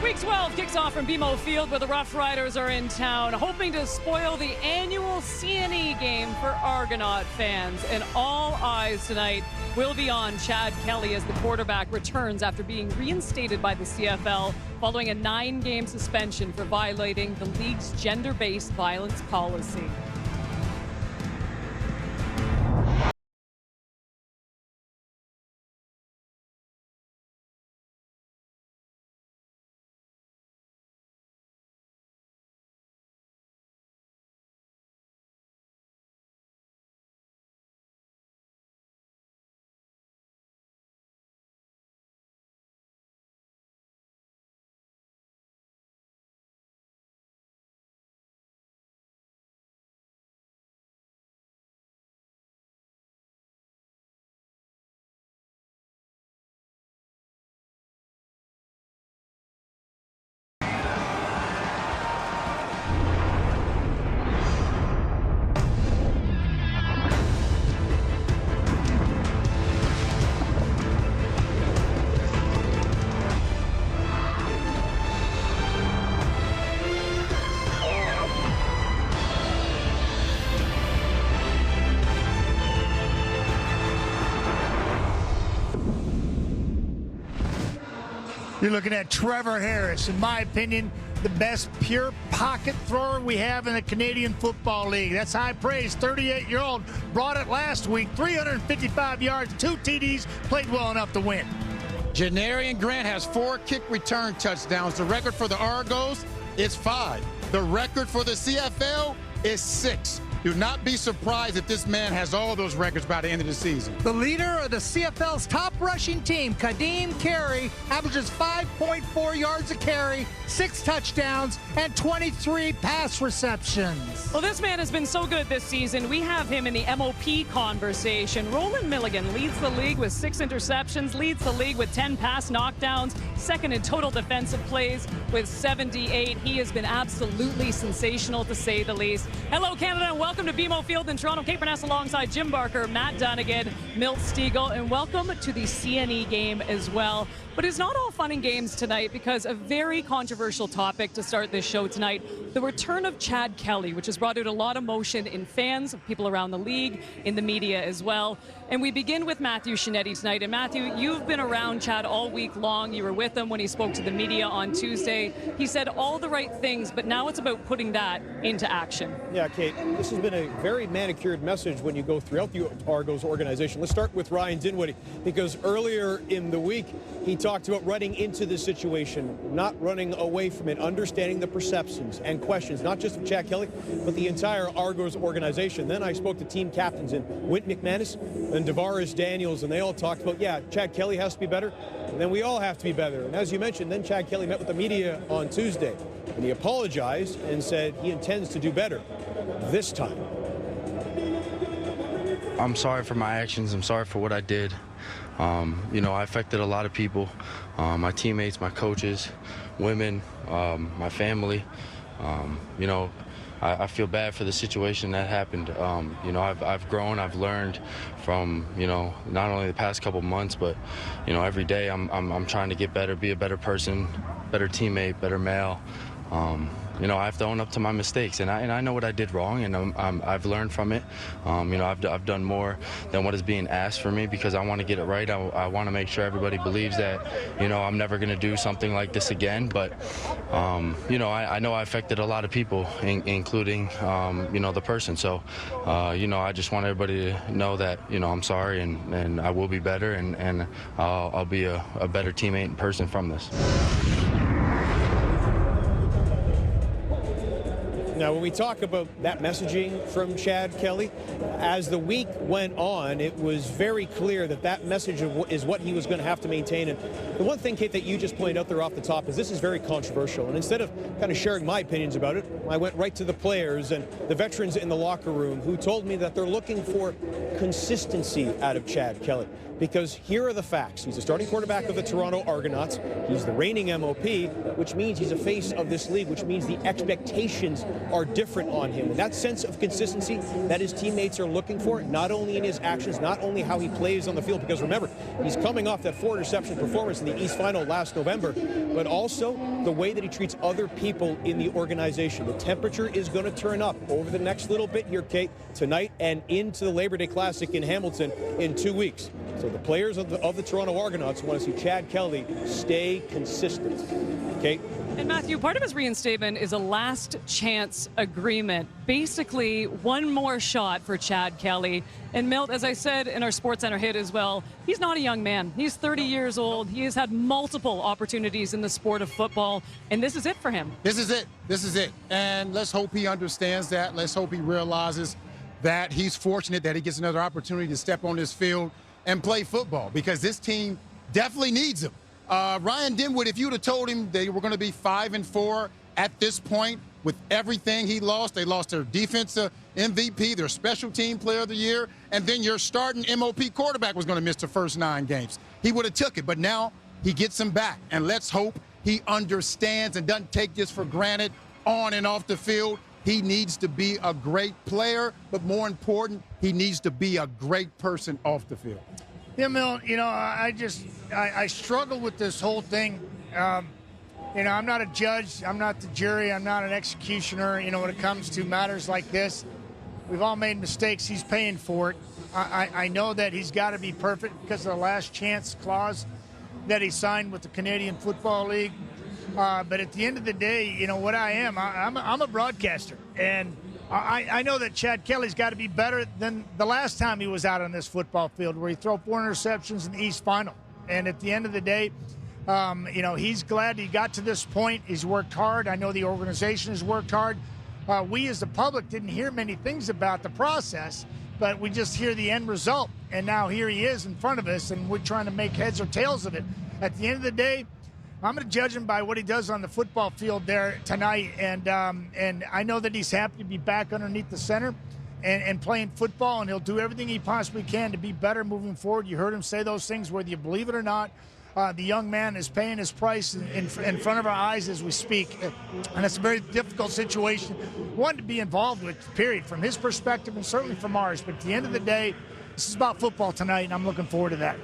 Week 12 kicks off from BMO Field where the Roughriders are in town, hoping to spoil the annual CNE game for Argonaut fans. And all eyes tonight will be on Chad Kelly as the quarterback returns after being reinstated by the CFL following a 9-game suspension for violating the league's gender-based violence policy. You're looking at Trevor Harris, in my opinion, the best pure pocket thrower we have in the Canadian Football League. That's high praise. 38-year-old brought it last week, 355 yards, 2 TDs, played well enough to win. Janarian Grant has 4 kick return touchdowns. The record for the Argos is 5. The record for the CFL is 6. Do not be surprised if this man has all those records by the end of the season. The leader of the CFL's top rushing team, Kadeem Carey, averages 5.4 yards a carry, 6 touchdowns, and 23 pass receptions. Well, this man has been so good this season. We have him in the MOP conversation. Roland Milligan leads the league with 6 interceptions, leads the league with 10 pass knockdowns, second in total defensive plays with 78. He has been absolutely sensational, to say the least. Hello, Canada, and welcome to BMO Field in Toronto. Kate Burness alongside Jim Barker, Matt Dunnigan, Milt Stiegel, and welcome to the CNE game as well. But it's not all fun and games tonight because a very controversial topic to start this show tonight, the return of Chad Kelly, which has brought out a lot of emotion in fans, people around the league, in the media as well. And we begin with Matthew Shinetti tonight. And Matthew, you've been around Chad all week long. You were with him when he spoke to the media on Tuesday. He said all the right things, but now it's about putting that into action. Yeah, Kate, this has been a very manicured message when you go throughout the Argos organization. Let's start with Ryan Dinwiddie, because earlier in the week, he talked about running into the situation, not running away from it, understanding the perceptions and questions, not just of Chad Kelly, but the entire Argos organization. Then I spoke to team captains in Wint McManus and Devaris Daniels, and they all talked about, yeah, Chad Kelly has to be better, and then we all have to be better. And as you mentioned, then Chad Kelly met with the media on Tuesday, and he apologized and said he intends to do better this time. I'm sorry for my actions. I'm sorry for what I did. You know, I affected a lot of people, my teammates, my coaches, women, my family. You know, I feel bad for the situation that happened. You know, I've grown, I've learned from, you know, not only the past couple months, but, you know, every day I'm trying to get better, be a better person, better teammate, better male. You know, I have to own up to my mistakes, and I know what I did wrong, and I've learned from it. You know, I've done more than what is being asked for me because I want to get it right. I want to make sure everybody believes that, you know, I'm never going to do something like this again. But, you know, I know I affected a lot of people, including, you know, the person. So, you know, I just want everybody to know that, you know, I'm sorry, and I will be better, and I'll be a better teammate and person from this. Now, when we talk about that messaging from Chad Kelly, as the week went on, it was very clear that that message is what he was going to have to maintain. And the one thing, Kate, that you just pointed out there off the top is this is very controversial. And instead of kind of sharing my opinions about it, I went right to the players and the veterans in the locker room who told me that they're looking for consistency out of Chad Kelly. because here are the facts. He's the starting quarterback of the Toronto Argonauts. He's the reigning MOP, which means he's a face of this league, which means the expectations are different on him. And that sense of consistency that his teammates are looking for, not only in his actions, not only how he plays on the field, because remember, he's coming off that 4-interception performance in the East Final last November, but also the way that he treats other people in the organization. The temperature is going to turn up over the next little bit here, Kate, tonight and into the Labor Day Classic in Hamilton in 2 weeks. So the players of the Toronto Argonauts want to see Chad Kelly stay consistent. Kate? And Matthew, part of his reinstatement is a last chance agreement. Basically, one more shot for Chad Kelly. And Milt, as I said in our SportsCenter hit as well, he's not a young man. He's 30 years old. He has had multiple opportunities in the sport of football, and this is it for him. This is it. This is it. And let's hope he understands that. Let's hope he realizes that he's fortunate that he gets another opportunity to step on this field and play football, because this team definitely needs him. Ryan Dinwood, if you'd have told him they were going to be 5-4 at this point with everything he lost, they lost their defensive MVP, their special team player of the year, and then your starting MOP quarterback was going to miss the first 9 games. He would have took it, but now he gets him back. And let's hope he understands and doesn't take this for granted on and off the field. He needs to be a great player, but more important, he needs to be a great person off the field. Yeah, Mill, I struggle with this whole thing. I'm not a judge. I'm not the jury. I'm not an executioner. When it comes to matters like this, we've all made mistakes. He's paying for it. I know that he's got to be perfect because of the last chance clause that he signed with the Canadian Football League. But at the end of the day, what I am, I'm a broadcaster. And I know that Chad Kelly's got to be better than the last time he was out on this football field, where he threw 4 interceptions in the East Final. And at the end of the day, he's glad he got to this point. He's worked hard. I know the organization has worked hard. We as the public didn't hear many things about the process, but we just hear the end result. And now here he is in front of us, and we're trying to make heads or tails of it. At the end of the day, I'm going to judge him by what he does on the football field there tonight. And I know that he's happy to be back underneath the center and playing football, and he'll do everything he possibly can to be better moving forward. You heard him say those things, whether you believe it or not. The young man is paying his price in front of our eyes as we speak. And it's a very difficult situation, one to be involved with, period, from his perspective and certainly from ours. But at the end of the day, this is about football tonight, and I'm looking forward to that.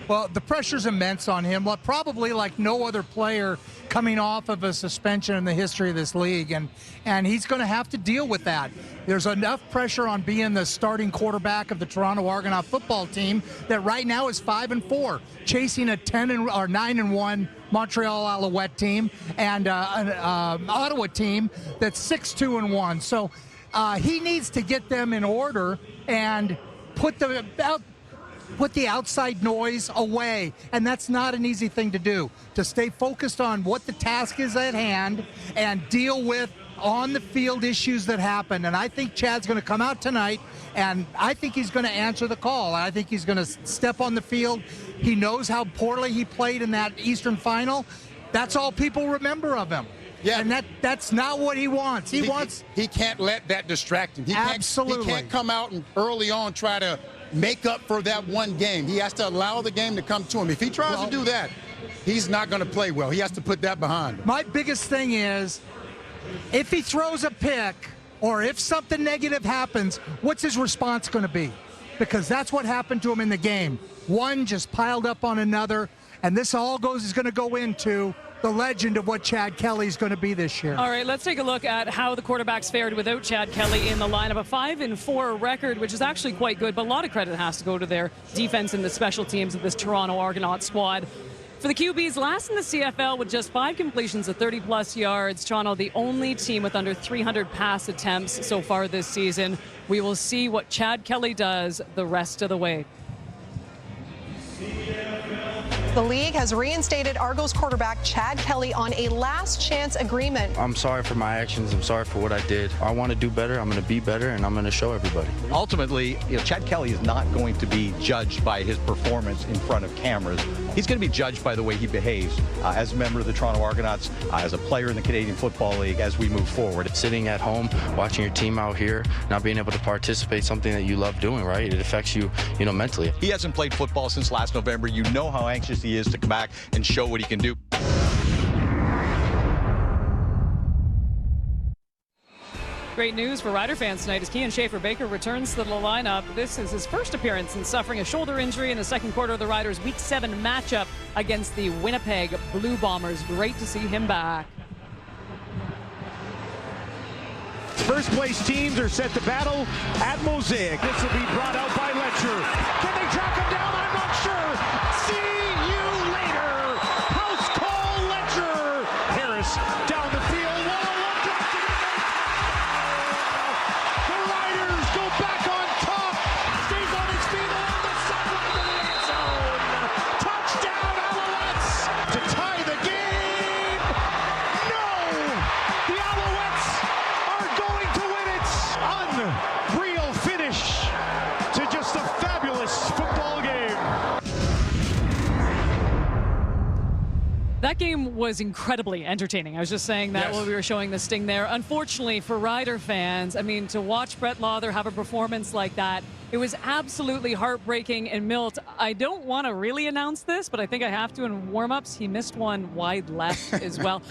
Well, the pressure's immense on him, probably like no other player coming off of a suspension in the history of this league, and he's going to have to deal with that. There's enough pressure on being the starting quarterback of the Toronto Argonaut football team that right now is 5-4, chasing a 9-1 Montreal Alouette team and an Ottawa team that's 6-2-1. So he needs to get them in order and put the outside noise away, and that's not an easy thing to do, to stay focused on what the task is at hand and deal with on-the-field issues that happen. And I think Chad's going to come out tonight, and I think he's going to answer the call. I think he's going to step on the field. He knows how poorly he played in that Eastern Final. That's all people remember of him. Yeah, and that's not what he wants. He can't let that distract him. Absolutely. He can't come out and early on try to make up for that one game. He has to allow the game to come to him. If he tries to do that, he's not going to play well. He has to put that behind him. My biggest thing is, if he throws a pick or if something negative happens, what's his response going to be? Because that's what happened to him in the game. One just piled up on another, and this all is going to go into the legend of what Chad Kelly's going to be this year. All right, let's take a look at how the quarterbacks fared without Chad Kelly in the lineup. A 5-4 record, which is actually quite good, but a lot of credit has to go to their defense and the special teams of this Toronto Argonaut squad. For the QBs, last in the CFL with just 5 completions of 30-plus yards. Toronto, the only team with under 300 pass attempts so far this season. We will see what Chad Kelly does the rest of the way. The league has reinstated Argos quarterback Chad Kelly on a last chance agreement. I'm sorry for my actions. I'm sorry for what I did. I want to do better. I'm going to be better, and I'm going to show everybody. Ultimately, Chad Kelly is not going to be judged by his performance in front of cameras. He's going to be judged by the way he behaves as a member of the Toronto Argonauts, as a player in the Canadian Football League as we move forward. Sitting at home, watching your team out here, not being able to participate, something that you love doing, right? It affects you, mentally. He hasn't played football since last November. You know how anxious he is to come back and show what he can do. Great news for Rider fans tonight as Kean Schaefer-Baker returns to the lineup. This is his first appearance since suffering a shoulder injury in the second quarter of the Riders' Week 7 matchup against the Winnipeg Blue Bombers. Great to see him back. First place teams are set to battle at Mosaic. This will be brought out by Letcher. Can they track him down? I'm not sure. See you later. House call Letcher. Harris down the field. 1-on-1 drops it in. The Riders go back on top. Stays on his feet along the sideline to the end zone. Touchdown Alouettes to tie the game. No! The Alouettes are going to win it. Unreal finish to just a fabulous football game. That game was incredibly entertaining. I was just saying that while we were showing the sting there. Unfortunately for Rider fans, to watch Brett Lauther have a performance like that, it was absolutely heartbreaking. And Milt, I don't want to really announce this, but I think I have to in warm-ups. He missed one wide left as well.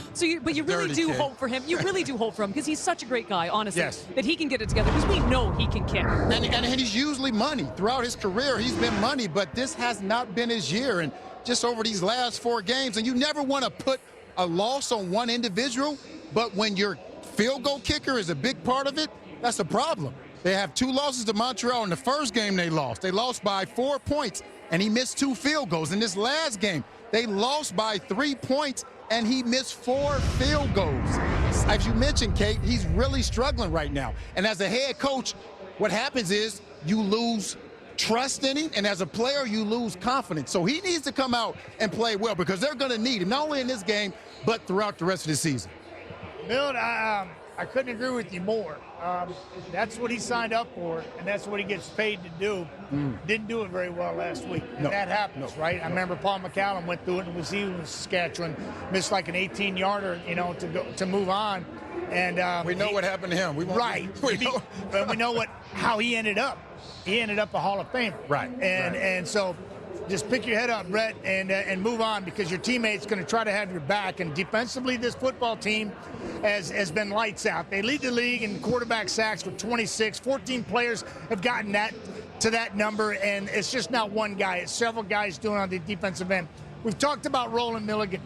But you really do hope for him. You really do hope for him because he's such a great guy, honestly, that he can get it together because we know he can kick. And he's usually money. Throughout his career, he's been money, but this has not been his year. And just over these last 4 games, and you never want to put a loss on one individual, but when your field goal kicker is a big part of it, that's a problem. They have 2 losses to Montreal. In the first game they lost by 4 points, and he missed 2 field goals. In this last game, they lost by 3 points, and he missed 4 field goals. As you mentioned, Kate, he's really struggling right now. And as a head coach, what happens is you lose trust in him, and as a player, you lose confidence. So he needs to come out and play well because they're going to need him, not only in this game, but throughout the rest of the season. Bill, I couldn't agree with you more. That's what he signed up for, and that's what he gets paid to do. Didn't do it very well last week. And that happens, right? I remember Paul McCallum went through it and was in Saskatchewan, missed like an 18-yarder, to move on. And we know what happened to him. We know how he ended up. He ended up a Hall of Famer. Right. And so just pick your head up, Brett, and move on because your teammate's going to try to have your back. And defensively, this football team has been lights out. They lead the league in quarterback sacks with 26. 14 players have gotten to that number, and it's just not one guy. It's several guys doing on the defensive end. We've talked about Roland Milligan.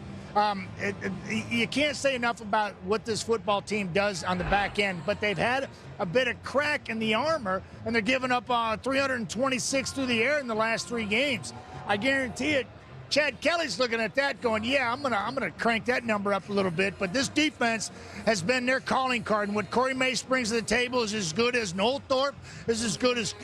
You can't say enough about what this football team does on the back end, but they've had a bit of crack in the armor, and they're giving up 326 through the air in the last 3 games. I guarantee it. Chad Kelly's looking at that going, I'm gonna crank that number up a little bit. But this defense has been their calling card. And what Corey Mace brings to the table is as good as Noel Thorpe, is as good as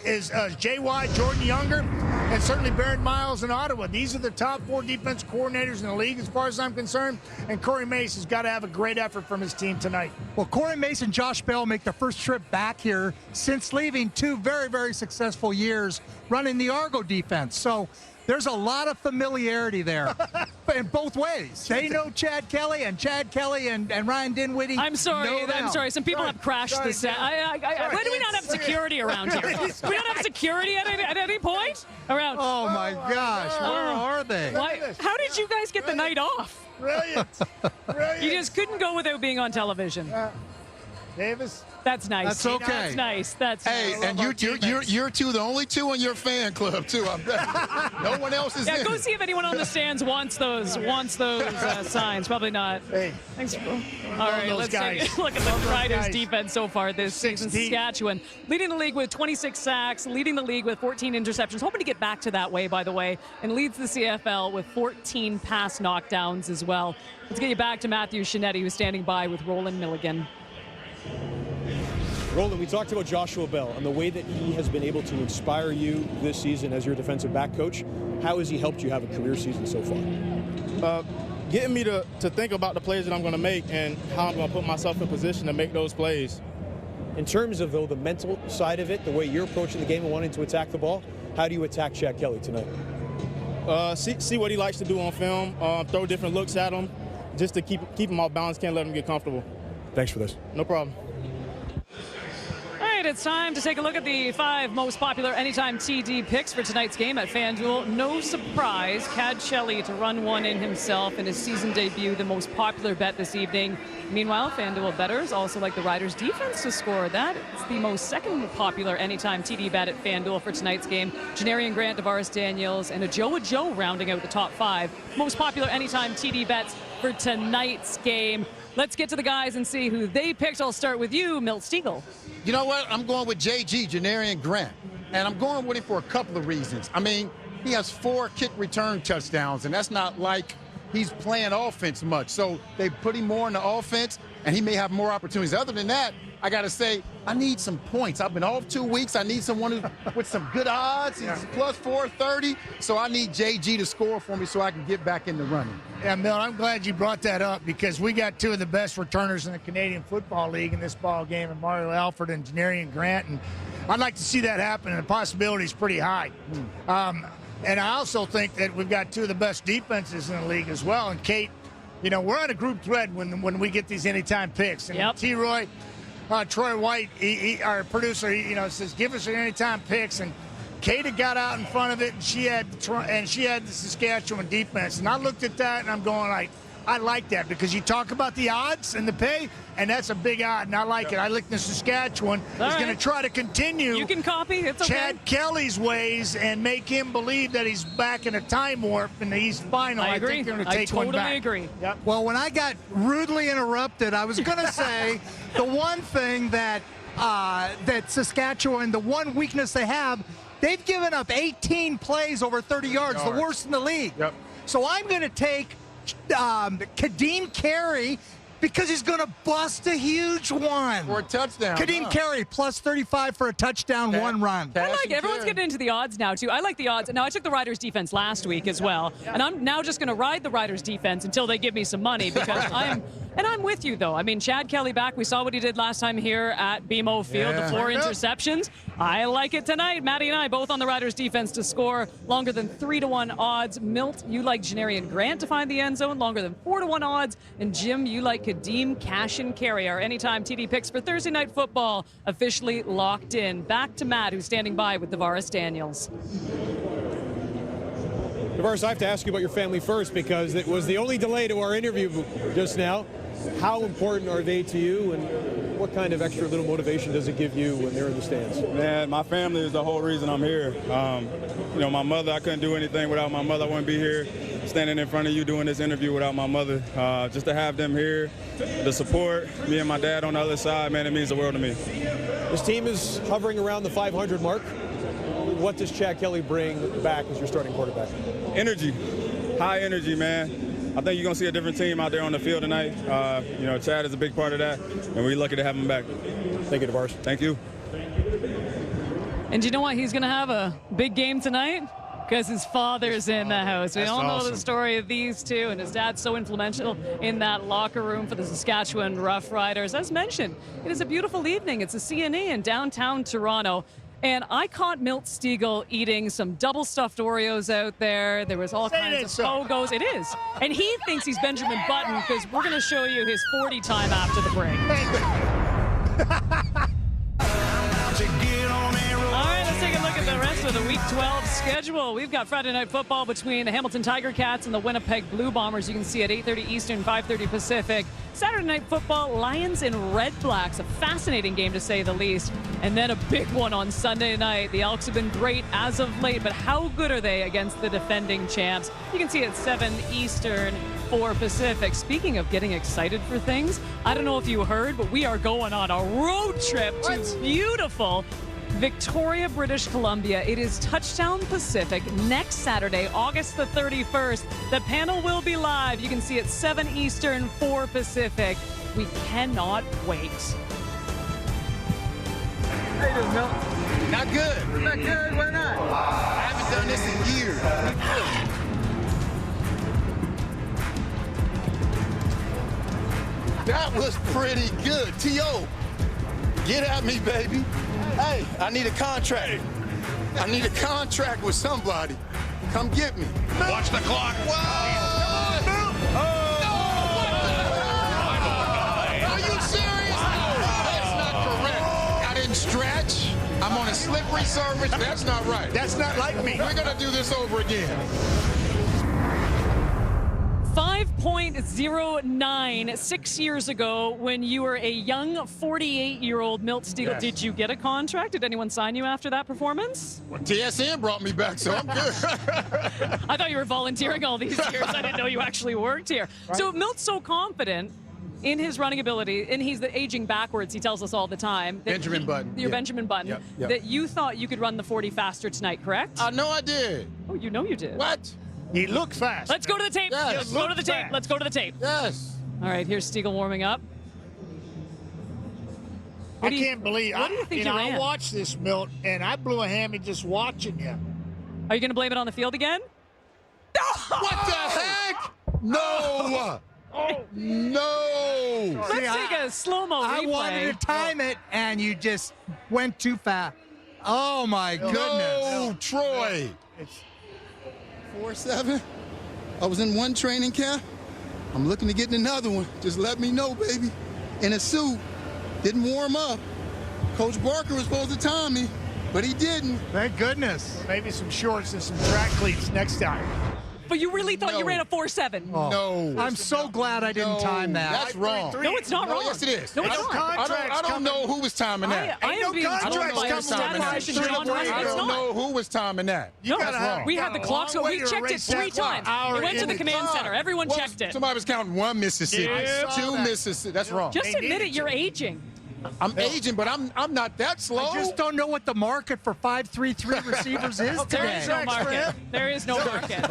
J.Y. Jordan Younger, and certainly Barron Miles in Ottawa. These are the top 4 defense coordinators in the league as far as I'm concerned. And Corey Mace has got to have a great effort from his team tonight. Well, Corey Mace and Josh Bell make their first trip back here since leaving 2 very, very successful years running the Argo defense. So there's a lot of familiarity there in both ways. They know Chad Kelly, and Chad Kelly and Ryan Dinwiddie. I'm sorry. Some people have crashed this. Why do we not have security around here? Do we not have security at any point around? Oh my gosh, where are they? How did you guys get the night off? Brilliant. You just couldn't go without being on television. Davis. That's nice. That's okay. That's nice. That's nice. And you're two, the only 2 in your fan club too. No one else is. Yeah, go see if anyone on the stands wants those signs. Probably not. Hey, thanks. All right, let's take a look at the Riders' defense so far this season. Saskatchewan leading the league with 26 sacks, leading the league with 14 interceptions. Hoping to get back to that way, by the way, and leads the CFL with 14 pass knockdowns as well. Let's get you back to Matthew Shinetti, who's standing by with Roland Milligan. Roland, we talked about Joshua Bell and the way that he has been able to inspire you this season as your defensive back coach. How has he helped you have a career season so far? Getting me to think about the plays that I'm going to make and how I'm going to put myself in position to make those plays. In terms of, though, the mental side of it, the way you're approaching the game and wanting to attack the ball, how do you attack Chad Kelly tonight? See what he likes to do on film, throw different looks at him, just to keep him off balance, can't let him get comfortable. Thanks for this. No problem. All right, it's time to take a look at the 5 most popular anytime TD picks for tonight's game at FanDuel. No surprise, Chad Kelly to run one in himself in his season debut, the most popular bet this evening. Meanwhile, FanDuel bettors also like the Riders defense to score. That is the most second popular anytime TD bet at FanDuel for tonight's game. Janarian Grant, Tavares Daniels, and a Joe rounding out the top 5 most popular anytime TD bets for tonight's game. Let's get to the guys and see who they picked. I'll start with you, Milt Stiegel. You know what? I'm going with JG, Janarian Grant. And I'm going with him for a couple of reasons. I mean, he has 4 kick return touchdowns, and that's not like he's playing offense much. So they put him more in the offense, and he may have more opportunities. Other than that, I got to say, I need some points. I've been off 2 weeks. I need someone with some good odds. He's plus 430. So I need JG to score for me so I can get back in the running. Yeah, Mill, I'm glad you brought that up because we got 2 of the best returners in the Canadian Football League in this ball game, and Mario Alford and Janarian Grant. And I'd like to see that happen, and the possibility is pretty high. And I also think that we've got 2 of the best defenses in the league as well. And Kate, you know, we're on a group thread when we get these anytime picks. And T-Roy, Troy White, our producer, says, give us your anytime picks. And Kate had got out in front of it, and she had the Saskatchewan defense. And I looked at that, and I'm going like, I like that because you talk about the odds and the pay, and that's a big odd, and I like it. I like the Saskatchewan is going to try to continue. You can copy. It's okay. Chad Kelly's ways and make him believe that he's back in a time warp in the East Final. I agree. think they're going to take one back. I totally agree. Yep. Well, when I got rudely interrupted, I was going to say the one thing that Saskatchewan, the one weakness they have, they've given up 18 plays over 30 yards, the worst in the league. Yep. So I'm going to take Kadeem Carey because he's going to bust a huge one. For a touchdown. Kadeem Carey, plus 35 for a touchdown, 1 run. I like everyone's getting into the odds now, too. I like the odds. Now, I took the Riders defense last week as well, and I'm now just going to ride the Riders defense until they give me some money because I'm with you, though. I mean, Chad Kelly back. We saw what he did last time here at BMO Field, the 4 interceptions. I like it tonight. Maddie and I both on the Riders defense to score longer than 3-1 odds. Milt, you like Janarian Grant to find the end zone, longer than 4-1 odds. And Jim, you like Kadeem Cash and Carey. Our anytime TD picks for Thursday Night Football officially locked in. Back to Matt, who's standing by with Tavares Daniels. Tavares, I have to ask you about your family first because it was the only delay to our interview just now. How important are they to you, and what kind of extra little motivation does it give you when they're in the stands? Man, my family is the whole reason I'm here. My mother, I couldn't do anything without my mother. I wouldn't be here standing in front of you doing this interview without my mother. Just to have them here, the support, me and my dad on the other side, man, it means the world to me. This team is hovering around the 500 mark. What does Chad Kelly bring back as your starting quarterback? Energy, high energy, man. I think you're going to see a different team out there on the field tonight. Chad is a big part of that, and we're lucky to have him back. Thank you, Tavares. Thank you. And do you know why he's going to have a big game tonight? Because his father's in the house. We all know the story of these two, and his dad's so influential in that locker room for the Saskatchewan Roughriders. As mentioned, it is a beautiful evening. It's a CNE in downtown Toronto. And I caught Milt Stiegel eating some double stuffed Oreos out there. There was all kinds of pogos. It is. And he thinks he's Benjamin Button because we're going to show you his 40 time after the break. All right, let's take a look at the rest of the Week 12 schedule. We've got Friday Night Football between the Hamilton Tiger Cats and the Winnipeg Blue Bombers. You can see at 8:30 Eastern, 5:30 Pacific. Saturday Night Football, Lions and Red Blacks. A fascinating game, to say the least. And then a big one on Sunday night. The Elks have been great as of late, but how good are they against the defending champs? You can see it 7 Eastern, 4 Pacific. Speaking of getting excited for things, I don't know if you heard, but we are going on a road trip to beautiful Victoria, British Columbia. It is Touchdown Pacific next Saturday, August the 31st. The panel will be live. You can see it 7 Eastern, 4 Pacific. We cannot wait. How you doing, Milt? Not good. Not good? Why not? I haven't done this in years. That was pretty good. T.O., get at me, baby. Hey, I need a contract. I need a contract with somebody. Come get me. Watch the clock. Are you serious? That's not correct. I didn't stretch. I'm on a slippery surface. That's not right. That's not like me. We're going to do this over again. 5.09 6 years ago when you were a young 48-year-old Milt Stegall. Yes. Did you get a contract? Did anyone sign you after that performance? Well, TSN brought me back, so I'm good. I thought you were volunteering all these years. I didn't know you actually worked here. Right. So Milt's so confident in his running ability, and he's aging backwards, he tells us all the time. Benjamin Button. Your Benjamin Button. Yep. That you thought you could run the 40 faster tonight, correct? I know I did. Oh, you know you did. What? He looked fast. Let's go to the tape. Yes. Let's go to the tape. Let's go to the tape. Yes. All right, here's Stegall warming up. I can't believe. What do you think you ran? I watched this, Milt, and I blew a hammy just watching you. Are you going to blame it on the field again? What the heck? No. No. Let's take a slow-mo replay. I wanted to time it, and you just went too fast. Oh, my goodness. No, Troy. 4.7. I was in one training camp. I'm looking to get in another one. Just let me know, baby. In a suit. Didn't warm up. Coach Barker was supposed to time me, but he didn't. Thank goodness. Maybe some shorts and some track cleats next time. But you really thought you ran a 4.7? Oh. No. I'm so glad I didn't time that. That's wrong. No, it's not wrong. Yes, it is. No, it's not. I don't know who was timing that. I am being told by our statistician, John Ryan. I It's don't not. know who was timing that. No, That's wrong. we had the clock, so we checked it 3 times. It went to the command center. Everyone checked it. Somebody was counting 1 Mississippi, 2 Mississippi. That's wrong. Just admit it, you're aging. I'm aging, but I'm not that slow. I just don't know what the market for 5.33 receivers is There today. is no market. There is no market.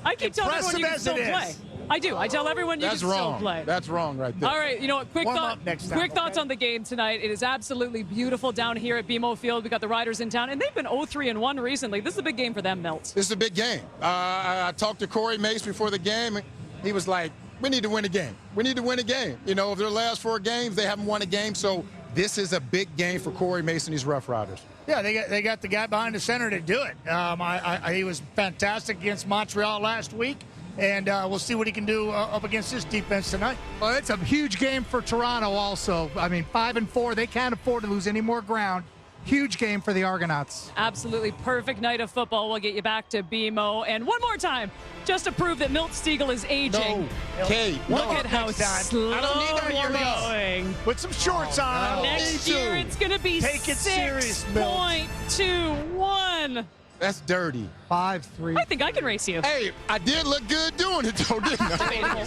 I keep telling everyone you can still play. I do. I tell everyone you can still play. That's wrong right there. All right, you know what? Quick thoughts on the game tonight. It is absolutely beautiful down here at BMO Field. We got the Riders in town, and they've been 0-3-1 recently. This is a big game for them, Milt. This is a big game. I talked to Corey Mace before the game, and he was like, we need to win a game. We need to win a game. You know, if their last 4 games, they haven't won a game, so this is a big game for Corey Mace and these Rough Riders. Yeah, they got the guy behind the center to do it. He was fantastic against Montreal last week, and we'll see what he can do up against this defense tonight. Well, it's a huge game for Toronto also. I mean, 5-4, they can't afford to lose any more ground. Huge game for the Argonauts. Absolutely perfect night of football. We'll get you back to BMO. And one more time, just to prove that Milt Stegall is aging. No, Kate. Look at how slow I don't need that you're warm-up. going. Put some shorts on. Next year, it's going to be Take it serious, Milt. 6.21. That's dirty. 5-3. I think I can race you. Hey, I did look good doing it, though, didn't I? Debatable.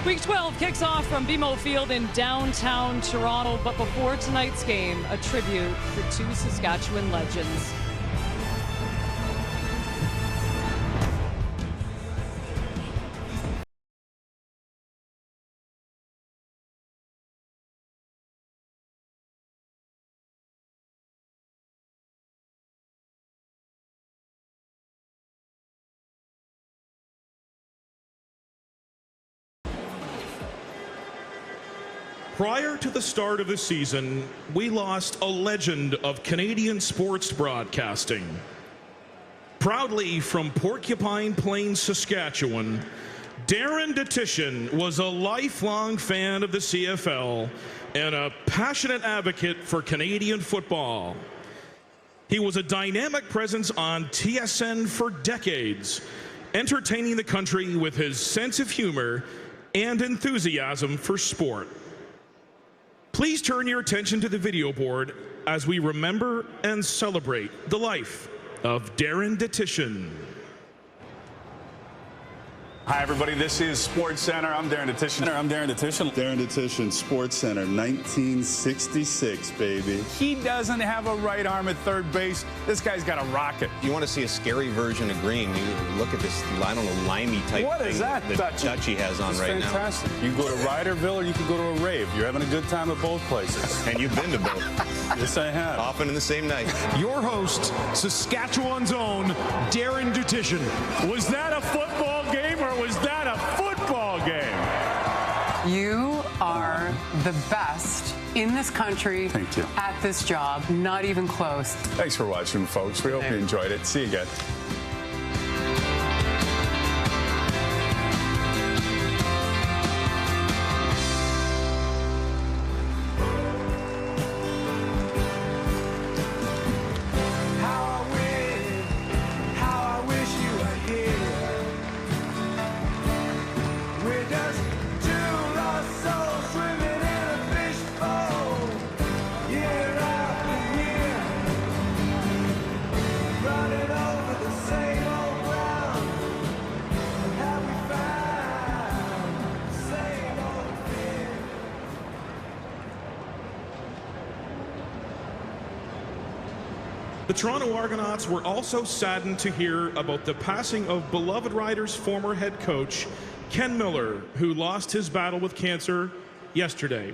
Week 12 kicks off from BMO Field in downtown Toronto. But before tonight's game, a tribute for 2 Saskatchewan legends. Prior to the start of the season, we lost a legend of Canadian sports broadcasting. Proudly from Porcupine Plains, Saskatchewan, Darren Detition was a lifelong fan of the CFL and a passionate advocate for Canadian football. He was a dynamic presence on TSN for decades, entertaining the country with his sense of humor and enthusiasm for sport. Please turn your attention to the video board as we remember and celebrate the life of Darren Detition. Hi, everybody. This is Sports Center. I'm Darren Detition. Darren Detition, Sports Center, 1966, baby. He doesn't have a right arm at third base. This guy's got a rocket. You want to see a scary version of green, you look at this, I don't know, limey type What thing is that Dutch he has on right fantastic. Now. You can go to Ryderville or you can go to a rave. You're having a good time at both places. And you've been to both. Yes, I have. Often in the same night. Your host, Saskatchewan's own Darren Detition. Was that a football game or was that a football game? You are the best in this country. Thank you. At this job. Not even close. Thanks for watching, folks. We hope you enjoyed it. See you again. The Toronto Argonauts were also saddened to hear about the passing of beloved Riders' former head coach, Ken Miller, who lost his battle with cancer yesterday.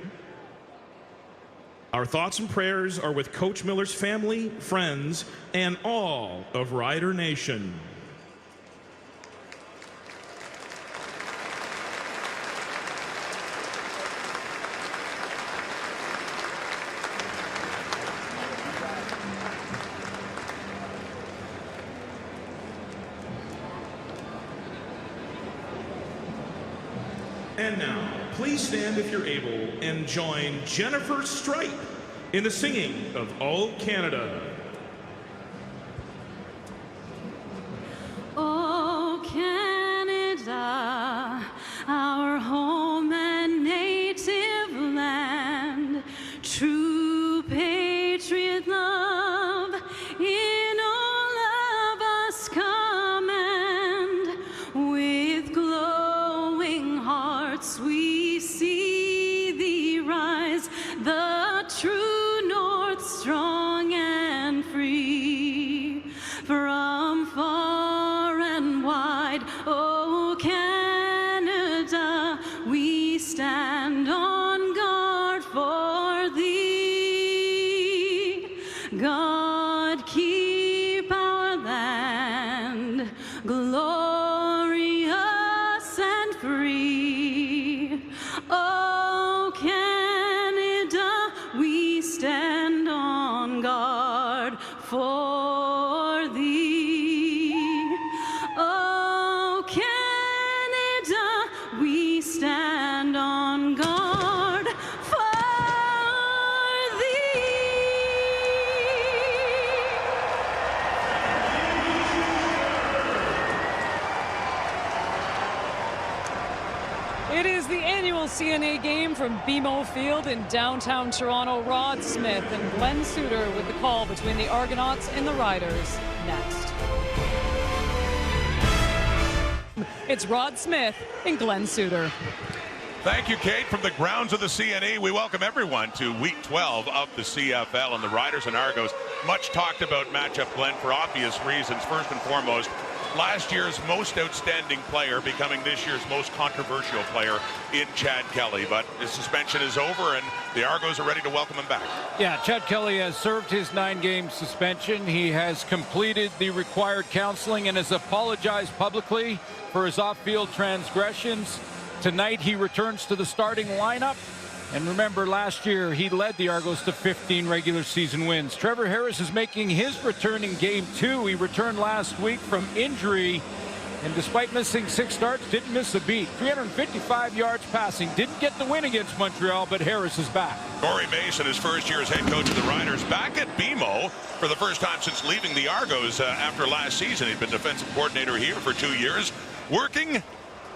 Our thoughts and prayers are with Coach Miller's family, friends, and all of Rider Nation. And now, please stand if you're able and join Jennifer Stripe in the singing of All Canada. Oh, Canada, our home and native land, true patriot love in all of us command. With glowing hearts we see thee rise, the true north, strong and free. From far and wide, oh Canada, we stand on guard for thee. God keep our land glorious and free. Oh Canada, we stand on guard for thee. Oh Canada, we stand on guard for thee. It is the annual CNA game from BMO Field in downtown Toronto. Rod Smith and Glenn Suter with the call between the Argonauts and the Riders next. It's Rod Smith and Glenn Suter. Thank you, Kate. From the grounds of the CNE, we welcome everyone to Week 12 of the CFL, and the Riders and Argos. Much talked about matchup, Glenn, for obvious reasons. First and foremost, last year's most outstanding player becoming this year's most controversial player in Chad Kelly. But his suspension is over, and the Argos are ready to welcome him back. Yeah, Chad Kelly has served his 9-game suspension. He has completed the required counseling and has apologized publicly for his off-field transgressions. Tonight, he returns to the starting lineup. And remember, last year, he led the Argos to 15 regular season wins. Trevor Harris is making his return in Game 2. He returned last week from injury, and despite missing 6 starts, didn't miss a beat. 355 yards passing. Didn't get the win against Montreal, but Harris is back. Corey Mason, his first year as head coach of the Riders, back at BMO for the first time since leaving the Argos after last season. He'd been defensive coordinator here for 2 years, working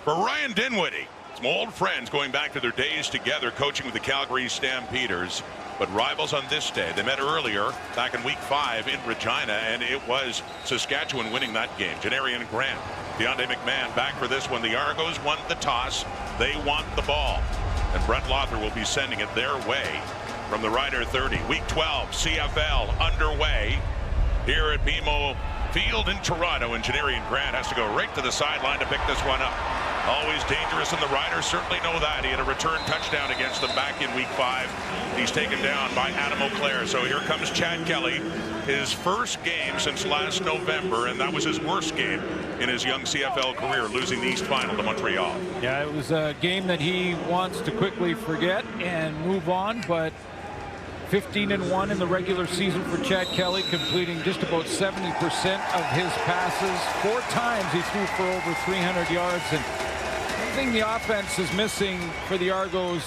for Ryan Dinwiddie. Some old friends going back to their days together coaching with the Calgary Stampeders, but rivals on this day. They met earlier back in week 5 in Regina, and it was Saskatchewan winning that game. Janarian Grant, Deontay McMahon back for this one. The Argos won the toss. They want the ball, and Brett Lothar will be sending it their way from the Rider 30. Week 12 CFL underway here at BMO Field in Toronto, and Janarian Grant has to go right to the sideline to pick this one up. Always dangerous, and the Riders certainly know that. He had a return touchdown against them back in week 5. He's taken down by Adam O'Clair. So here comes Chad Kelly, his first game since last November, and that was his worst game in his young CFL career, losing the East Final to Montreal. Yeah, it was a game that he wants to quickly forget and move on, but 15-1 in the regular season for Chad Kelly, completing just about 70% of his passes. 4 times he threw for over 300 yards. And one thing the offense is missing for the Argos,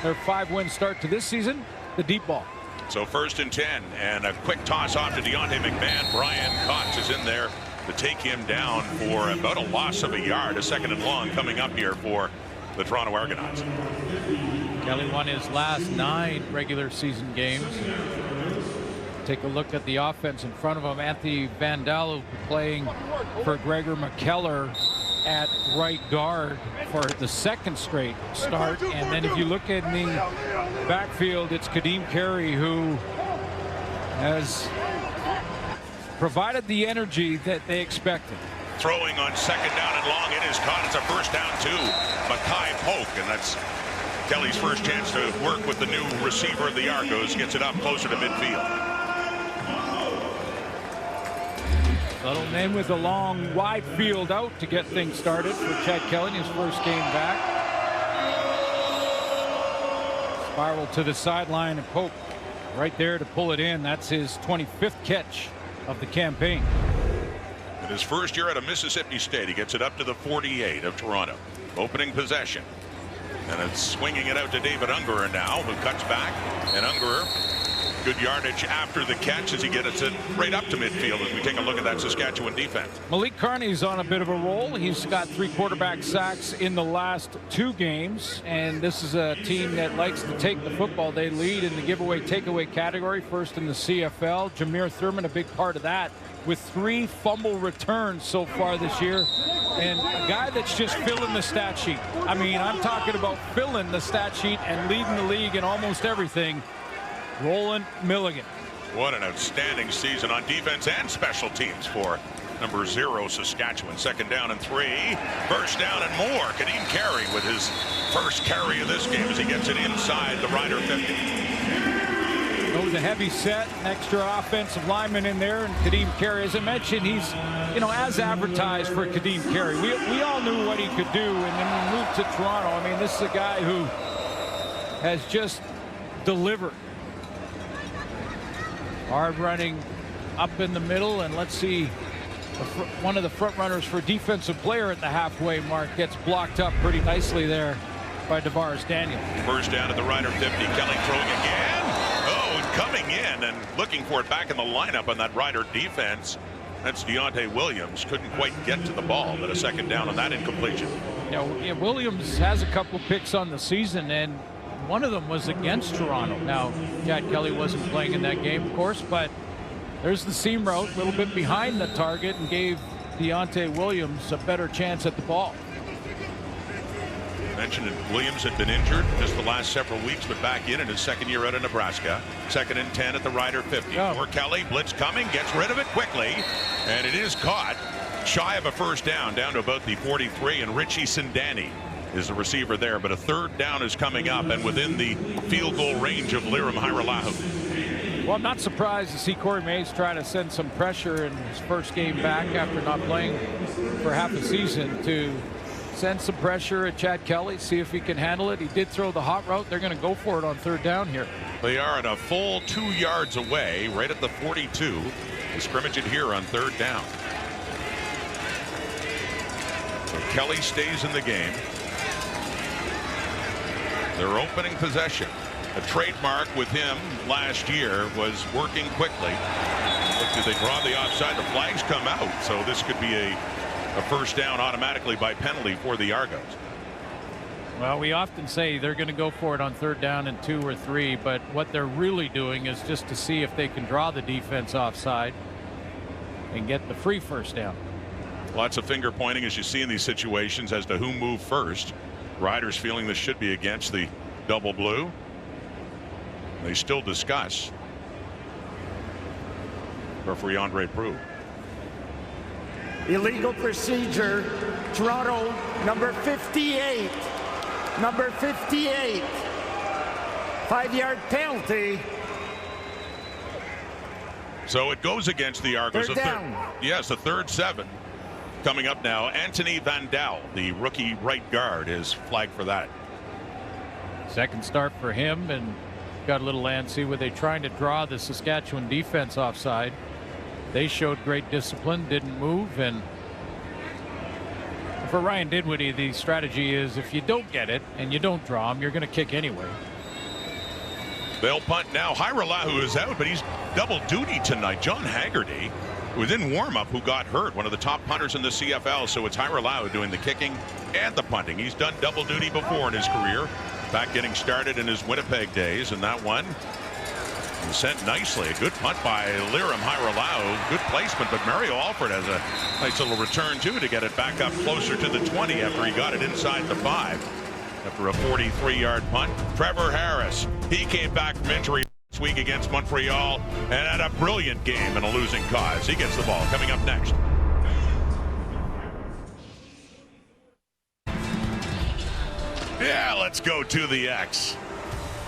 their 5-win start to this season, the deep ball. So 1st and 10, and a quick toss off to Deontay McMahon. Brian Cox is in there to take him down for about a loss of a yard. A 2nd and long coming up here for the Toronto Argonauts. Kelly won his last 9 regular season games. Take a look at the offense in front of him. Anthony Vandalo playing for Gregor McKellar at right guard for the 2nd straight start. And then if you look in the backfield, it's Kadeem Carey who has provided the energy that they expected. Throwing on 2nd down and long. It is caught. It's a 1st down to Mackay Polk, and that's Kelly's first chance to work with the new receiver of the Argos. Gets it up closer to midfield. Little name with a long wide field out to get things started for Chad Kelly in his first game back. Spiral to the sideline, and Polk right there to pull it in. That's his 25th catch of the campaign. In his first year out of Mississippi State, he gets it up to the 48 of Toronto. Opening possession. And it's swinging it out to David Ungerer now, who cuts back. And Ungerer, good yardage after the catch as he gets it right up to midfield as we take a look at that Saskatchewan defense. Malik Carney's on a bit of a roll. He's got 3 quarterback sacks in the last 2 games. And this is a team that likes to take the football. They lead in the giveaway takeaway category, first in the CFL. Jameer Thurman, a big part of that, with 3 fumble returns so far this year. And a guy that's just filling the stat sheet. I mean, I'm talking about filling the stat sheet and leading the league in almost everything. Roland Milligan. What an outstanding season on defense and special teams for number 0 Saskatchewan. 2nd down and 3. 1st down and more. Kadeem Carey with his first carry of this game as he gets it inside the Rider 50. It was a heavy set, extra offensive lineman in there, and Kadeem Carey, as I mentioned, he's, as advertised for Kadeem Carey. We all knew what he could do, and then we moved to Toronto. I mean, this is a guy who has just delivered. Hard running up in the middle, and let's see, one of the front runners for defensive player at the halfway mark gets blocked up pretty nicely there by DeVaris Daniel. 1st down at the Rider 50. Kelly throwing again. Coming in and looking for it back in the lineup on that Rider defense. That's Deontay Williams. Couldn't quite get to the ball, but a 2nd down on that incompletion. Williams has a couple picks on the season, and one of them was against Toronto. Now, Chad Kelly wasn't playing in that game, of course, but there's the seam route, a little bit behind the target, and gave Deontay Williams a better chance at the ball. Mentioned that Williams had been injured just the last several weeks, but back in his 2nd year out of Nebraska. 2nd and 10 at the Rider 50. For Kelly, blitz coming, gets rid of it quickly, and it is caught shy of a 1st down, down to about the 43, and Richie Sindani is the receiver there, but a 3rd down is coming up and within the field goal range of Liram Hiralahu. Well, I'm not surprised to see Corey Mays try to send some pressure in his first game back after not playing for half a season, to send some pressure at Chad Kelly, see if he can handle it. He did throw the hot route. They're going to go for it on 3rd down here. They are at a full 2 yards away, right at the 42. The scrimmage it here on 3rd down. So Kelly stays in the game. Their opening possession. A trademark with him last year was working quickly. Look, did they draw the offside? The flags come out, so this could be a 1st down automatically by penalty for the Argos. Well, we often say they're going to go for it on 3rd down and 2 or 3, but what they're really doing is just to see if they can draw the defense offside and get the free 1st down. Lots of finger pointing as you see in these situations as to who moved first. Riders feeling this should be against the double blue. They still discuss. Referee Andre Prue. Illegal procedure. Toronto, number 58. Number 58. 5-yard penalty. So it goes against the Argos. Third down. Yes, a 3rd 7. Coming up now, Anthony Van Dal, the rookie right guard, is flagged for that. 2nd start for him, and got a little antsy where they trying to draw the Saskatchewan defense offside. They showed great discipline, didn't move, and for Ryan Dinwiddie, the strategy is if you don't get it and you don't draw him, you're going to kick anyway. They'll punt now. Hyralahu is out, but he's double duty tonight. John Haggerty was in warm-up who got hurt, one of the top punters in the CFL. So it's Hyralahu doing the kicking and the punting. He's done double duty before in his career, back getting started in his Winnipeg days, and that one was sent nicely. A good punt by Liram Hyralahu. Good placement, but Mario Alford has a nice little return too to get it back up closer to the 20 after he got it inside the 5. After a 43-yard punt. Trevor Harris, he came back from injury this week against Montreal and had a brilliant game in a losing cause. He gets the ball. Coming up next. Yeah, let's go to the X.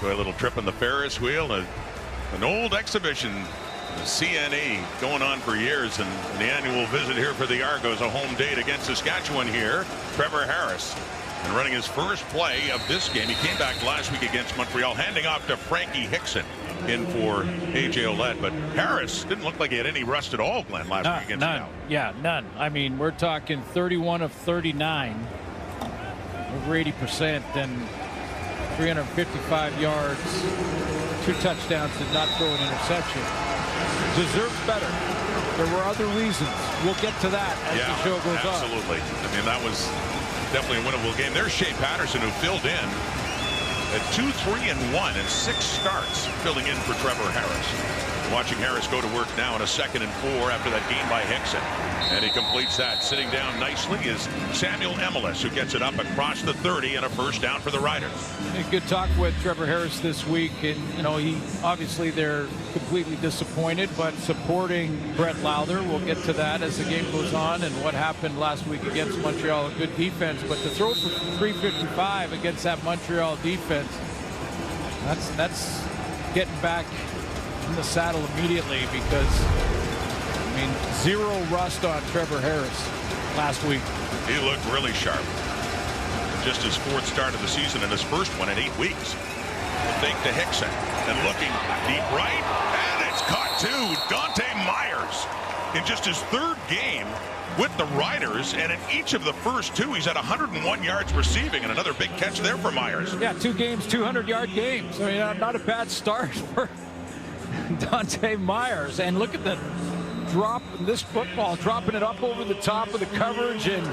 Do a little trip on the Ferris wheel. An old exhibition, the CNE, going on for years, and the annual visit here for the Argos, a home date against Saskatchewan here. Trevor Harris. And running his first play of this game. He came back last week against Montreal, handing off to Frankie Hickson in for A.J. Ouellette. But Harris didn't look like he had any rust at all, Glenn, last week against none. Yeah, none. I mean, we're talking 31 of 39, over 80%, and 355 yards, 2 touchdowns, did not throw an interception. Deserves better. There were other reasons. We'll get to that as the show goes on. Absolutely. I mean, that was definitely a winnable game. There's Shea Patterson, who filled in at 2-3-1 and 6 starts, filling in for Trevor Harris. Watching Harris go to work now in a 2nd and 4 after that gain by Hickson. And he completes that. Sitting down nicely is Samuel Emelis, who gets it up across the 30 and a 1st down for the Riders. A good talk with Trevor Harris this week, and he obviously they're completely disappointed, but supporting Brett Lowther. We'll get to that as the game goes on and what happened last week against Montreal. A good defense, but to throw for 355 against that Montreal defense, that's getting back in the saddle immediately, because I mean, 0 rust on Trevor Harris last week. He looked really sharp. Just his 4th start of the season and his first one in 8 weeks. The fake to Hickson and looking deep right, and it's caught too. Dante Myers in just his 3rd game with the Riders, and in each of the first 2 he's at 101 yards receiving, and another big catch there for Myers. Yeah, 2 games, 200-yard games. I mean, not a bad start for Dante Myers. And look at the drop in this football, dropping it up over the top of the coverage and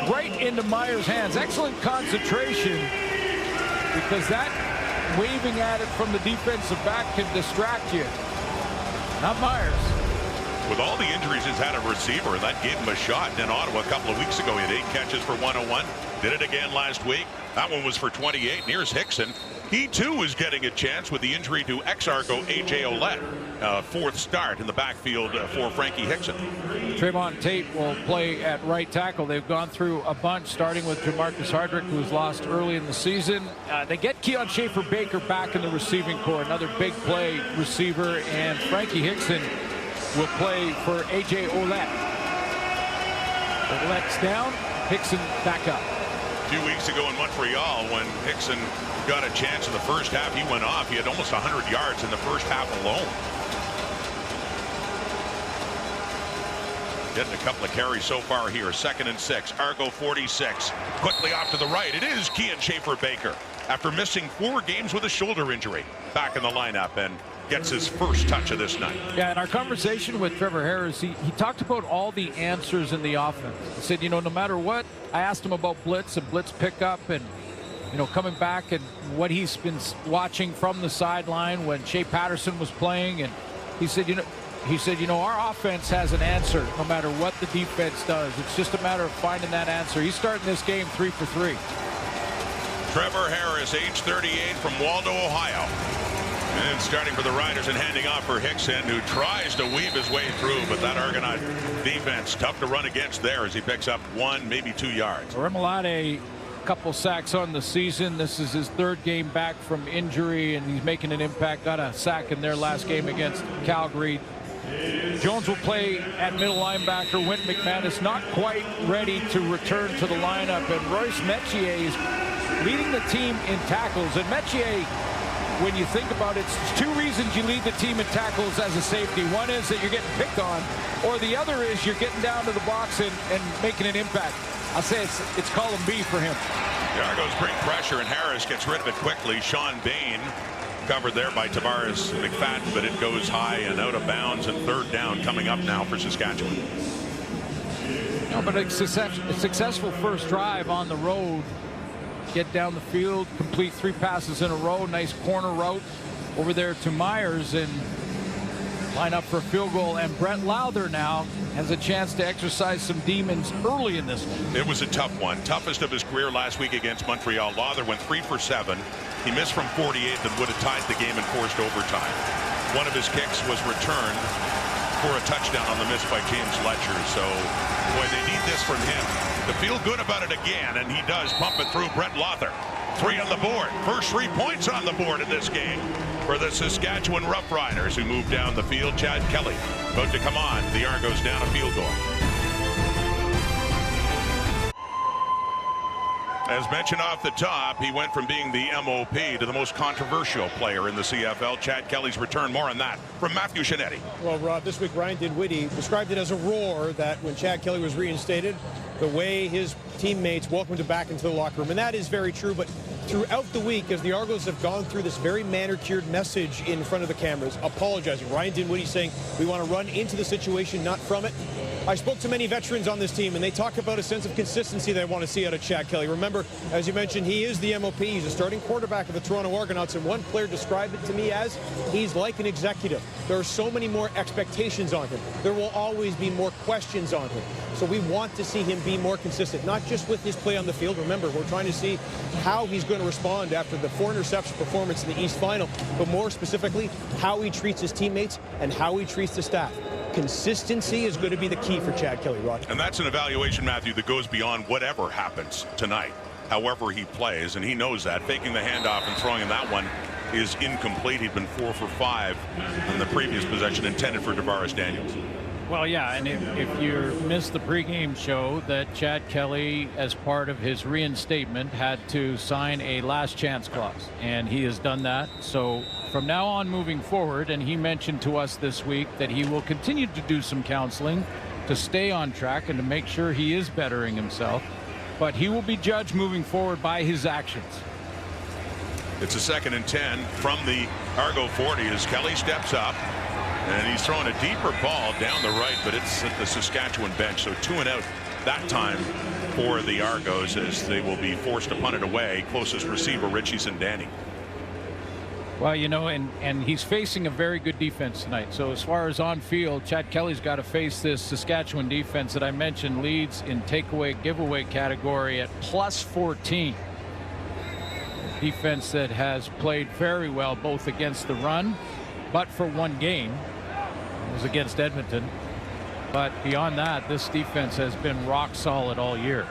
right into Myers' hands. Excellent concentration, because that waving at it from the defensive back can distract you. Not Myers. With all the injuries he's had a receiver, that gave him a shot. In Ottawa a couple of weeks ago, he had 8 catches for 101. Did it again last week. That one was for 28. And here's Hickson. He too was getting a chance with the injury to ex-Argo A.J. Ouellette. 4th start in the backfield for Frankie Hickson. Trayvon Tate will play at right tackle. They've gone through a bunch, starting with Jamarcus Hardrick, who was lost early in the season. They get Keon Schaefer-Baker back in the receiving corps, another big play receiver, and Frankie Hickson will play for A.J. Ouellette. Ouellette's down, Hickson back up. A few weeks ago in Montreal, when Hickson got a chance in the first half, he went off. He had almost 100 yards in the first half alone. Getting a couple of carries so far here. 2nd and 6. Argo 46. Quickly off to the right. It is Keon Schaefer-Baker. After missing 4 games with a shoulder injury, back in the lineup and gets his first touch of this night. Yeah, in our conversation with Trevor Harris, he talked about all the answers in the offense. He said, no matter what, I asked him about blitz and blitz pickup, and you know, coming back and what he's been watching from the sideline when Shea Patterson was playing, and he said, you know, our offense has an answer no matter what the defense does. It's just a matter of finding that answer. He's starting this game 3 for 3. Trevor Harris, age 38, from Waldo, Ohio. And starting for the Riders and handing off for Hickson, who tries to weave his way through, but that Argonaut defense tough to run against there as he picks up 1, maybe 2 yards. Remolade, couple sacks on the season. This is his 3rd game back from injury, and he's making an impact. Got a sack in their last game against Calgary. Jones will play at middle linebacker. Wynn McManus not quite ready to return to the lineup, and Royce Metier is leading the team in tackles. And Metier, when you think about it, it's 2 reasons you lead the team in tackles as a safety. One is that you're getting picked on, or the other is you're getting down to the box and making an impact. I'll say it's column B for him. The Argos bring pressure, and Harris gets rid of it quickly. Sean Bain covered there by Tavares McFadden, but it goes high and out of bounds, and 3rd down coming up now for Saskatchewan. No, but a successful first drive on the road. Get down the field, complete 3 passes in a row. Nice corner route over there to Myers, and line up for a field goal. And Brett Lowther now has a chance to exercise some demons early in this one. It was a tough one. Toughest of his career last week against Montreal. Lowther went 3 for 7. He missed from 48 that would have tied the game and forced overtime. One of his kicks was returned for a touchdown on the miss by James Letcher. So, boy, they need this from him to feel good about it again, and he does pump it through. Brett Lowther, 3 on the board. First 3 points on the board in this game for the Saskatchewan Roughriders, who move down the field. Chad Kelly about to come on. The Argos down a field goal. As mentioned off the top, he went from being the MOP to the most controversial player in the CFL. Chad Kelly's return. More on that from Matthew Shinetti. Well, Rob, this week Ryan Dinwiddie described it as a roar that when Chad Kelly was reinstated, the way his teammates welcomed him back into the locker room. And that is very true. But throughout the week, as the Argos have gone through this very manicured message in front of the cameras, apologizing. Ryan Dinwiddie saying, we want to run into the situation, not from it. I spoke to many veterans on this team, and they talk about a sense of consistency they want to see out of Chad Kelly. Remember, as you mentioned, he is the MOP. He's a starting quarterback of the Toronto Argonauts, and one player described it to me as he's like an executive. There are so many more expectations on him. There will always be more questions on him. So we want to see him be more consistent, not just with his play on the field. Remember, we're trying to see how he's going to respond after the 4 interception performance in the East Final, but more specifically, how he treats his teammates and how he treats the staff. Consistency is going to be the key for Chad Kelly, Rod. And that's an evaluation, Matthew, that goes beyond whatever happens tonight, however he plays, and he knows that. Faking the handoff and throwing in that one is incomplete. He'd been 4 for 5 in the previous possession intended for Tavares Daniels. Well, yeah, and if you missed the pregame show, that Chad Kelly, as part of his reinstatement, had to sign a last chance clause, and he has done that. So from now on moving forward, and he mentioned to us this week that he will continue to do some counseling to stay on track and to make sure he is bettering himself, but he will be judged moving forward by his actions. It's a 2nd and 10 from the Argo 40 as Kelly steps up. And he's throwing a deeper ball down the right, but it's at the Saskatchewan bench. So 2 and out that time for the Argos as they will be forced to punt it away. Closest receiver, Richie Zindani. Well, you know, and he's facing a very good defense tonight. So as far as on field, Chad Kelly's got to face this Saskatchewan defense that I mentioned leads in takeaway giveaway category at +14. Defense that has played very well both against the run, but for 1 game. It was against Edmonton. But beyond that, this defense has been rock solid all year.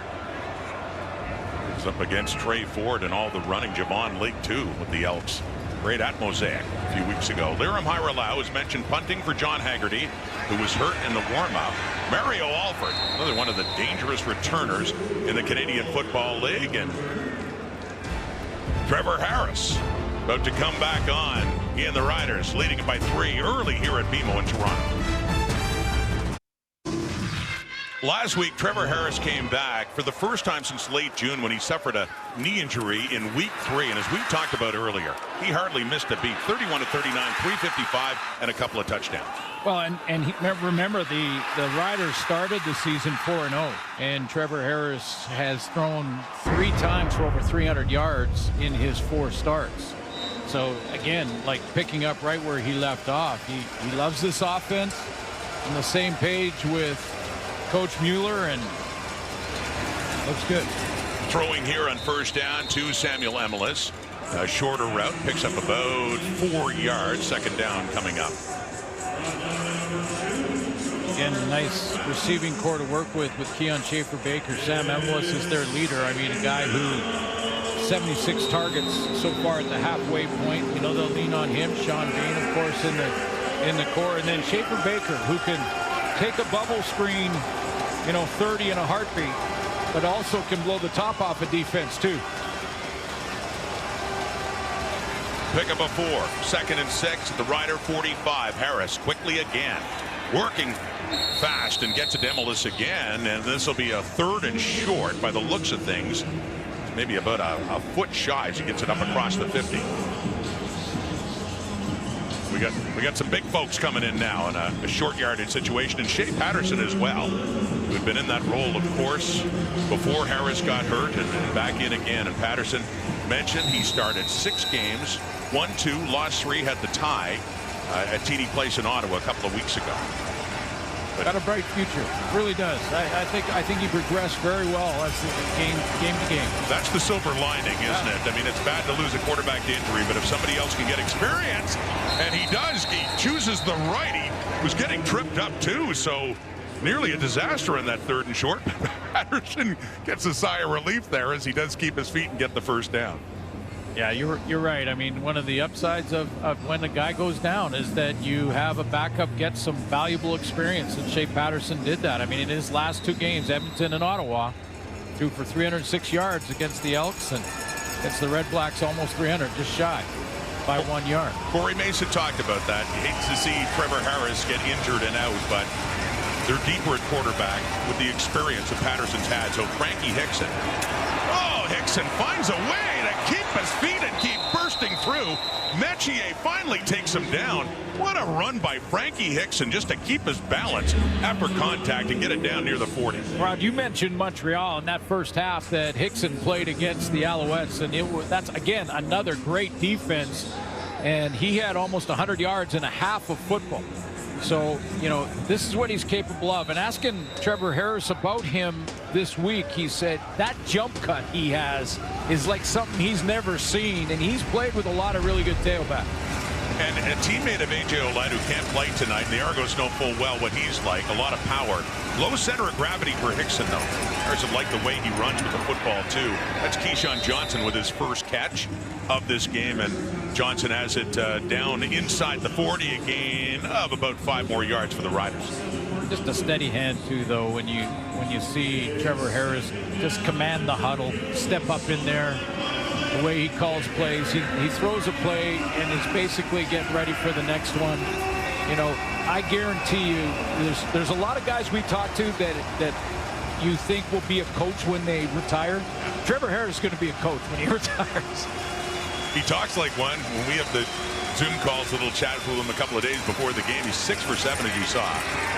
He's up against Trey Ford and all the running. Javon League 2 with the Elks. Great at Mosaic a few weeks ago. Liram Hairolau has mentioned punting for John Haggerty, who was hurt in the warm-up. Mario Alford, another one of the dangerous returners in the Canadian Football League. And Trevor Harris about to come back on. He and the Riders leading it by 3 early here at BMO in Toronto. Last week, Trevor Harris came back for the first time since late June when he suffered a knee injury in week 3. And as we talked about earlier, he hardly missed a beat. 31 of 39, 355, and a couple of touchdowns. Well, and remember, the Riders started the season 4-0, and Trevor Harris has thrown 3 times for over 300 yards in his 4 starts. So, again, like picking up right where he left off. He loves this offense, on the same page with Coach Mueller, and looks good. Throwing here on first down to Samuel Emelis. A shorter route, picks up about 4 yards. Second down coming up. Again, a nice receiving core to work with Keon Schaefer-Baker. Sam Emelis is their leader. I mean, a guy who 76 targets so far at the halfway point. You know, they'll lean on him. Sean Bean, of course, in the core. And then Schaefer-Baker, who can take a bubble screen, 30 in a heartbeat, but also can blow the top off a defense, too. Pick up a 4. 2nd and 6 at the Rider 45. Harris quickly again. Working fast and gets it to Emelis again. And this will be a 3rd and short by the looks of things. Maybe about a foot shy as he gets it up across the 50. We got some big folks coming in now in a short yardage situation, and Shea Patterson as well, who had been in that role, of course, before Harris got hurt, and back in again. And Patterson mentioned he started 6 games, won 2, lost 3, had the tie at TD Place in Ottawa a couple of weeks ago. Got a bright future, really does. I think he progressed very well as game to game. That's the silver lining, isn't it? I mean, it's bad to lose a quarterback to injury, but if somebody else can get experience, and he does, he chooses the righty, who's getting tripped up too. So nearly a disaster in that 3rd and short. Patterson gets a sigh of relief there as he does keep his feet and get the first down. Yeah, you're right. I mean, one of the upsides of when a guy goes down is that you have a backup get some valuable experience, and Shea Patterson did that. I mean, in his last 2 games, Edmonton and Ottawa, threw for 306 yards against the Elks, and against the Red Blacks almost 300, just shy by 1 yard. Corey Mason talked about that. He hates to see Trevor Harris get injured and out, but they're deeper at quarterback with the experience that Patterson's had. So Frankie Hickson. Oh, Hickson finds a way to keep his feet and keep bursting through. Metier finally takes him down. What a run by Frankie Hickson just to keep his balance after contact and get it down near the 40. Rod, you mentioned Montreal in that first half that Hickson played against the Alouettes, and that's, again, another great defense. And he had almost 100 yards in a half of football. So, this is what he's capable of. And asking Trevor Harris about him this week, he said that jump cut he has is like something he's never seen. And he's played with a lot of really good tailbacks. And a teammate of A.J. Olad who can't play tonight, and the Argos know full well what he's like. A lot of power. Low center of gravity for Hickson, though. Harrison like the way he runs with the football, too. That's Keyshawn Johnson with his first catch of this game, and Johnson has it down inside the 40, a gain of about 5 more yards for the Riders. Just a steady hand, too, though, when you see Trevor Harris just command the huddle, step up in there. The way he calls plays, he throws a play and is basically getting ready for the next one. I guarantee you there's a lot of guys we talk to that you think will be a coach when they retire. Trevor Harris is going to be a coach when he retires. He talks like one. When we have the Zoom calls, a little chat with him a couple of days before the game, he's 6 for 7, as you saw.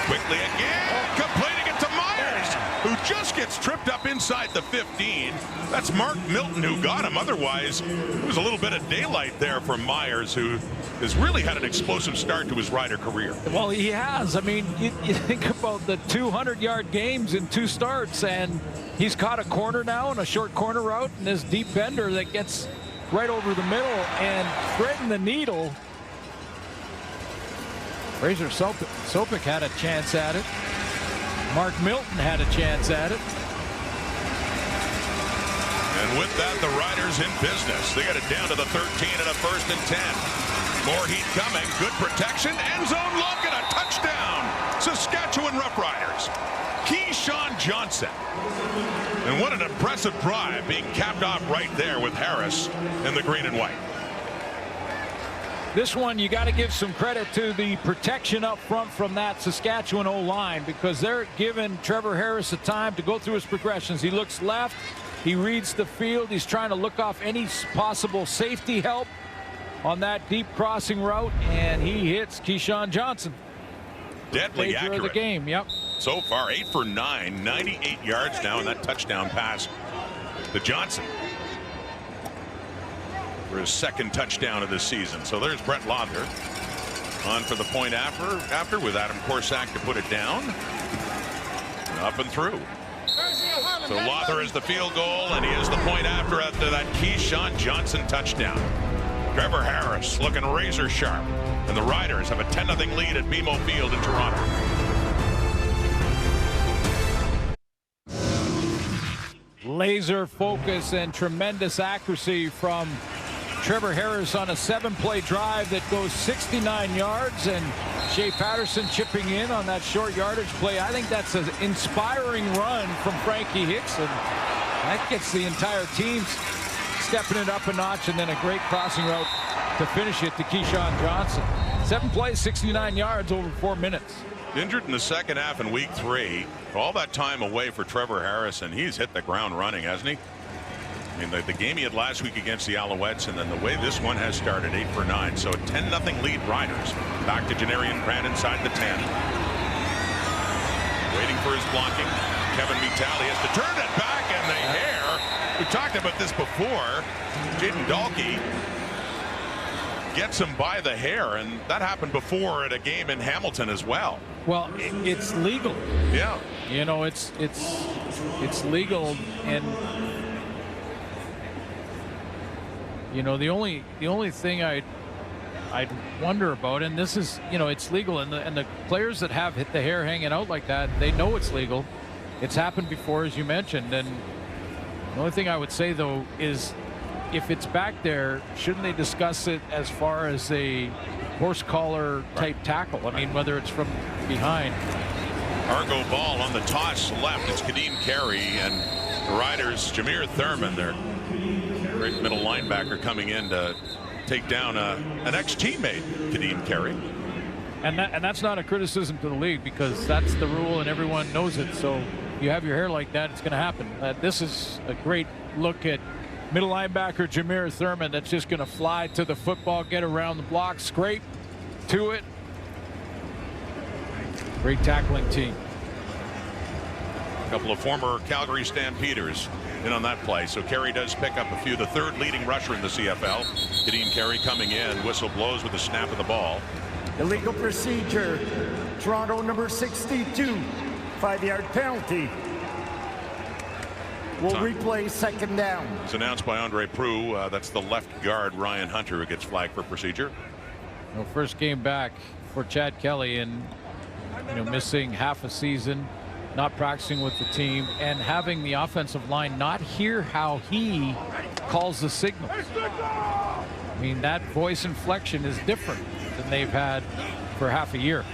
Quickly again, completing it to Myers, who just gets tripped up inside the 15. That's Mark Milton who got him. Otherwise, it was a little bit of daylight there for Myers, who has really had an explosive start to his Rider career. Well, he has. I mean, you think about the 200-yard games in 2 starts, and he's caught a corner now in a short corner route, and this deep bender that gets right over the middle and threading the needle. Fraser Sopik had a chance at it. Mark Milton had a chance at it. And with that, the Riders in business. They got it down to the 13 and a 1st and 10. More heat coming. Good protection. End zone look and a touchdown. Saskatchewan Roughriders. Keyshawn Johnson. And what an impressive drive being capped off right there with Harris in the green and white. This one, you got to give some credit to the protection up front from that Saskatchewan O-line, because they're giving Trevor Harris a time to go through his progressions. He looks left. He reads the field. He's trying to look off any possible safety help on that deep crossing route, and he hits Keyshawn Johnson. deadly Major accurate. of the game, yep. So far, 8 for 9, 98 yards now, and that touchdown pass to Johnson for his second touchdown of the season. So there's Brett Lother on for the point after with Adam Korsak to put it down. Up and through. So Lother is the field goal, and he is the point after that Keyshawn Johnson touchdown. Trevor Harris looking razor sharp, and the Riders have a 10-0 lead at BMO Field in Toronto. Laser focus and tremendous accuracy from Trevor Harris on a 7-play drive that goes 69 yards, and Shea Patterson chipping in on that short yardage play. I think that's an inspiring run from Frankie Hickson. That gets the entire team stepping it up a notch, and then a great crossing route to finish it to Keyshawn Johnson. 7 plays, 69 yards over 4 minutes. Injured in the second half in week 3. All that time away for Trevor Harris, and he's hit the ground running, hasn't he? I mean, the game he had last week against the Alouettes, and then the way this one has started, 8 for 9. So a 10-0 lead Riders. Back to Janarian Grant inside the 10. Waiting for his blocking. Kevin Vitale has to turn it back, and the hair. We talked about this before. Jaden Dalkey gets him by the hair, and that happened before at a game in Hamilton as well. Well, it's legal. Yeah. You know, it's legal, and you know, the only thing I'd wonder about, and this is, you know, it's legal, and the players that have hit the hair hanging out like that, they know it's legal. It's happened before, as you mentioned, and the only thing I would say though is, if it's back there, shouldn't they discuss it as far as a horse collar type tackle? I mean, whether it's from behind. Argo ball on the toss left. It's Kadeem Carey, and the Riders, Jameer Thurman, their great middle linebacker, coming in to take down an ex-teammate, Kadeem Carey. And that's not a criticism to the league, because that's the rule and everyone knows it. So you have your hair like that, it's going to happen. This is a great look at middle linebacker Jameer Thurman that's just going to fly to the football, get around the block, scrape to it. Great tackling team. A couple of former Calgary Stampeders in on that play. So Carey does pick up a few. The third leading rusher in the CFL. Kadeem Carey coming in. Whistle blows with the snap of the ball. Illegal procedure. Toronto number 62. 5-yard penalty. We'll replay second down. It's announced by Andre Proulx. That's the left guard, Ryan Hunter, who gets flagged for procedure. Well, first game back for Chad Kelly, and missing half a season, not practicing with the team, and having the offensive line not hear how he calls the signals. I mean, that voice inflection is different than they've had for half a year.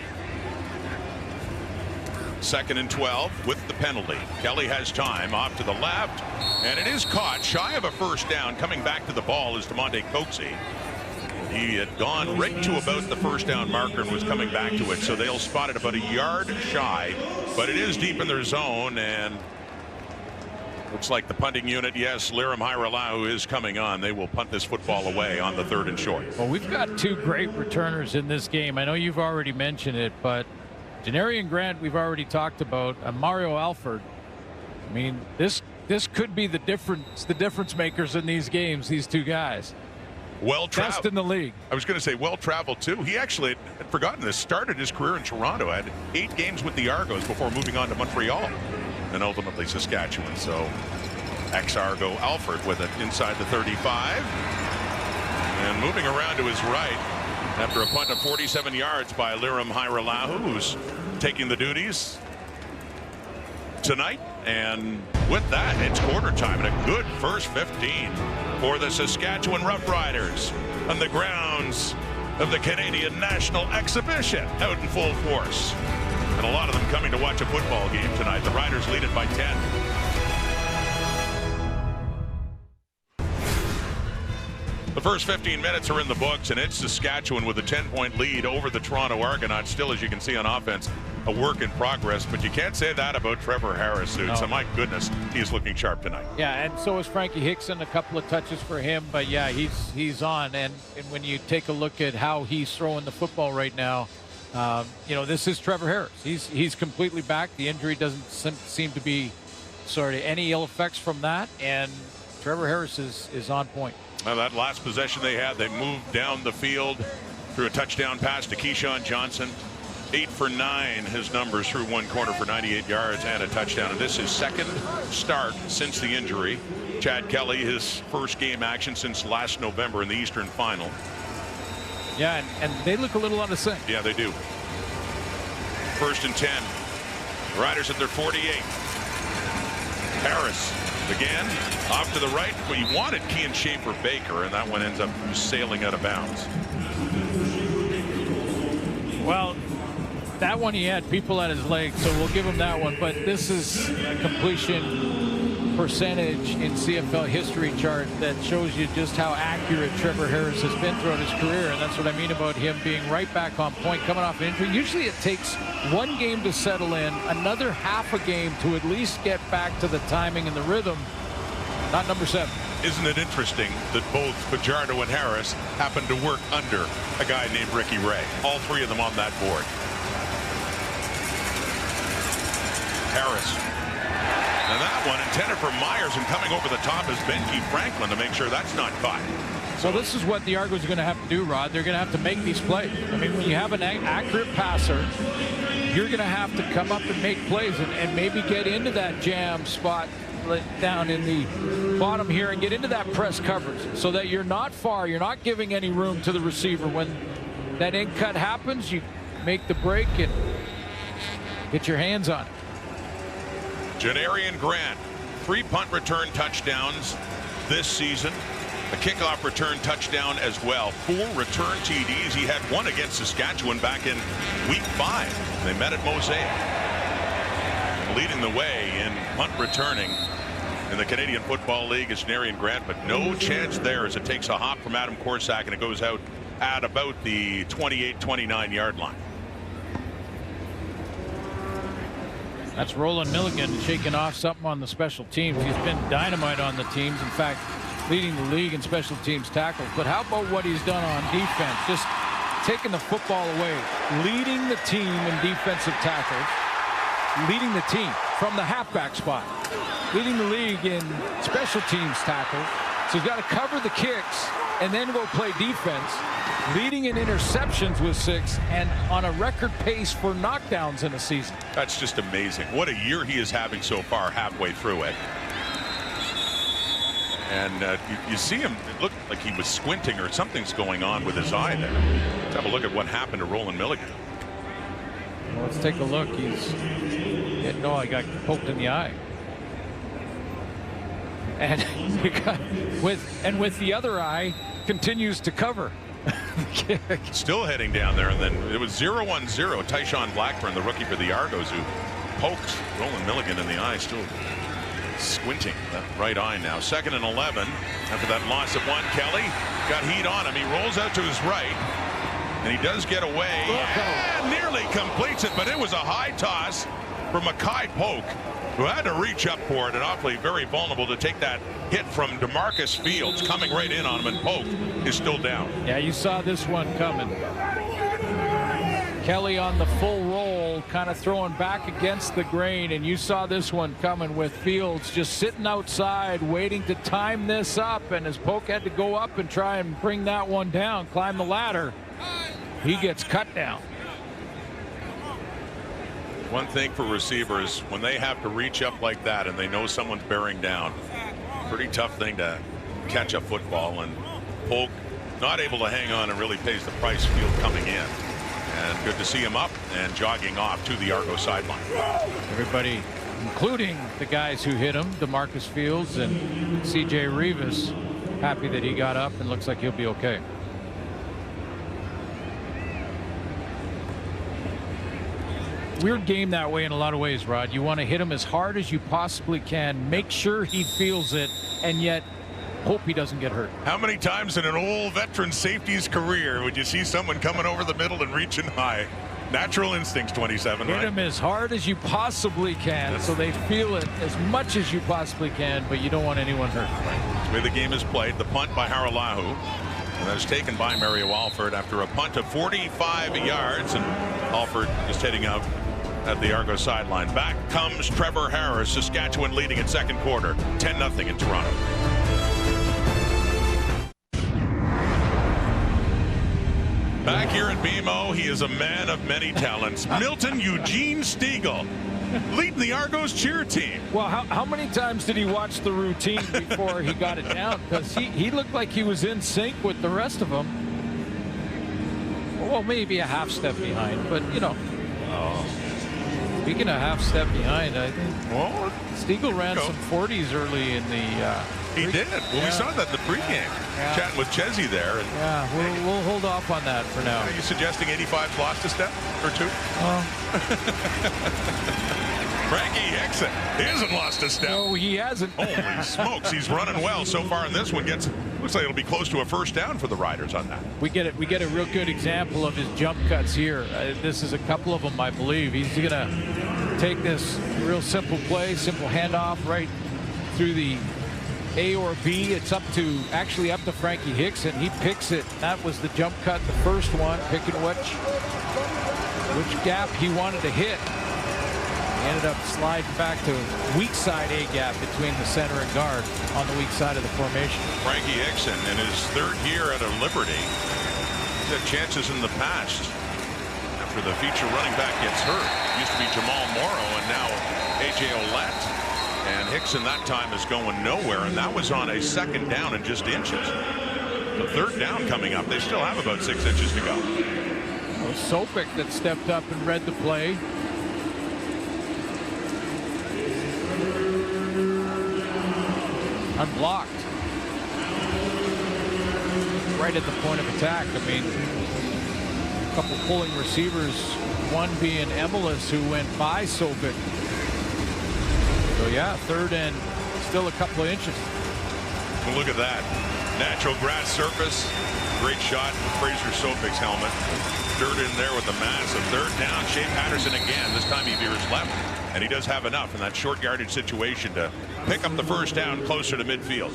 2nd and 12 with the penalty. Kelly has time off to the left, and it is caught shy of a first down. Coming back to the ball is DeMonte Coxie. He had gone right to about the first down marker and was coming back to it, so they'll spot it about a yard shy, but it is deep in their zone, and looks like the punting unit, yes, Liram Hairelau is coming on. They will punt this football away on the 3rd and short. Well, we've got two great returners in this game. I know you've already mentioned it, but Janarian Grant we've already talked about, and Mario Alford. I mean, this could be the difference makers in these games, these two guys. Well-traveled. Best in the league. I was going to say well-traveled too. He actually had forgotten this. Started his career in Toronto. Had 8 games with the Argos before moving on to Montreal and ultimately Saskatchewan. So ex-Argo Alford with it inside the 35 and moving around to his right after a punt of 47 yards by Liram Hairelau, who's taking the duties tonight. And with that, it's quarter time and a good first 15 for the Saskatchewan Roughriders on the grounds of the Canadian National Exhibition out in full force. And a lot of them coming to watch a football game tonight. The Riders lead it by 10. The first 15 minutes are in the books, and it's Saskatchewan with a 10-point lead over the Toronto Argonauts. Still, as you can see on offense, a work in progress, but you can't say that about Trevor Harris, dude. No. So my goodness, he's looking sharp tonight. Yeah, and so is Frankie Hickson. A couple of touches for him, but yeah, he's on. And when you take a look at how he's throwing the football right now, This is Trevor Harris. He's completely back. The injury doesn't seem to be any ill effects from that, and Trevor Harris is on point. Well, that last possession they had, they moved down the field through a touchdown pass to Keyshawn Johnson. 8 for 9, his numbers through one corner for 98 yards and a touchdown. And this is second start since the injury. Chad Kelly, his first game action since last November in the Eastern Final. Yeah, and they look a little out of sync. Yeah, they do. 1st and 10. Riders at their 48. Harris again off to the right. But you wanted Kean Schaefer-Baker, and that one ends up sailing out of bounds. Well, that one he had people at his legs, so we'll give him that one. But this is a completion percentage in CFL history chart that shows you just how accurate Trevor Harris has been throughout his career, and that's what I mean about him being right back on point, coming off an injury. Usually it takes one game to settle in, another half a game to at least get back to the timing and the rhythm. Not number 7. Isn't it interesting that both Fajardo and Harris happened to work under a guy named Ricky Ray? All three of them on that board. Harris. And that one intended for Myers, and coming over the top is Benji Franklin to make sure that's not caught. So this is what the Argos are going to have to do, Rod. They're going to have to make these plays. I mean, when you have an accurate passer, you're going to have to come up and make plays and maybe get into that jam spot down in the bottom here and get into that press coverage so that you're not far. You're not giving any room to the receiver. When that in cut happens, you make the break and get your hands on it. Janarian Grant, 3 punt return touchdowns this season. A kickoff return touchdown as well. 4 return TDs. He had one against Saskatchewan back in week 5. They met at Mosaic. Leading the way in punt returning in the Canadian Football League is Janarian Grant, but no chance there as it takes a hop from Adam Korsak and it goes out at about the 28-29 yard line. That's Roland Milligan shaking off something on the special teams. He's been dynamite on the teams. In fact, leading the league in special teams tackles. But how about what he's done on defense? Just taking the football away, leading the team in defensive tackles, leading the team from the halfback spot, leading the league in special teams tackles. So he's got to cover the kicks and then go play defense, leading in interceptions with 6 and on a record pace for knockdowns in a season. That's just amazing. What a year he is having so far halfway through it. And you see him, it looked like he was squinting or something's going on with his eye there. Let's have a look at what happened to Roland Milligan. Well, let's take a look. He got poked in the eye. And he got with the other eye continues to cover the kick. Still heading down there, and then it was 0-1-0. Tyshawn Blackburn, the rookie for the Argos, who poked Roland Milligan in the eye, still squinting that right eye now. 2nd and 11 after that loss of 1. Kelly got heat on him. He rolls out to his right, and he does get away. And nearly completes it, but it was a high toss for Mackay Polk, who had to reach up for it, and awfully very vulnerable to take that hit from DeMarcus Fields coming right in on him, and Polk is still down. Yeah, you saw this one coming. Kelly on the full roll, kind of throwing back against the grain, and you saw this one coming with Fields just sitting outside waiting to time this up, and as Polk had to go up and try and bring that one down, climb the ladder, he gets cut down. One thing for receivers, when they have to reach up like that and they know someone's bearing down, pretty tough thing to catch a football, and Polk not able to hang on and really pays the price. Field coming in, and good to see him up and jogging off to the Argo sideline. Everybody, including the guys who hit him, DeMarcus Fields and CJ Rivas, happy that he got up and looks like he'll be okay. Weird game that way in a lot of ways, Rod. You want to hit him as hard as you possibly can, make sure he feels it, and yet hope he doesn't get hurt. How many times in an old veteran safety's career would you see someone coming over the middle and reaching high? Natural instincts, 27, Hit right? him as hard as you possibly can, so they feel it as much as you possibly can, but you don't want anyone hurt. Right. That's the way the game is played. The punt by Haralahu. And that is taken by Mario Alford after a punt of 45 yards. And Alford just heading out at the Argo sideline. Back comes Trevor Harris. Saskatchewan leading in second quarter. 10-0 in Toronto. Back here at BMO, he is a man of many talents. Milton Eugene Stiegel, leading the Argos cheer team. Well, how many times did he watch the routine before he got it down? Because he looked like he was in sync with the rest of them. Well, maybe a half step behind, but you know. Speaking of half step behind, I think Stiegel ran some 40s early in the. He did. Well, we saw that in the pregame. Chatting with Chesney there. And we'll hold off on that for now. Are you suggesting 85's lost a step or two? Frankie Hickson, he hasn't lost a step. No, he hasn't. Holy smokes, he's running well so far in this one. Looks like it'll be close to a first down for the Riders on that. We get a real good example of his jump cuts here. This is a couple of them, I believe. He's gonna take this real simple play, simple handoff right through the A or B. It's actually up to Frankie Hickson. He picks it. That was the jump cut, the first one, picking which gap he wanted to hit. He ended up sliding back to weak side A gap between the center and guard on the weak side of the formation. Frankie Hickson in his third year at a Liberty. He's had chances in the past after the feature running back gets hurt. Used to be Jamal Morrow and now A.J. Ouellette. And Hickson that time is going nowhere, and that was on a second down and just inches. The third down coming up. They still have about 6 inches to go. Well, Sopik that stepped up and read the play. Unblocked. Right at the point of attack. I mean, a couple pulling receivers, one being Emelis, who went by Sopik. So yeah, third and still a couple of inches. Well, look at that. Natural grass surface. Great shot. Fraser Sopik's helmet. Dirt in there with the massive third down. Shea Patterson again. This time he veers left. And he does have enough in that short yardage situation to pick up the first down closer to midfield.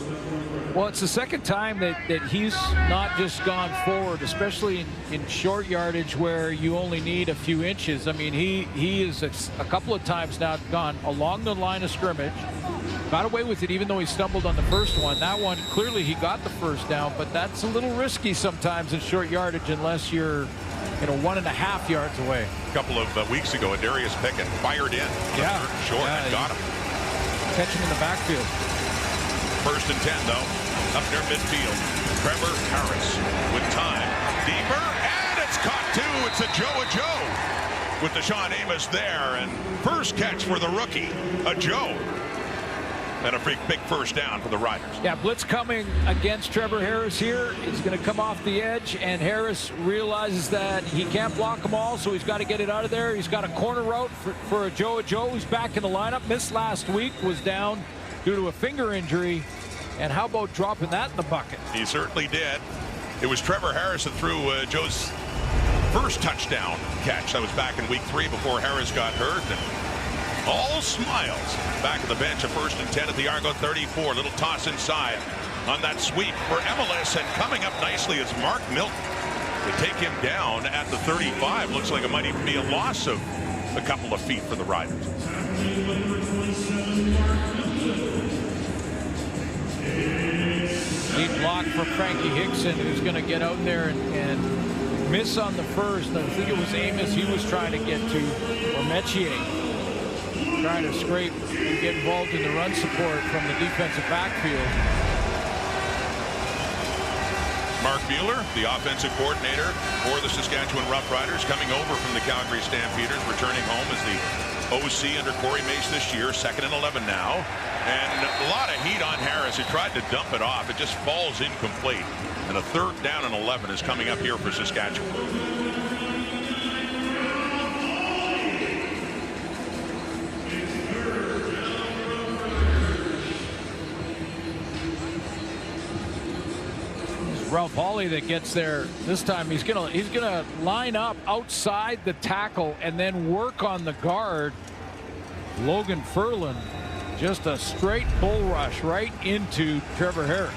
Well, it's the second time that he's not just gone forward, especially in short yardage where you only need a few inches. I mean, he is a couple of times now gone along the line of scrimmage, got away with it even though he stumbled on the first one. That one, clearly he got the first down, but that's a little risky sometimes in short yardage unless you're 1.5 yards away. A couple of weeks ago, Darius Pickett fired in. Short and got him. Catch him in the backfield. First and 10, though. Up near midfield. Trevor Harris with time. Deeper, and it's caught, too. It's a Joe with Deshaun Amos there. And first catch for the rookie, a Joe. And a big first down for the Riders. Yeah, blitz coming against Trevor Harris here. He's going to come off the edge, and Harris realizes that he can't block them all, so he's got to get it out of there. He's got a corner route for a Joe who's back in the lineup. Missed last week, was down due to a finger injury. And how about dropping that in the bucket? He certainly did. It was Trevor Harris that threw Joe's first touchdown catch. That was back in week 3 before Harris got hurt. And all smiles back at the bench of first and 10 at the Argo 34. Little toss inside on that sweep for Emelis, and coming up nicely is Mark Milton to take him down at the 35. Looks like it might even be a loss of a couple of feet for the Riders. Lead block for Frankie Hickson, who's going to get out there and miss on the first. I think it was Amos he was trying to get to, or Metier, trying to scrape and get involved in the run support from the defensive backfield. Mark Buehler, the offensive coordinator for the Saskatchewan Roughriders, coming over from the Calgary Stampeders, returning home as the OC under Corey Mace this year, 2nd and 11 now. And a lot of heat on Harris, who tried to dump it off. It just falls incomplete. And a 3rd down and 11 is coming up here for Saskatchewan. Ralph Hawley that gets there this time. He's gonna line up outside the tackle and then work on the guard. Logan Ferland, just a straight bull rush right into Trevor Harris.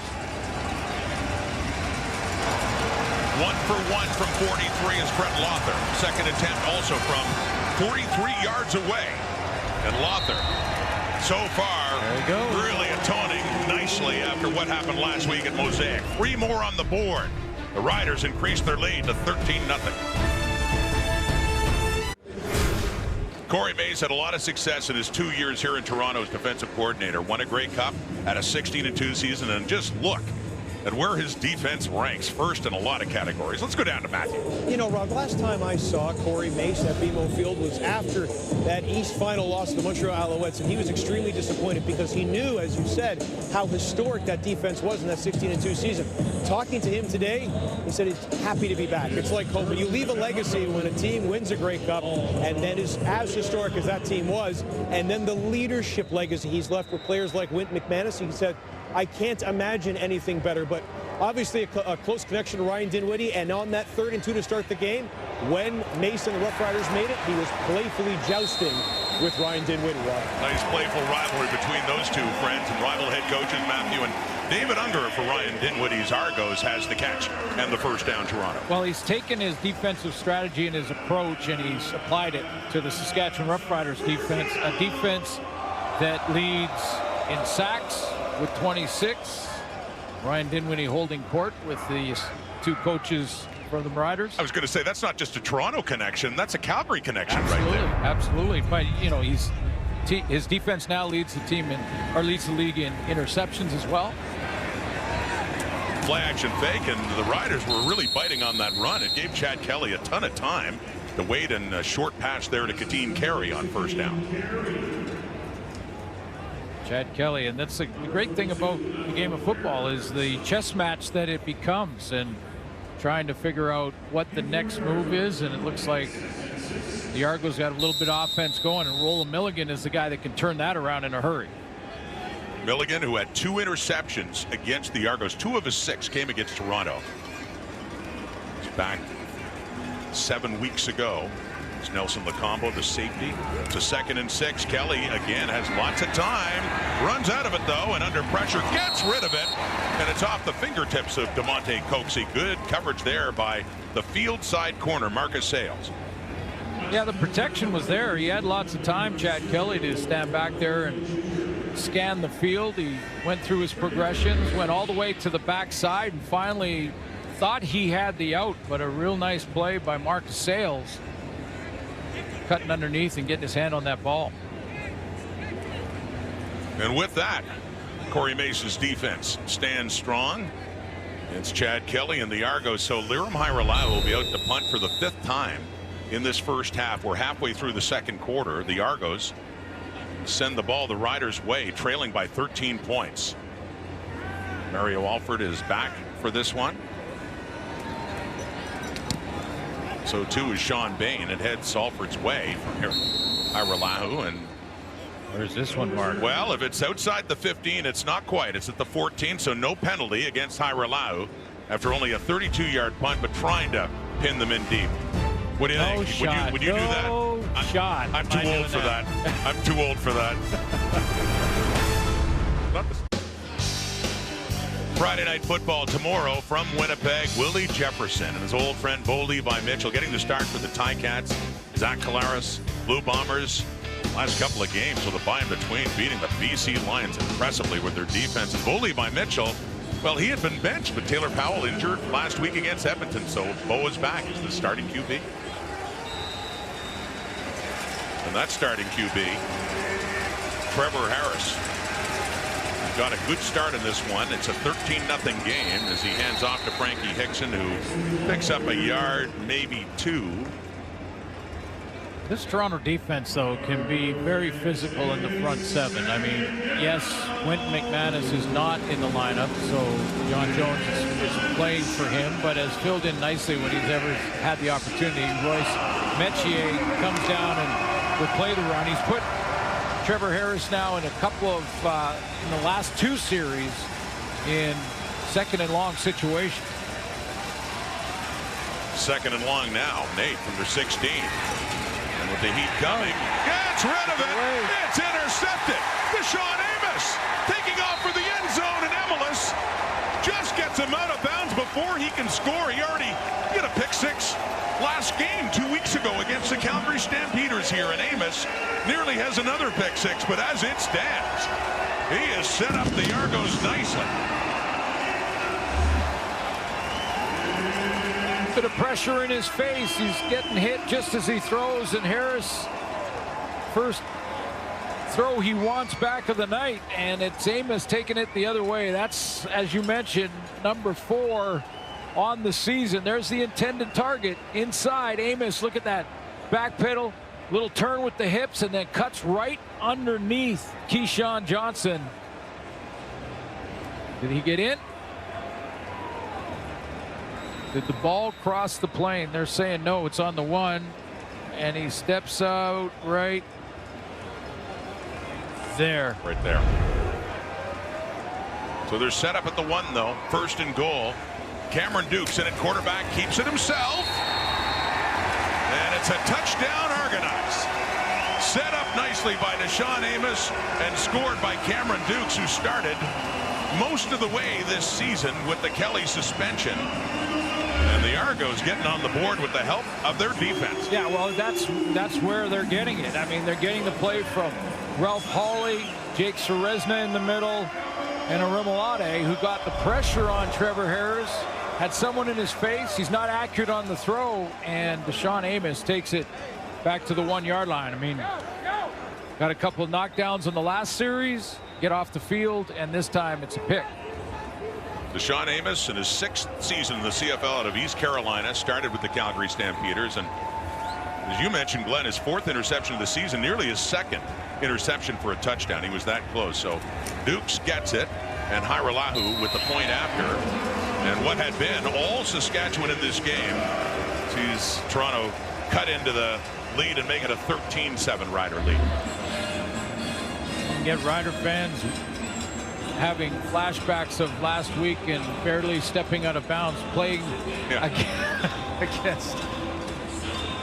1 for 1 from 43 is Brett Lothar. Second attempt also from 43 yards away. And Lothar, so far, really atoning nicely after what happened last week at Mosaic. 3 more on the board. The Riders increased their lead to 13-0. Corey Mace had a lot of success in his 2 years here in Toronto as defensive coordinator. Won a Grey Cup, had a 16-2 season, and just look at where his defense ranks, first in a lot of categories. Let's go down to Matthew. You know, Rob, last time I saw Corey Mace at BMO Field was after that East final loss to the Montreal Alouettes, and he was extremely disappointed because he knew, as you said, how historic that defense was in that 16-2 season. Talking to him today, he said he's happy to be back. It's like home. When you leave a legacy when a team wins a Grey Cup and then is as historic as that team was, and then the leadership legacy he's left with players like Wynton McManus, he said, I can't imagine anything better. But obviously a close connection to Ryan Dinwiddie, and on that 3rd and 2 to start the game, when Mace and the Roughriders made it, he was playfully jousting with Ryan Dinwiddie. Nice playful rivalry between those two friends and rival head coaches, Matthew. And David Unger for Ryan Dinwiddie's Argos has the catch and the first down, Toronto. Well, he's taken his defensive strategy and his approach, and he's applied it to the Saskatchewan Roughriders defense, a defense that leads in sacks with 26. Ryan Dinwiddie holding court with the 2 coaches for the Riders. I was going to say, that's not just a Toronto connection, that's a Calgary connection. Absolutely, right there. Absolutely. But, you know, his defense now leads the team leads the league in interceptions as well. Play action fake, and the Riders were really biting on that run. It gave Chad Kelly a ton of time to wait, and a short pass there to Kateen Carey on first down. Chad Kelly, and that's the great thing about the game of football is the chess match that it becomes, and trying to figure out what the next move is. And it looks like the Argos got a little bit of offense going, and Roland Milligan is the guy that can turn that around in a hurry. Milligan, who had 2 interceptions against the Argos, 2 of his 6 came against Toronto. He's back 7 weeks ago. It's Nelson Lacombo, the safety. To 2nd and 6. Kelly again has lots of time. Runs out of it though, and under pressure gets rid of it. And it's off the fingertips of DeMonte Coxey. Good coverage there by the field side corner, Marcus Sales. Yeah, the protection was there. He had lots of time, Chad Kelly, to stand back there and scan the field. He went through his progressions, went all the way to the backside, and finally thought he had the out, but a real nice play by Marcus Sales, cutting underneath and getting his hand on that ball. And with that, Corey Mason's defense stands strong. It's Chad Kelly and the Argos. So Liram Hairolau will be out to punt for the 5th time in this first half. We're halfway through the second quarter. The Argos send the ball the Riders' way, trailing by 13 points. Mario Alford is back for this one. So too is Sean Bain. It heads Alford's way from here. Hairolau, and where's this one marked? Well, if it's outside the 15, it's not quite. It's at the 14, so no penalty against Hairolau after only a 32-yard punt, but trying to pin them in deep. What do you think? Shot. Would you do that? Shot. I'm too old for that. I'm too old for that. Friday Night Football tomorrow from Winnipeg. Willie Jefferson and his old friend Bo Levi Mitchell getting the start for the Ticats. Zach Collaros, Blue Bombers. Last couple of games with a bye in between, beating the BC Lions impressively with their defense. Bo Levi Mitchell, well, he had been benched, but Taylor Powell injured last week against Edmonton, so Bo is back as the starting QB. And that starting QB, Trevor Harris, got a good start in this one. It's a 13-0 game as he hands off to Frankie Hickson, who picks up a yard, maybe 2. This Toronto defense, though, can be very physical in the front 7. I mean, yes, Wynton McManus is not in the lineup, so John Jones is playing for him, but has filled in nicely when he's ever had the opportunity. Royce Metier comes down and will play the run. He's put Trevor Harris now in a couple of, in the last 2 series, in 2nd and long situations. 2nd and long now. Nate from their 16. And with the heat coming, gets rid of it. It's intercepted. Deshaun Amos taking off for the end zone, and Emelis just gets him out of bounds before before he can score, he had a pick six last game 2 weeks ago against the Calgary Stampeders here, and Amos nearly has another pick six, but as it stands, he has set up the Argos nicely. Bit of pressure in his face. He's getting hit just as he throws, and Harris, first throw he wants back of the night, and it's Amos taking it the other way. That's, as you mentioned, number 4 on the season. There's the intended target inside. Amos, look at that back pedal, little turn with the hips, and then cuts right underneath Keyshawn Johnson. Did he get in? Did the ball cross the plane? They're saying no, it's on the 1, and he steps out right there. Right there. So they're set up at the 1, though. First and goal. Cameron Dukes in at quarterback, keeps it himself. And it's a touchdown, Argonauts. Set up nicely by Deshaun Amos and scored by Cameron Dukes, who started most of the way this season with the Kelly suspension. And the Argos getting on the board with the help of their defense. Yeah, well, that's where they're getting it. I mean, they're getting the play from Ralph Hawley, Jake Serezna in the middle, and Arimolade, who got the pressure on Trevor Harris, had someone in his face. He's not accurate on the throw, and Deshaun Amos takes it back to the 1-yard line. I mean, got a couple of knockdowns in the last series, get off the field, and this time it's a pick. Deshaun Amos in his 6th season in the CFL out of East Carolina, started with the Calgary Stampeders, and as you mentioned, Glenn, his 4th interception of the season, nearly his 2nd interception for a touchdown. He was that close. So Dukes gets it, and Hiralahu with the point after. And what had been all Saskatchewan in this game sees Toronto cut into the lead and make it a 13-7 Rider lead. Get Rider fans having flashbacks of last week and barely stepping out of bounds, playing against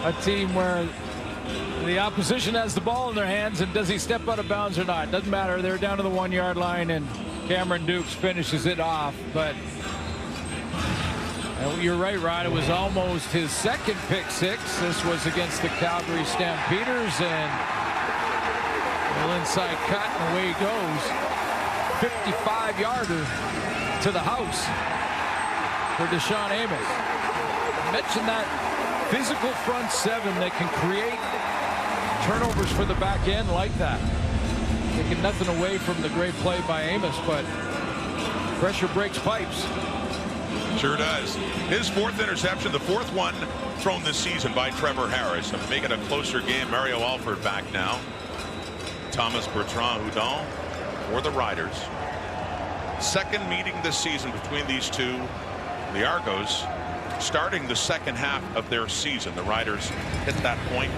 a team where the opposition has the ball in their hands, and does he step out of bounds or not? Doesn't matter. They're down to the 1-yard line, and Cameron Dukes finishes it off. But you're right, Rod. It was almost his 2nd pick six. This was against the Calgary Stampeders, and a little inside cut, and away he goes. 55-yarder to the house for Deshaun Amos. I mentioned that physical front 7 that can create turnovers for the back end like that. Taking nothing away from the great play by Amos, but pressure breaks pipes. Sure does. His 4th interception, the 4th one thrown this season by Trevor Harris. And make it a closer game. Mario Alford back now. Thomas Bertrand-Houdon for the Riders. 2nd meeting this season between these two. The Argos starting the 2nd half of their season. The Riders hit that point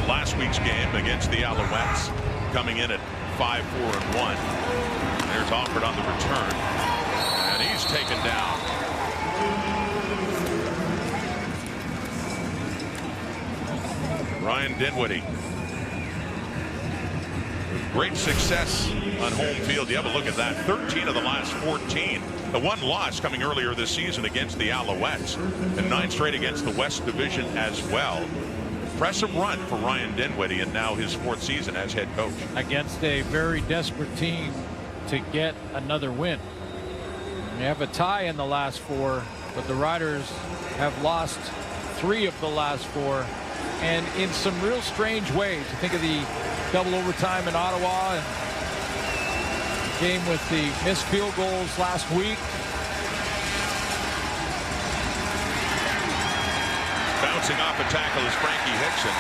last week's game against the Alouettes, coming in at 5-4-1. There's Alford on the return, and he's taken down. Ryan Dinwiddie. Great success on home field. You have a look at that. 13 of the last 14. The 1 loss coming earlier this season against the Alouettes, and 9 straight against the West Division as well. Impressive run for Ryan Dinwiddie, and now his 4th season as head coach. Against a very desperate team to get another win. They have a tie in the last 4, but the Riders have lost 3 of the last 4, and in some real strange ways. You think of the double overtime in Ottawa, and the game with the missed field goals last week. Bouncing off a tackle is Frankie Hickson.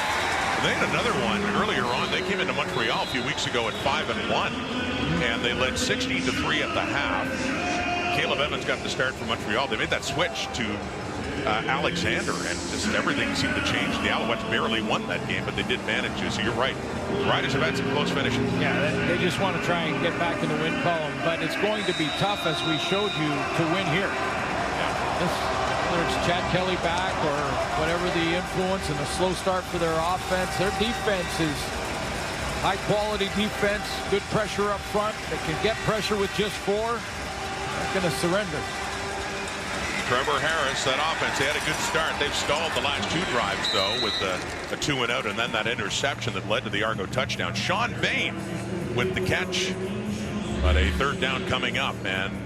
They had another one earlier on. They came into Montreal a few weeks ago at 5-1, and they led 16-3 at the half. Caleb Evans got the start for Montreal. They made that switch to Alexander, and just everything seemed to change. The Alouettes barely won that game, but they did manage to. So you're right. The Riders have had some close finishes. Yeah, they just want to try and get back in the win column, but it's going to be tough, as we showed you, to win here. Whether it's Chad Kelly back or whatever the influence and the slow start for their offense, their defense is high-quality defense, good pressure up front. They can get pressure with just 4. They're going to surrender. Trevor Harris, that offense, they had a good start. They've stalled the last 2 drives, though, with a 2-and-out and then that interception that led to the Argo touchdown. Sean Bain with the catch, but a 3rd down coming up, and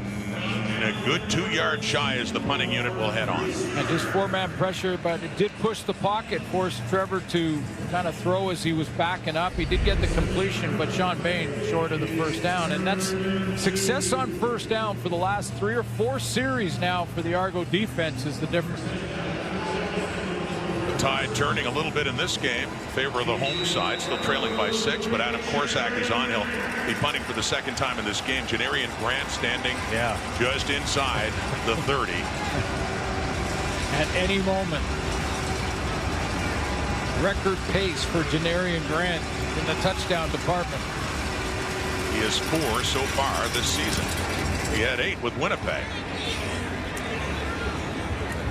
a good 2 yards shy as the punting unit will head on. And just 4-man pressure, but it did push the pocket, forced Trevor to kind of throw as he was backing up. He did get the completion, but Sean Bain short of the 1st down. And that's success on 1st down for the last 3 or 4 series now for the Argo defense is the difference. The tide turning a little bit in this game in favor of the home side, still trailing by 6, but Adam Korsak is on. He'll be punting for the 2nd time in this game. Janarian Grant standing just inside the 30. At any moment, record pace for Janarian Grant in the touchdown department. He has 4 so far this season. He had 8 with Winnipeg.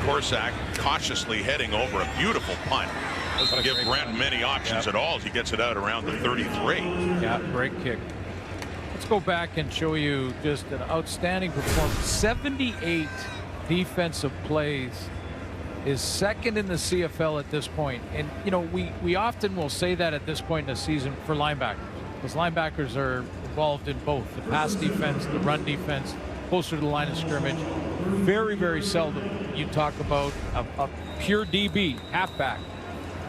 Korsak cautiously heading over a beautiful punt. Doesn't give Grant many options at all as he gets it out around the 33. Yeah, great kick. Let's go back and show you just an outstanding performance. 78 defensive plays is 2nd in the CFL at this point. And, you know, we often will say that at this point in the season for linebackers, because linebackers are involved in both the pass defense, the run defense, closer to the line of scrimmage. Very, very seldom you talk about a pure DB, halfback,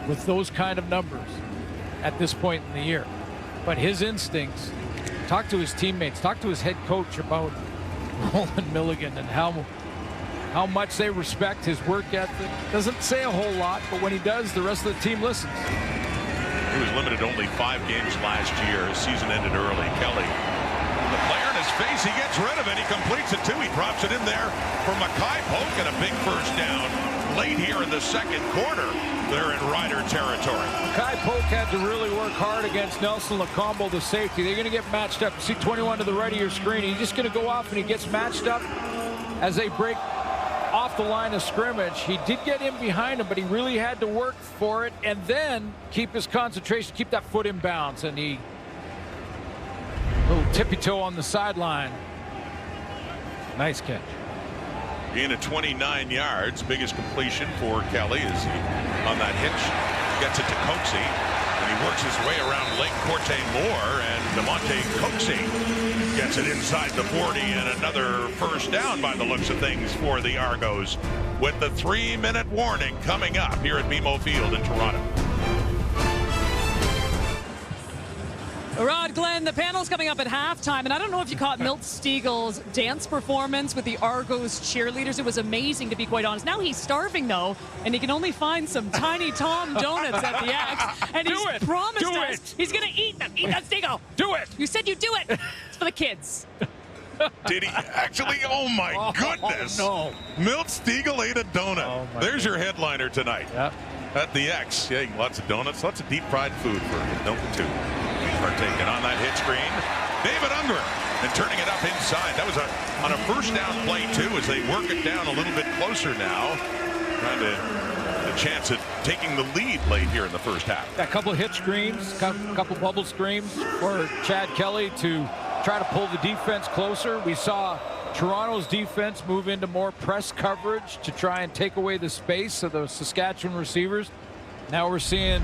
with those kind of numbers at this point in the year. But his instincts, talk to his teammates, talk to his head coach about Roland Milligan and how much they respect his work ethic. Doesn't say a whole lot, but when he does, the rest of the team listens. He was limited to only 5 games last year. His season ended early. Kelly, the player in his face, he gets rid of it. He completes it too. He drops it in there for Mackay Polk, and a big 1st down late here in the 2nd quarter. They're in Rider territory. Mackay Polk had to really work hard against Nelson Lacombo, the safety. They're going to get matched up. See 21 to the right of your screen. He's just going to go off and he gets matched up as they break off the line of scrimmage. He did get in behind him, but he really had to work for it and then keep his concentration, keep that foot in bounds, and he little tippy toe on the sideline. Nice catch. In at 29 yards, biggest completion for Kelly is on that hitch. Gets it to Coxie, and he works his way around Lake Corte Moore, and DeMonte Coxie gets it inside the 40, and another 1st down by the looks of things for the Argos, with the 3-minute warning coming up here at BMO Field in Toronto. Rod, Glenn, the panel's coming up at halftime, and I don't know if you caught Milt Stiegel's dance performance with the Argos cheerleaders. It was amazing, to be quite honest. Now he's starving, though, and he can only find some Tiny Tom donuts at the X, and he's promised us he's going to eat them. Eat that, Stiegel. Do it. You said you'd do it. It's for the kids. Did he actually? Oh, my goodness. No. Milt Stiegel ate a donut. There's your headliner tonight. Yep. At the X. Yeah, lots of donuts, lots of deep-fried food for Milton, too. Partaking on that hit screen. David Unger, and turning it up inside. That was on a 1st down play, too, as they work it down a little bit closer now. Trying to get a chance at taking the lead late here in the 1st half. A couple of hit screens, couple bubble screens for Chad Kelly to try to pull the defense closer. We saw Toronto's defense move into more press coverage to try and take away the space of the Saskatchewan receivers. Now we're seeing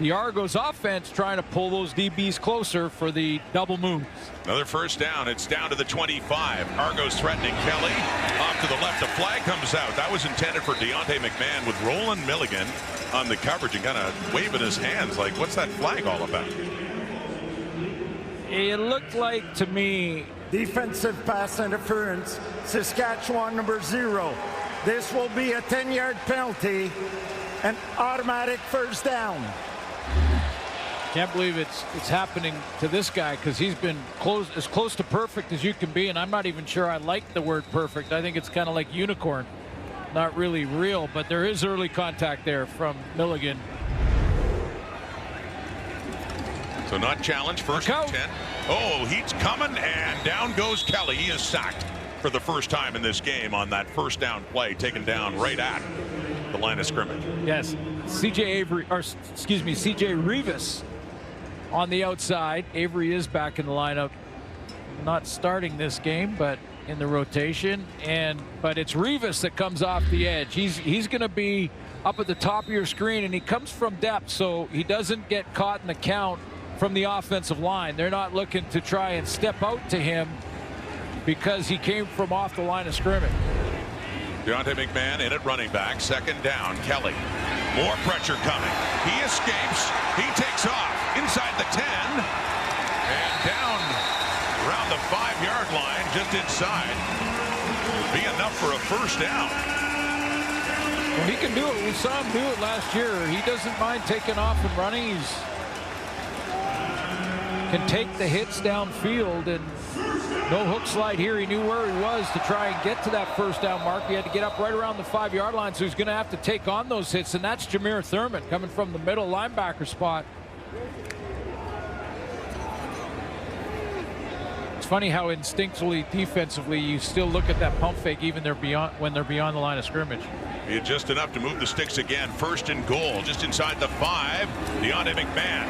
the Argos offense trying to pull those DBs closer for the double moves. Another 1st down. It's down to the 25. Argos threatening Kelly. Off to the left. The flag comes out. That was intended for Deontay McMahon, with Roland Milligan on the coverage and kind of waving his hands like, what's that flag all about? It looked like to me. Defensive pass interference, Saskatchewan number 0. This will be a 10-yard penalty, an automatic 1st down. Can't believe it's happening to this guy, because he's been as close to perfect as you can be, and I'm not even sure I like the word perfect. I think it's kind of like unicorn, not really real, but there is early contact there from Milligan. So not challenged. 1st and 10. Oh, he's coming, and down goes Kelly. He is sacked for the 1st time in this game on that 1st down play, taken down right at the line of scrimmage. Yes, CJ Rivas on the outside. Avery is back in the lineup, not starting this game, but in the rotation, but it's Rivas that comes off the edge. He's going to be up at the top of your screen, and he comes from depth, so he doesn't get caught in the count from the offensive line. They're not looking to try and step out to him because he came from off the line of scrimmage. Deontay McMahon in at running back. Second down. Kelly. More pressure coming. He escapes. He takes off inside the 10 and down around the 5-yard line, just inside. Be enough for a first down. Well, he can do it. We saw him do it last year. He doesn't mind taking off and running. He can take the hits downfield, and no hook slide here. He knew where he was to try and get to that first down mark. He had to get up right around the 5-yard line, so he's going to have to take on those hits, and that's Jameer Thurman coming from the middle linebacker spot. It's funny how instinctually, defensively, you still look at that pump fake even when they're beyond the line of scrimmage. Just enough to move the sticks again. First and goal, just inside the 5. Deontay McMahon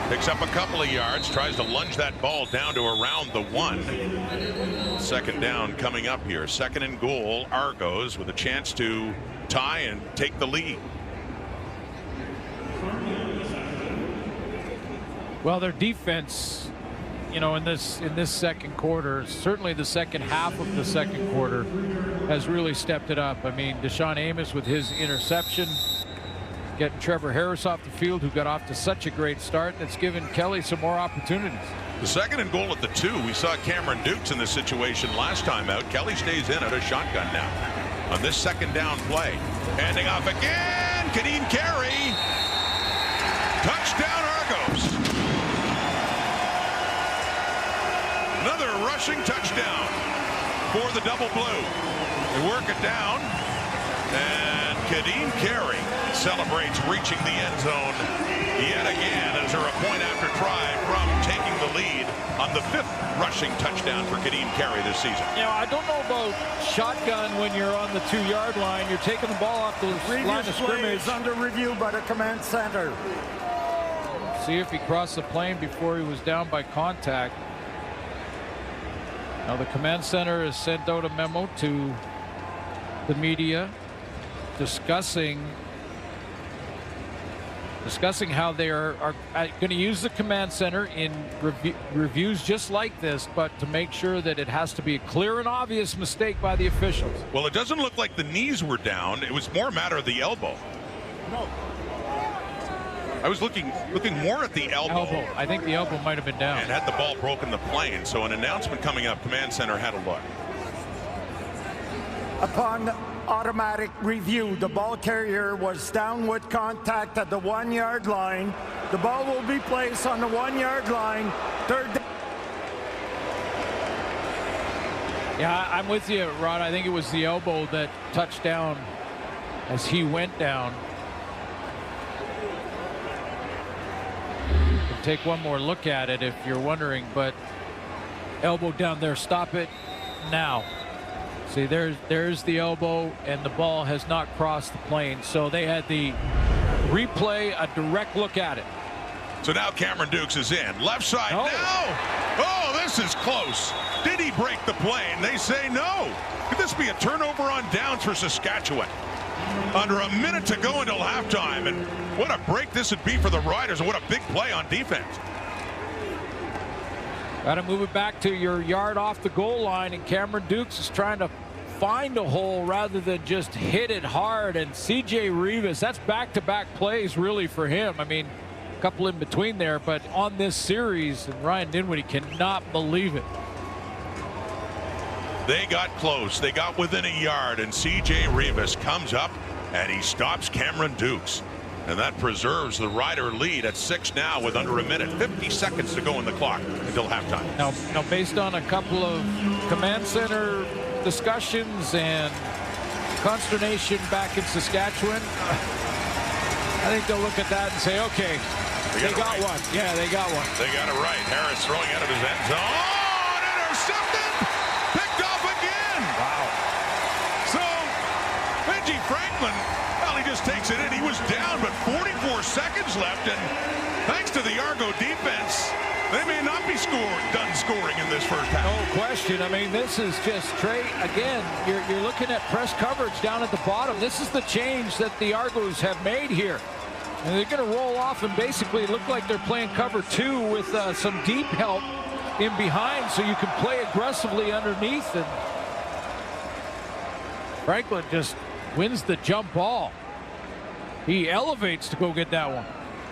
picks up a couple of yards, tries to lunge that ball down to around the 1. Second down coming up here. Second and goal, Argos with a chance to tie and take the lead. Well, their defense, you know, in this second quarter, certainly the second half of the second quarter, has really stepped it up. I mean, Deshaun Amos with his interception, getting Trevor Harris off the field, who got off to such a great start, and it's given Kelly some more opportunities. The second and goal at the 2. We saw Cameron Dukes in this situation last time out. Kelly stays in at a shotgun now on this second down play. Handing off again. Kadeem Carey. Touchdown Argos. Another rushing touchdown for the double blue. They work it down, and Kadeem Carey celebrates reaching the end zone yet again as a point after try from taking the lead on the 5th rushing touchdown for Kadeem Carey this season. You know, I don't know about shotgun when you're on the 2-yard line. You're taking the ball off the line of scrimmage. Under review by the command center. See if he crossed the plane before he was down by contact. Now the command center has sent out a memo to the media discussing how they are going to use the command center in reviews just like this, but to make sure that it has to be a clear and obvious mistake by the officials. Well, it doesn't look like the knees were down. It was more a matter of the elbow. No. I was looking more at the elbow. I think the elbow might have been down. And had the ball broken the plane. So an announcement coming up, command center had a look. Upon automatic review, the ball carrier was down with contact at the 1-yard line. The ball will be placed on the 1-yard line. Third down. Yeah, I'm with you, Rod. I think it was the elbow that touched down as he went down. You can take one more look at it if you're wondering, but elbow down there. Stop it now. See, there's the elbow, and the ball has not crossed the plane. So they had the replay, a direct look at it. So now Cameron Dukes is in. Left side now. Oh, this is close. Did he break the plane? They say no. Could this be a turnover on downs for Saskatchewan? Under a minute to go until halftime, and what a break this would be for the Riders, and what a big play on defense. Got to move it back to your yard off the goal line, and Cameron Dukes is trying to find a hole rather than just hit it hard. And C.J. Rivas, that's back-to-back plays really for him. I mean, a couple in between there, but on this series, and Ryan Dinwiddie cannot believe it. They got close. They got within a yard, and C.J. Rivas comes up, and he stops Cameron Dukes. And that preserves the Rider lead at 6 now with under a minute. 50 seconds to go in the clock until halftime. Now based on a couple of command center discussions and consternation back in Saskatchewan, I think they'll look at that and say, okay, they got one. Yeah, they got one. They got it right. Harris throwing out of his end zone. Oh, and intercepted! Picked off again! Wow. So, Reggie Franklin, well, he just takes it in. He was down, but 44 seconds left, and thanks to the Argo defense, they may not be done scoring in this first half. No question. I mean, this is just Trey. Again, you're looking at press coverage down at the bottom. This is the change that the Argos have made here. And they're going to roll off and basically look like they're playing cover 2 with some deep help in behind, so you can play aggressively underneath. And Franklin just wins the jump ball. He elevates to go get that one.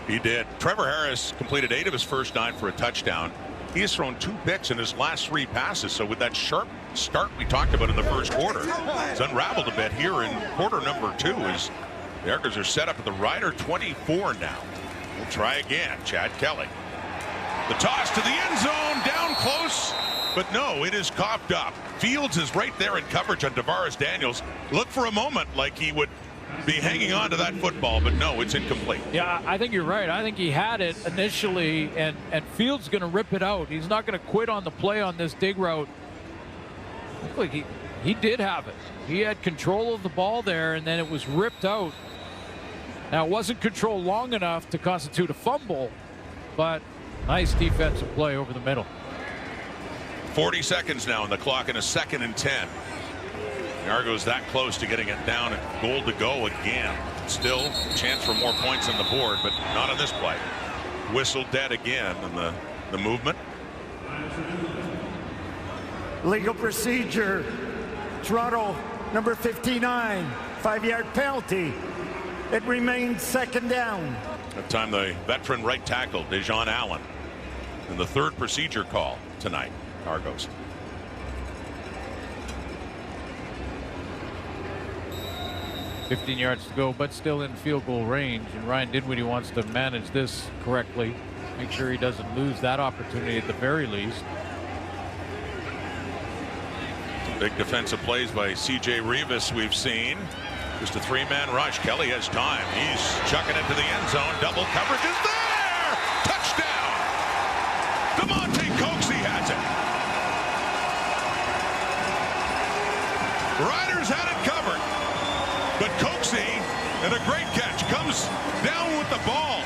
He did. Trevor Harris completed 8 of his first 9 for a touchdown. He has thrown 2 picks in his last 3 passes. So with that sharp start we talked about in the first quarter, it's unraveled a bit here in quarter number 2 as the Argos are set up at the Rider 24 now. We'll try again. Chad Kelly. The toss to the end zone, down close, but no, it is coughed up. Fields is right there in coverage on Tavares Daniels. Look for a moment like he would be hanging on to that football, but no, it's incomplete. Yeah, I think you're right. I think he had it initially, and Fields going to rip it out. He's not going to quit on the play on this dig route. Looked like he did have it. He had control of the ball there, and then it was ripped out. Now, it wasn't controlled long enough to constitute a fumble, but nice defensive play over the middle. 40 seconds now on the clock and a 2nd and 10. The Argos that close to getting it down and goal to go again. Still a chance for more points on the board, but not on this play. Whistle dead again in the movement. Legal procedure. Toronto, number 59, 5-yard penalty. It remains 2nd down. That time the veteran right tackle, Dejon Allen. And the 3rd procedure call tonight, Argos. $15 yards to go, but still in field goal range. And Ryan Dinwiddie wants to manage this correctly. Make sure he doesn't lose that opportunity at the very least. Big defensive plays by C.J. Rivas we've seen. Just a 3-man rush. Kelly has time. He's chucking it to the end zone. Double coverage is there. Touchdown. DeMonte Coxey has it. Riders had it covered. But Coxey, and a great catch, comes down with the ball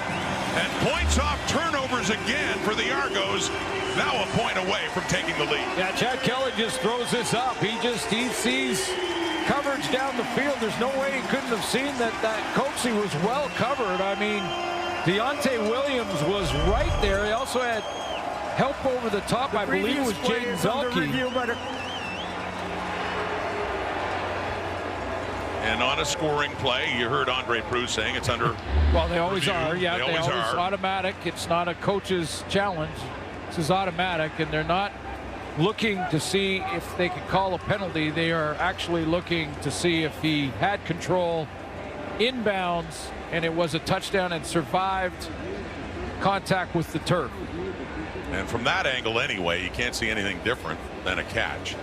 and points off turnovers again for the Argos. Now a point away from taking the lead. Yeah, Chad Kelly just throws this up. He sees coverage down the field. There's no way he couldn't have seen that Coxey was well covered. I mean, Deontay Williams was right there. He also had help over the top. I believe it was Jaden Zelke. And on a scoring play, you heard Andre Proulx saying it's under. Well, they always review. are. Yeah, they always are. Automatic. It's not a coach's challenge. This is automatic, and they're not looking to see if they can call a penalty. They are actually looking to see if he had control inbounds and it was a touchdown and survived contact with the turf. And from that angle anyway, you can't see anything different than a catch.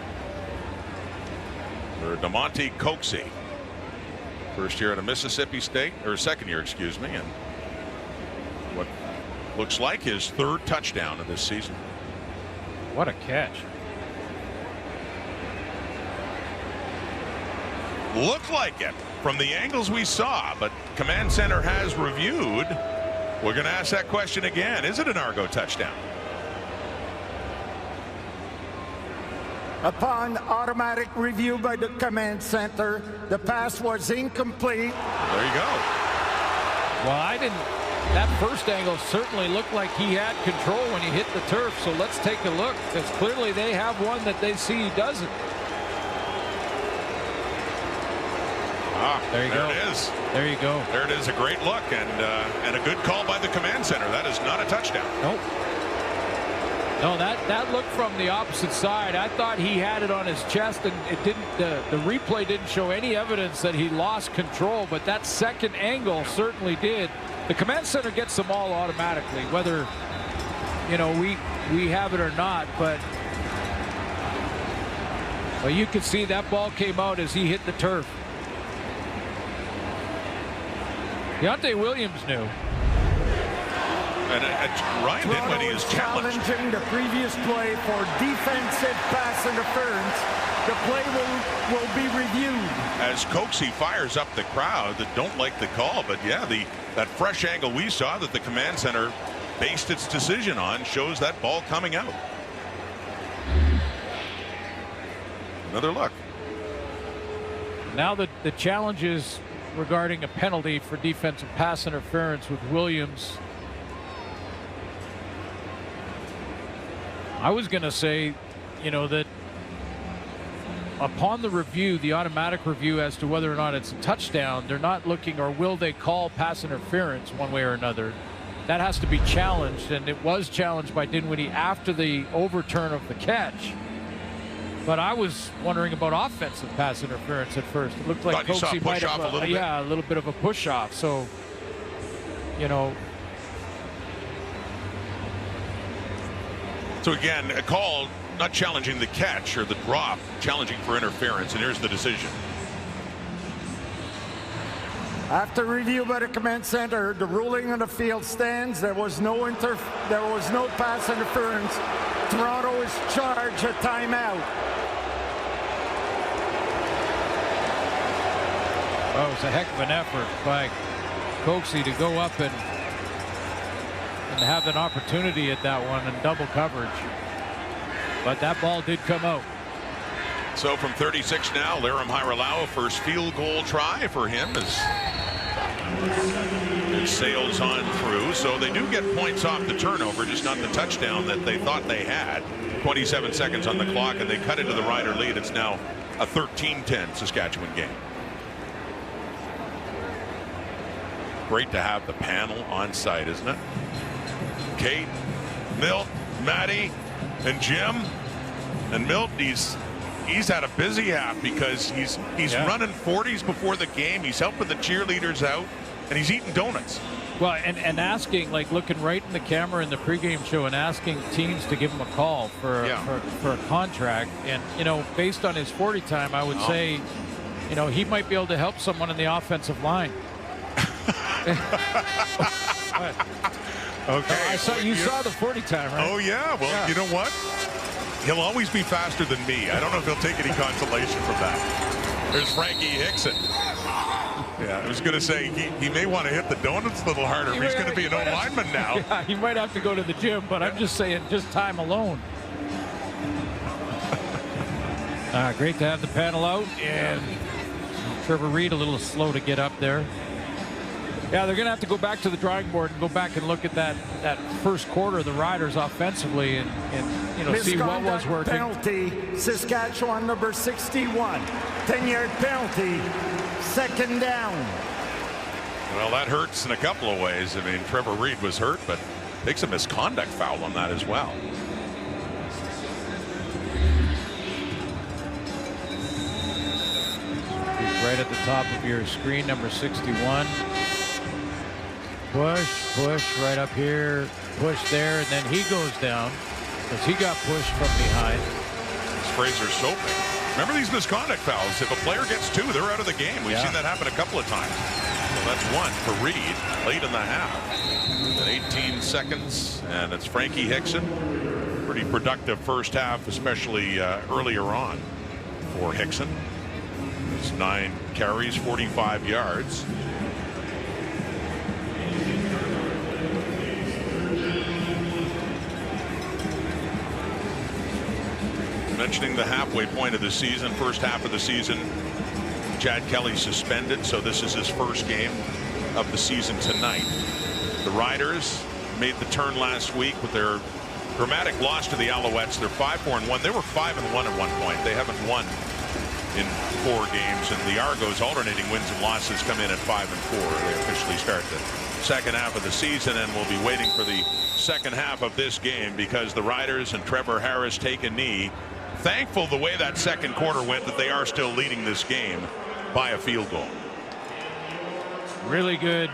For DeMonte Coxey. First year at a Mississippi State, or second year, excuse me, and what looks like his 3rd touchdown of this season. What a catch. Looked like it from the angles we saw, but Command Center has reviewed. We're going to ask that question again. Is it an Argo touchdown? Upon automatic review by the Command Center, the pass was incomplete. There you go. Well, that first angle certainly looked like he had control when he hit the turf. So let's take a look, because clearly they have one that they see he doesn't. There you go. There it is. There you go. There it is. A great look and a good call by the Command Center. That is not a touchdown. Nope. No, that looked from the opposite side. I thought he had it on his chest, and it didn't. The replay didn't show any evidence that he lost control, but that second angle certainly did. The Command Center gets them all automatically, whether we have it or not. But you could see that ball came out as he hit the turf. Deontay Williams knew. And Ryan Dinwiddie is challenging the previous play for defensive pass interference The play will be reviewed. As Coxie fires up the crowd that don't like the call, but yeah, that fresh angle we saw that the command center based its decision on shows that ball coming out. Another look. Now the challenge is regarding a penalty for defensive pass interference with Williams. I was going to say, that upon the review, the automatic review as to whether or not it's a touchdown, they're not looking, or will they call pass interference one way or another. That has to be challenged, and it was challenged by Dinwiddie after the overturn of the catch. But I was wondering about offensive pass interference at first. It looked like Coxie might have a little bit. a little bit of a push-off. So, So again, a call not challenging the catch or the drop, challenging for interference, and here's the decision. After review by the command center, the ruling on the field stands. There was no pass interference. Toronto is charged a timeout. Oh, it was a heck of an effort by Coxie to go up and have an opportunity at that one in double coverage. But that ball did come out. So from 36 now, Lirim Hajrullahu, first field goal try for him as it sails on through. So they do get points off the turnover, just not the touchdown that they thought they had. 27 seconds on the clock, and they cut into the Rider lead. It's now a 13-10 Saskatchewan game. Great to have the panel on site, isn't it? Kate, Milt, Maddie, and Jim. And Milt, he's had a busy half because he's running 40s before the game. He's helping the cheerleaders out, and he's eating donuts. Well, and asking, like looking right in the camera in the pregame show and asking teams to give him a call for a contract. And, based on his 40 time, I would say, he might be able to help someone in the offensive line. Okay. You saw the 40 time, right? Oh, yeah. Well, you know what? He'll always be faster than me. I don't know if he'll take any consolation from that. There's Frankie Hickson. Yeah, I was going to say he may want to hit the donuts a little harder. He's going to be an old lineman now. Yeah, he might have to go to the gym, but I'm just saying, just time alone. Great to have the panel out, and Trevor Reed a little slow to get up there. Yeah, they're going to have to go back to the drawing board and go back and look at that first quarter of the Riders offensively and see what was working. Penalty, Saskatchewan number 61. 10-yard penalty, second down. Well, that hurts in a couple of ways. I mean, Trevor Reed was hurt, but takes a misconduct foul on that as well. Right at the top of your screen, number 61. Push right up here, push there, and then he goes down because he got pushed from behind. It's Fraser Soping. Remember these misconduct fouls. If a player gets two, they're out of the game. We've seen that happen a couple of times. So that's one for Reed late in the half. And 18 seconds, and it's Frankie Hickson. Pretty productive first half, especially earlier on for Hickson. It's 9 carries, 45 yards. Mentioning the halfway point of the season, first half of the season, Chad Kelly suspended, so this is his first game of the season tonight. The Riders made the turn last week with their dramatic loss to the Alouettes. They're 5-4-1. They were 5-1 at one point. They haven't won in 4 games, and the Argos alternating wins and losses come in at 5-4. They officially start the second half of the season, and we'll be waiting for the second half of this game because the Riders and Trevor Harris take a knee. Thankful the way that second quarter went that they are still leading this game by a field goal. Really good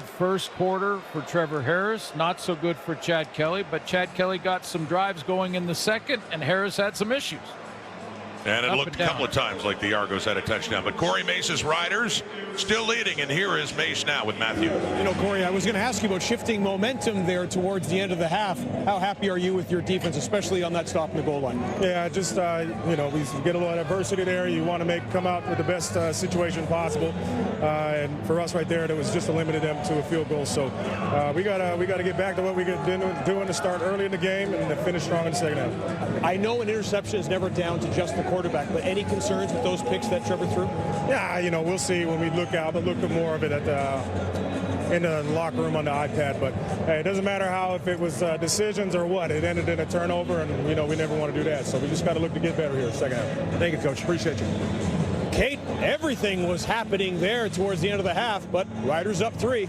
first quarter for Trevor Harris. Not so good for Chad Kelly, but Chad Kelly got some drives going in the second, and Harris had some issues. And it Up looked and a down. couple of times like the Argos had a touchdown. But Corey Mace's Riders still leading, and here is Mace now with Matthew. You know, Corey, I was going to ask you about shifting momentum there towards the end of the half. How happy are you with your defense, especially on that stop in the goal line? Yeah, just, you know, we get a little adversity there. You want to come out with the best situation possible. And for us right there, it was just to limit them to a field goal. So we gotta get back to what we been doing to start early in the game and to finish strong in the second half. I know an interception is never down to just the quarterback, but any concerns with those picks that Trevor threw? Yeah, you know, we'll see when we look out, but look at more of it in the locker room on the iPad. But hey, it doesn't matter if it was decisions or what. It ended in a turnover, and you know we never want to do that. So we just got to look to get better here second half. Thank you, Coach. Appreciate you. Kate, everything was happening there towards the end of the half, but Riders up 3.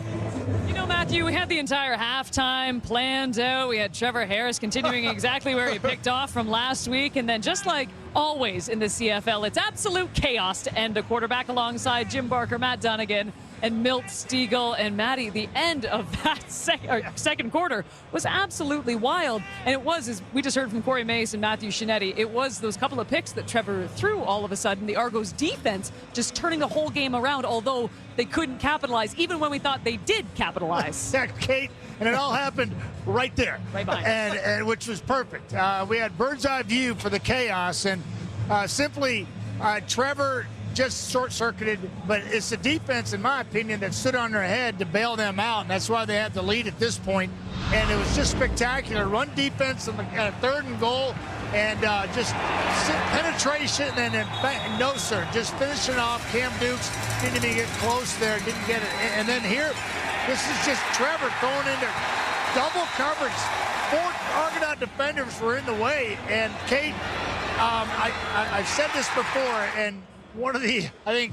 You know, Matthew, we had the entire halftime planned out. We had Trevor Harris continuing exactly where he picked off from last week. And then just like always in the CFL, it's absolute chaos to end a quarterback alongside Jim Barker, Matt Dunnigan, and Milt Stiegel. And Matty, the end of that second quarter was absolutely wild. And it was, as we just heard from Corey Mace and Matthew Shinetti, it was those couple of picks that Trevor threw all of a sudden. The Argos defense just turning the whole game around, although they couldn't capitalize, even when we thought they did capitalize. Yeah, Kate, and it all happened right there. Right behind us. And which was perfect. We had bird's eye view for the chaos, and simply Trevor just short-circuited, but it's the defense, in my opinion, that stood on their head to bail them out, and that's why they had the lead at this point. And it was just spectacular. Run defense on the 3rd and goal, and just penetration, and then no, sir, just finishing off. Cam Dukes didn't even get close there, didn't get it. And then here, this is just Trevor throwing into double coverage. 4 Argonaut defenders were in the way, and Kate, I've said this before, and one of the, I think,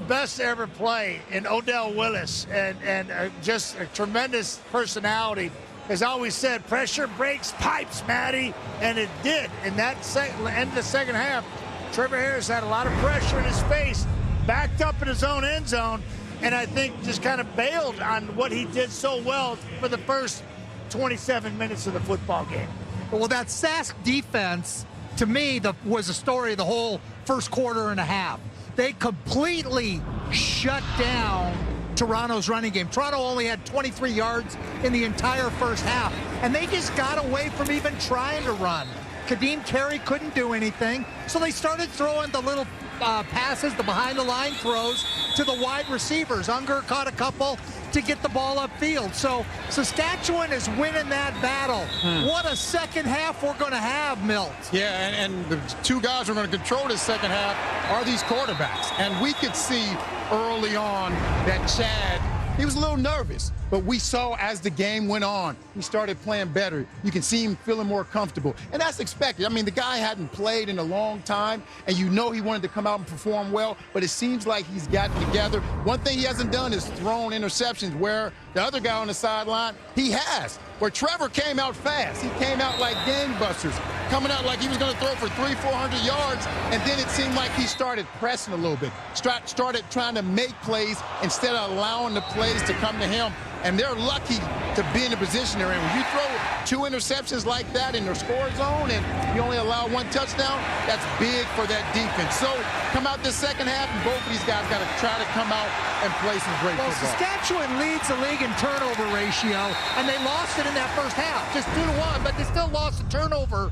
best to ever play in Odell Willis, and just a tremendous personality. As always said, pressure breaks pipes, Matty, and it did. In that end of the second half, Trevor Harris had a lot of pressure in his face, backed up in his own end zone, and I think just kind of bailed on what he did so well for the first 27 minutes of the football game. Well, that Sask defense, to me, was the story of the whole first quarter and a half. They completely shut down Toronto's running game. Toronto only had 23 yards in the entire first half, and they just got away from even trying to run. Kadeem Carey couldn't do anything, so they started throwing the little passes, the behind-the-line throws to the wide receivers. Unger caught a couple to get the ball upfield. So Saskatchewan is winning that battle. What a second half we're going to have, Milt. Yeah, and the 2 guys who are going to control this second half are these quarterbacks. And we could see early on that Chad, he was a little nervous, but we saw as the game went on, he started playing better. You can see him feeling more comfortable, and that's expected. I mean, the guy hadn't played in a long time, and you know he wanted to come out and perform well, but it seems like he's gotten together. One thing he hasn't done is thrown interceptions, where the other guy on the sideline, he has. Where Trevor came out fast. He came out like gangbusters, coming out like he was going to throw for 300-400 yards, and then it seemed like he started pressing a little bit, started trying to make plays instead of allowing the plays to come to him. And they're lucky to be in the position they're in. When you throw 2 interceptions like that in their score zone and you only allow 1 touchdown, that's big for that defense. So come out this second half, and both of these guys got to try to come out and play some great football. Saskatchewan leads the league in turnover ratio, and they lost it in that first half, just 2-1, but they still lost the turnover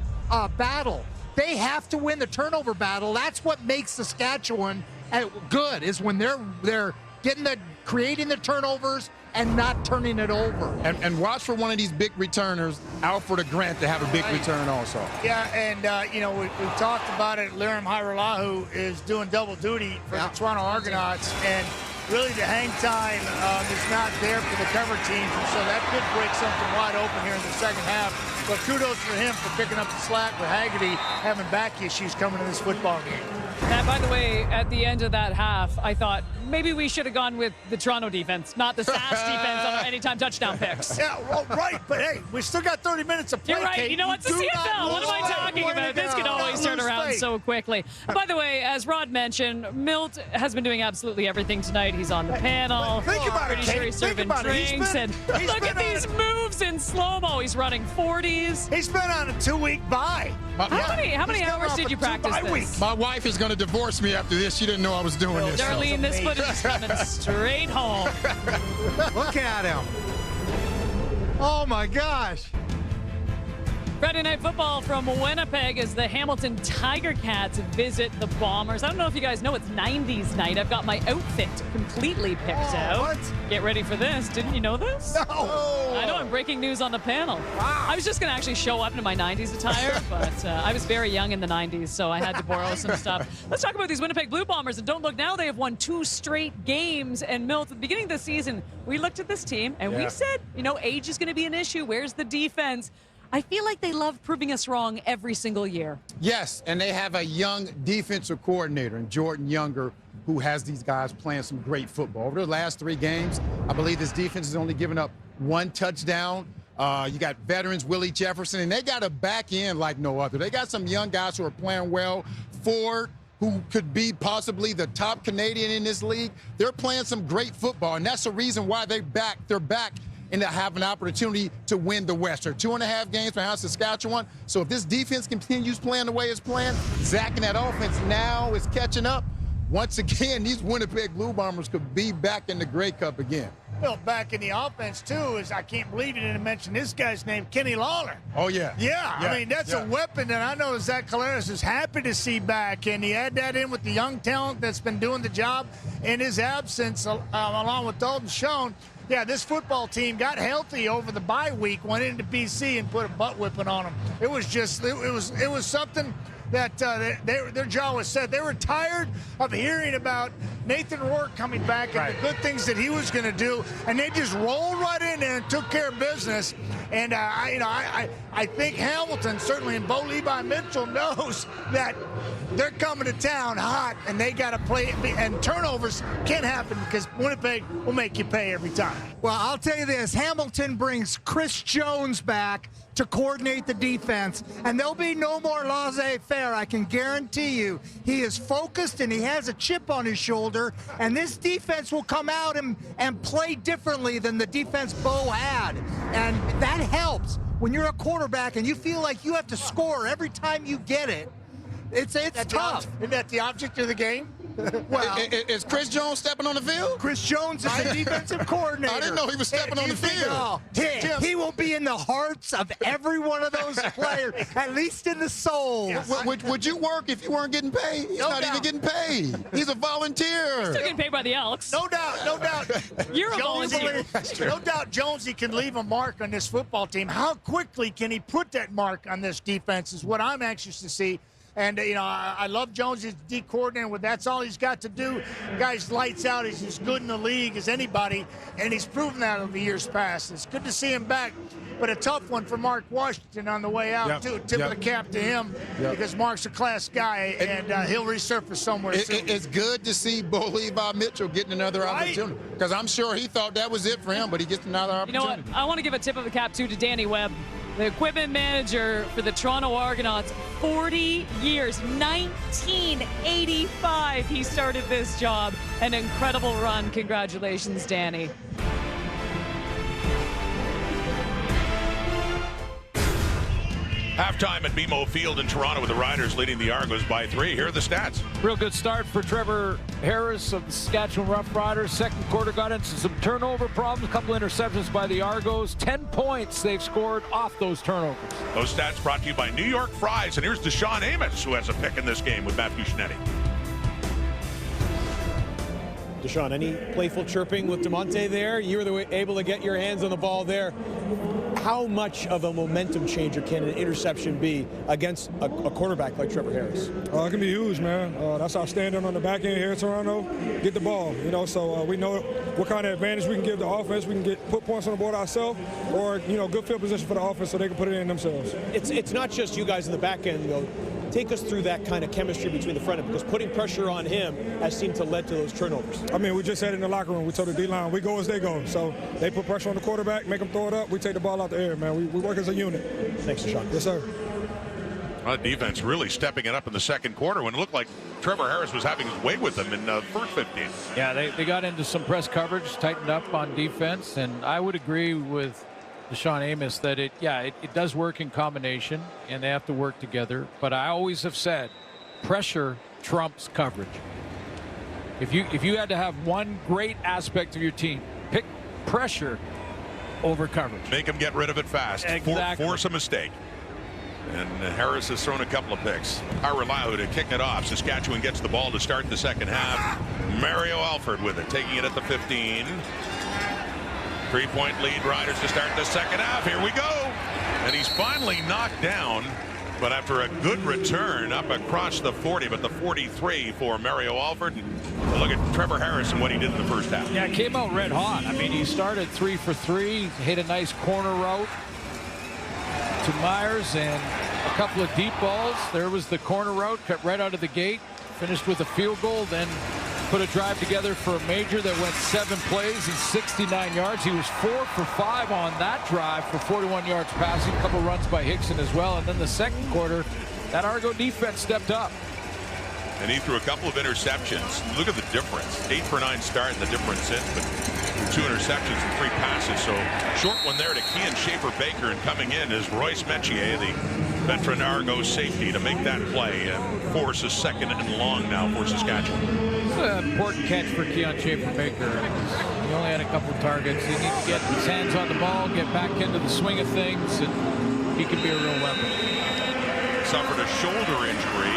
battle. They have to win the turnover battle. That's what makes Saskatchewan good, is when they're creating the turnovers and not turning it over. And watch for one of these big returners, Alfred or Grant, to have a big return also. Yeah, and, you know, we talked about it. Liram Hajrullahu is doing double duty for the Toronto Argonauts, and really the hang time is not there for the cover teams, and so that could break something wide open here in the second half. But kudos for him for picking up the slack with Haggerty having back issues coming to this football game. And by the way, at the end of that half, I thought maybe we should have gone with the Toronto defense, not the Sask defense on our anytime touchdown picks. Yeah, well, right, but hey, we still got 30 minutes of play. You're right. Kate. You know what's the CFL? What am I talking about? This can always turn around so quickly. By the way, as Rod mentioned, Milt has been doing absolutely everything tonight. He's on the panel. Think about Pretty it, sure Kate. he's serving drinks. And look at these moves in slow-mo. He's running 40s. He's been on a 2-week bye. How many hours did you practice this? My wife is going to divorce me after this. She didn't know I was doing this. Darlene, this footage is coming straight home. Look at him. Oh, my gosh. Friday Night Football from Winnipeg as the Hamilton Tiger Cats visit the Bombers. I don't know if you guys know it's 90s night. I've got my outfit completely picked out. What? Get ready for this. Didn't you know this? No. I know, I'm breaking news on the panel. Wow. I was just going to actually show up in my 90s attire, but I was very young in the 90s, so I had to borrow some stuff. Let's talk about these Winnipeg Blue Bombers, and don't look now, they have won 2 straight games. And Milt, at the beginning of the season, we looked at this team, and we said, you know, age is going to be an issue. Where's the defense? I feel like they love proving us wrong every single year. Yes, and they have a young defensive coordinator in Jordan Younger who has these guys playing some great football. Over the last 3 games, I believe this defense has only given up 1 touchdown. You got veterans, Willie Jefferson, and they got a back end like no other. They got some young guys who are playing well. Ford, who could be possibly the top Canadian in this league. They're playing some great football, and that's the reason why they're back and to have an opportunity to win the West. They're 2.5 games behind Saskatchewan. So if this defense continues playing the way it's playing, Zach and that offense now is catching up. Once again, these Winnipeg Blue Bombers could be back in the Grey Cup again. Well, back in the offense, too, is I can't believe you didn't mention this guy's name, Kenny Lawler. Oh, yeah. Yeah, I mean, that's a weapon that I know Zach Collaros is happy to see back. And he had that in with the young talent that's been doing the job in his absence, along with Dalton Schoen. Yeah, this football team got healthy over the bye week, went into BC and put a butt whipping on them. It was just, it was something that their jaw was set. They were tired of hearing about Nathan Rourke coming back and the good things that he was going to do, and they just rolled right in there and took care of business. And I think Hamilton, certainly, and Bo Levi Mitchell knows that they're coming to town hot, and they got to play. And turnovers can happen because Winnipeg will make you pay every time. Well, I'll tell you this. Hamilton brings Chris Jones back to coordinate the defense, and there'll be no more laissez-faire, I can guarantee you. He is focused, and he has a chip on his shoulder, and this defense will come out and play differently than the defense Bo had, and that helps. When you're a quarterback and you feel like you have to score every time you get it, it's tough. Isn't that the object of the game? Well, is Chris Jones stepping on the field? Chris Jones is the defensive coordinator. I didn't know he was stepping on the field. He will be in the hearts of every one of those players, at least in the soul. Yes. Would you work if you weren't getting paid? He's not even getting paid. He's a volunteer. Still getting paid by the Elks. No doubt. You're a volunteer. No doubt Jonesy can leave a mark on this football team. How quickly can he put that mark on this defense is what I'm anxious to see. And, I love Jones as D coordinator. That's all he's got to do. The guy's lights out. He's as good in the league as anybody, and he's proven that over the years past. It's good to see him back, but a tough one for Mark Washington on the way out, too. Tip of the cap to him because Mark's a class guy, and he'll resurface somewhere soon. It's good to see Bo Levi Mitchell getting another opportunity because I'm sure he thought that was it for him, but he gets another opportunity. You know what? I want to give a tip of the cap, too, to Danny Webb, the equipment manager for the Toronto Argonauts. 40 years, 1985 he started this job. An incredible run. Congratulations, Danny. Halftime at BMO Field in Toronto with the Riders leading the Argos by 3. Here are the stats. Real good start for Trevor Harris of the Saskatchewan Roughriders. Second quarter got into some turnover problems, a couple interceptions by the Argos. 10 points they've scored off those turnovers. Those stats brought to you by New York Fries. And here's Deshaun Amos, who has a pick in this game with Matthew Schnetti. Deshaun, any playful chirping with DeMonte there? You were able to get your hands on the ball there. How much of a momentum changer can an interception be against a quarterback like Trevor Harris? It can be huge, man. That's our standard on the back end here in Toronto. Get the ball, so we know what kind of advantage we can give the offense. We can put points on the board ourselves or, good field position for the offense so they can put it in themselves. It's not just you guys in the back end, though. Take us through that kind of chemistry between the front end, because putting pressure on him has seemed to lead to those turnovers. I mean, we just said it in the locker room. We told the D-line, we go as they go. So they put pressure on the quarterback, make them throw it up. We take the ball out the air, man. We work as a unit. Thanks, Deshaun. Yes, sir. Well, defense really stepping it up in the second quarter when it looked like Trevor Harris was having his way with them in the first 15. Yeah, they got into some press coverage, tightened up on defense, and I would agree with Deshaun Amos that it does work in combination and they have to work together. But I always have said pressure trumps coverage. If you had to have one great aspect of your team, pick pressure over coverage. Make them get rid of it fast. Exactly. Force a mistake. And Harris has thrown a couple of picks. Argonauts to kick it off. Saskatchewan gets the ball to start the second half. Mario Alford with it, taking it at the 15. 3-point lead, Riders to start the second half. Here we go. And he's finally knocked down, but after a good return up across the 40, but the 43 for Mario Alford. Look at Trevor Harris and what he did in the first half. Yeah, it came out red hot. I mean, he started 3 for 3, hit a nice corner route to Myers and a couple of deep balls. There was the corner route, cut right out of the gate, finished with a field goal, then put a drive together for a major that went 7 plays and 69 yards. He was 4 for 5 on that drive for 41 yards passing, a couple runs by Hickson as well. And then the second quarter, that Argo defense stepped up. And he threw a couple of interceptions. Look at the difference. 8 for 9 start and the difference is, but 2 interceptions and 3 passes. So short one there to Kean Schaefer-Baker, and coming in is Royce Metier, the veteran Argo safety, to make that play and force a second and long now for Saskatchewan. It's an important catch for Kean Schaefer-Baker. He only had a couple of targets. He needs to get his hands on the ball, get back into the swing of things, and he can be a real weapon. Suffered a shoulder injury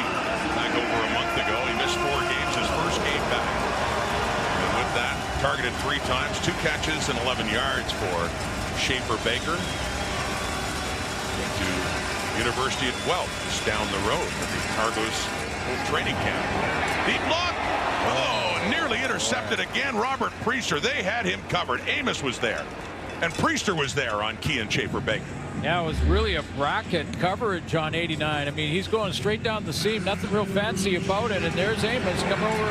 back over a month ago. He missed 4 games, his first game back. And with that, targeted 3 times, 2 catches and 11 yards for Schaefer-Baker. To University of Guelph, just down the road with the Argos training camp. Deep block. Oh, nearly intercepted again. Robert Priester, they had him covered. Amos was there, and Priester was there on Kean Schaefer-Baker. Yeah, it was really a bracket coverage on 89. I mean, he's going straight down the seam, nothing real fancy about it. And there's Amos coming over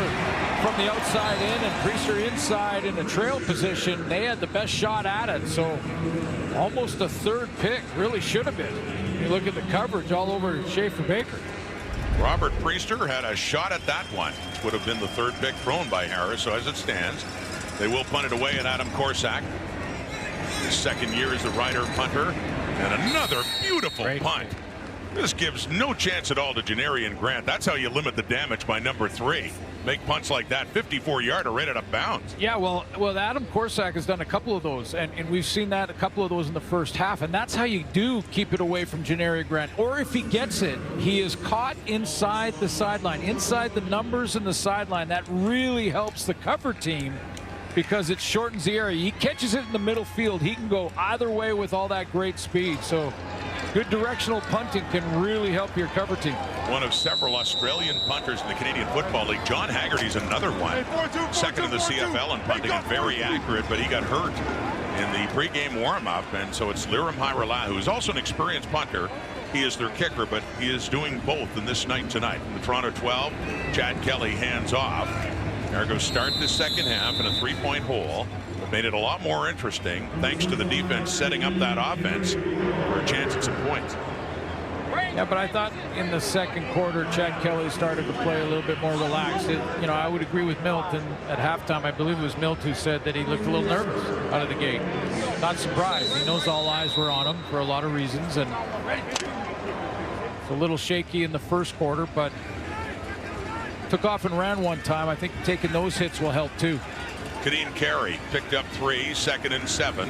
from the outside in, and Priester inside in a trail position. They had the best shot at it, so almost a 3rd pick. Really should have been. You look at the coverage all over Schaefer-Baker. Robert Priester had a shot at that one, which would have been the 3rd pick thrown by Harris. So as it stands, they will punt it away at Adam Korsak. His 2nd year as the Rider punter. And another beautiful punt. This gives no chance at all to Janarian Grant. That's how you limit the damage by number 3. Make punts like that, 54-yarder right out of bounds. Yeah, well, Adam Korsak has done a couple of those, and we've seen that a couple of those in the first half, and that's how you do keep it away from Janarian Grant. Or if he gets it, he is caught inside the sideline, inside the numbers in the sideline. That really helps the cover team because it shortens the area. He catches it in the middle field. He can go either way with all that great speed. So good directional punting can really help your cover team. One of several Australian punters in the Canadian Football League. John Haggerty's another one. 2nd in the CFL in punting and very accurate, but he got hurt in the pregame warm-up. And so it's Liram Hairala, who is also an experienced punter. He is their kicker, but he is doing both in this night tonight. In the Toronto 12, Chad Kelly hands off. Argos start the second half in a 3-point hole. Made it a lot more interesting thanks to the defense setting up that offense for a chance at some points. Yeah, but I thought in the second quarter, Chad Kelly started to play a little bit more relaxed. I would agree with Milton at halftime. I believe it was Milt who said that he looked a little nervous out of the gate. Not surprised. He knows all eyes were on him for a lot of reasons, and it's a little shaky in the first quarter, but took off and ran one time. I think taking those hits will help too. Kadeen Carey picked up 3, 2nd and 7.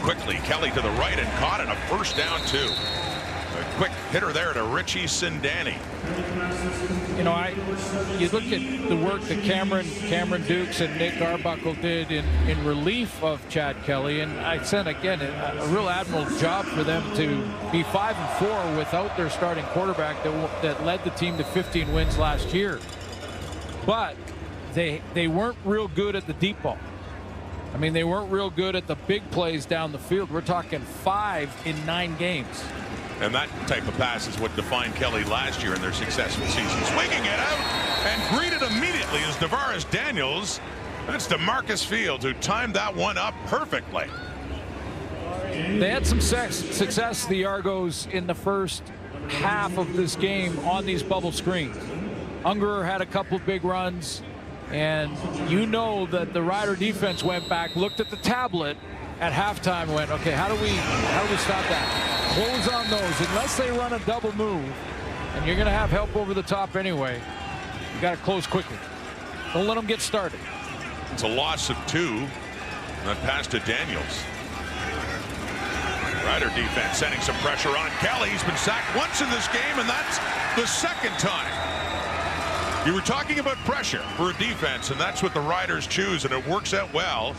Quickly, Kelly to the right and caught it. A first down, 2. A quick hitter there to Richie Sindani. You look at the work that Cameron Dukes and Nick Arbuckle did in relief of Chad Kelly, and I said again, a real admirable job for them to be 5-4 without their starting quarterback that led the team to 15 wins last year. But they weren't real good at the deep ball. I mean, they weren't real good at the big plays down the field. We're talking 5 in 9 games. And that type of pass is what defined Kelly last year in their successful season. Swinging it out and greeted immediately as Devaris Daniels. That's DeMarcus Fields, who timed that one up perfectly. They had some success, the Argos, in the first half of this game on these bubble screens. Ungerer had a couple of big runs, and you know that the Rider defense went back, looked at the tablet, at halftime went, okay, how do we stop that? Close on those. Unless they run a double move, and you're going to have help over the top anyway, you got to close quickly. Don't let them get started. It's a loss of 2. And then pass to Daniels. Rider defense sending some pressure on Kelly. He's been sacked once in this game, and that's the second time. You were talking about pressure for a defense, and that's what the Riders choose, and it works out well.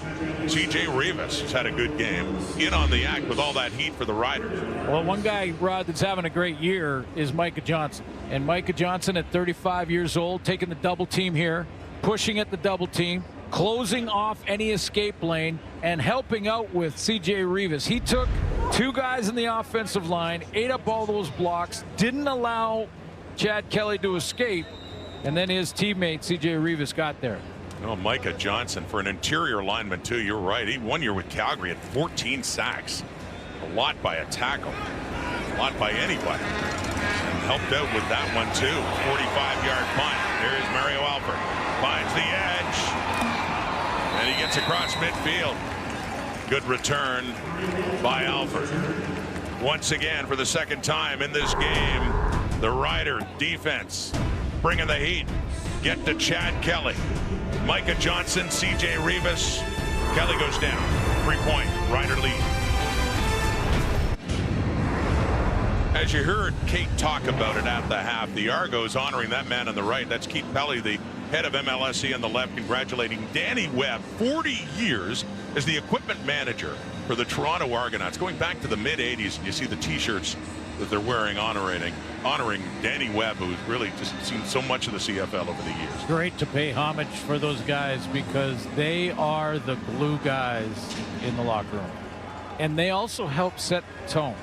C.J. Rivas has had a good game. In on the act with all that heat for the Riders. Well, one guy, Rod, that's having a great year is Micah Johnson. And Micah Johnson at 35 years old, taking the double team here, pushing at the double team, closing off any escape lane, and helping out with C.J. Rivas. He took 2 guys in the offensive line, ate up all those blocks, didn't allow Chad Kelly to escape, and then his teammate C.J. Rivas got there. Oh, Micah Johnson for an interior lineman too. You're right. He 1 year with Calgary at 14 sacks. A lot by a tackle. A lot by anybody. And helped out with that one too. 45-yard punt. There's Mario Alford. Finds the edge. And he gets across midfield. Good return by Alford. Once again, for the second time in this game, the Rider defense bringing the heat. Get to Chad Kelly. Micah Johnson, C.J. Rivas. Kelly goes down. 3-point Rider lead. As you heard Kate talk about it at the half, the Argos honoring that man on the right. That's Keith Pelly, the head of MLSE on the left, congratulating Danny Webb, 40 years as the equipment manager for the Toronto Argonauts, going back to the mid-'80s, and you see the T-shirts that they're wearing honoring Danny Webb, who's really just seen so much of the CFL over the years. Great to pay homage for those guys because they are the glue guys in the locker room. And they also help set the tone.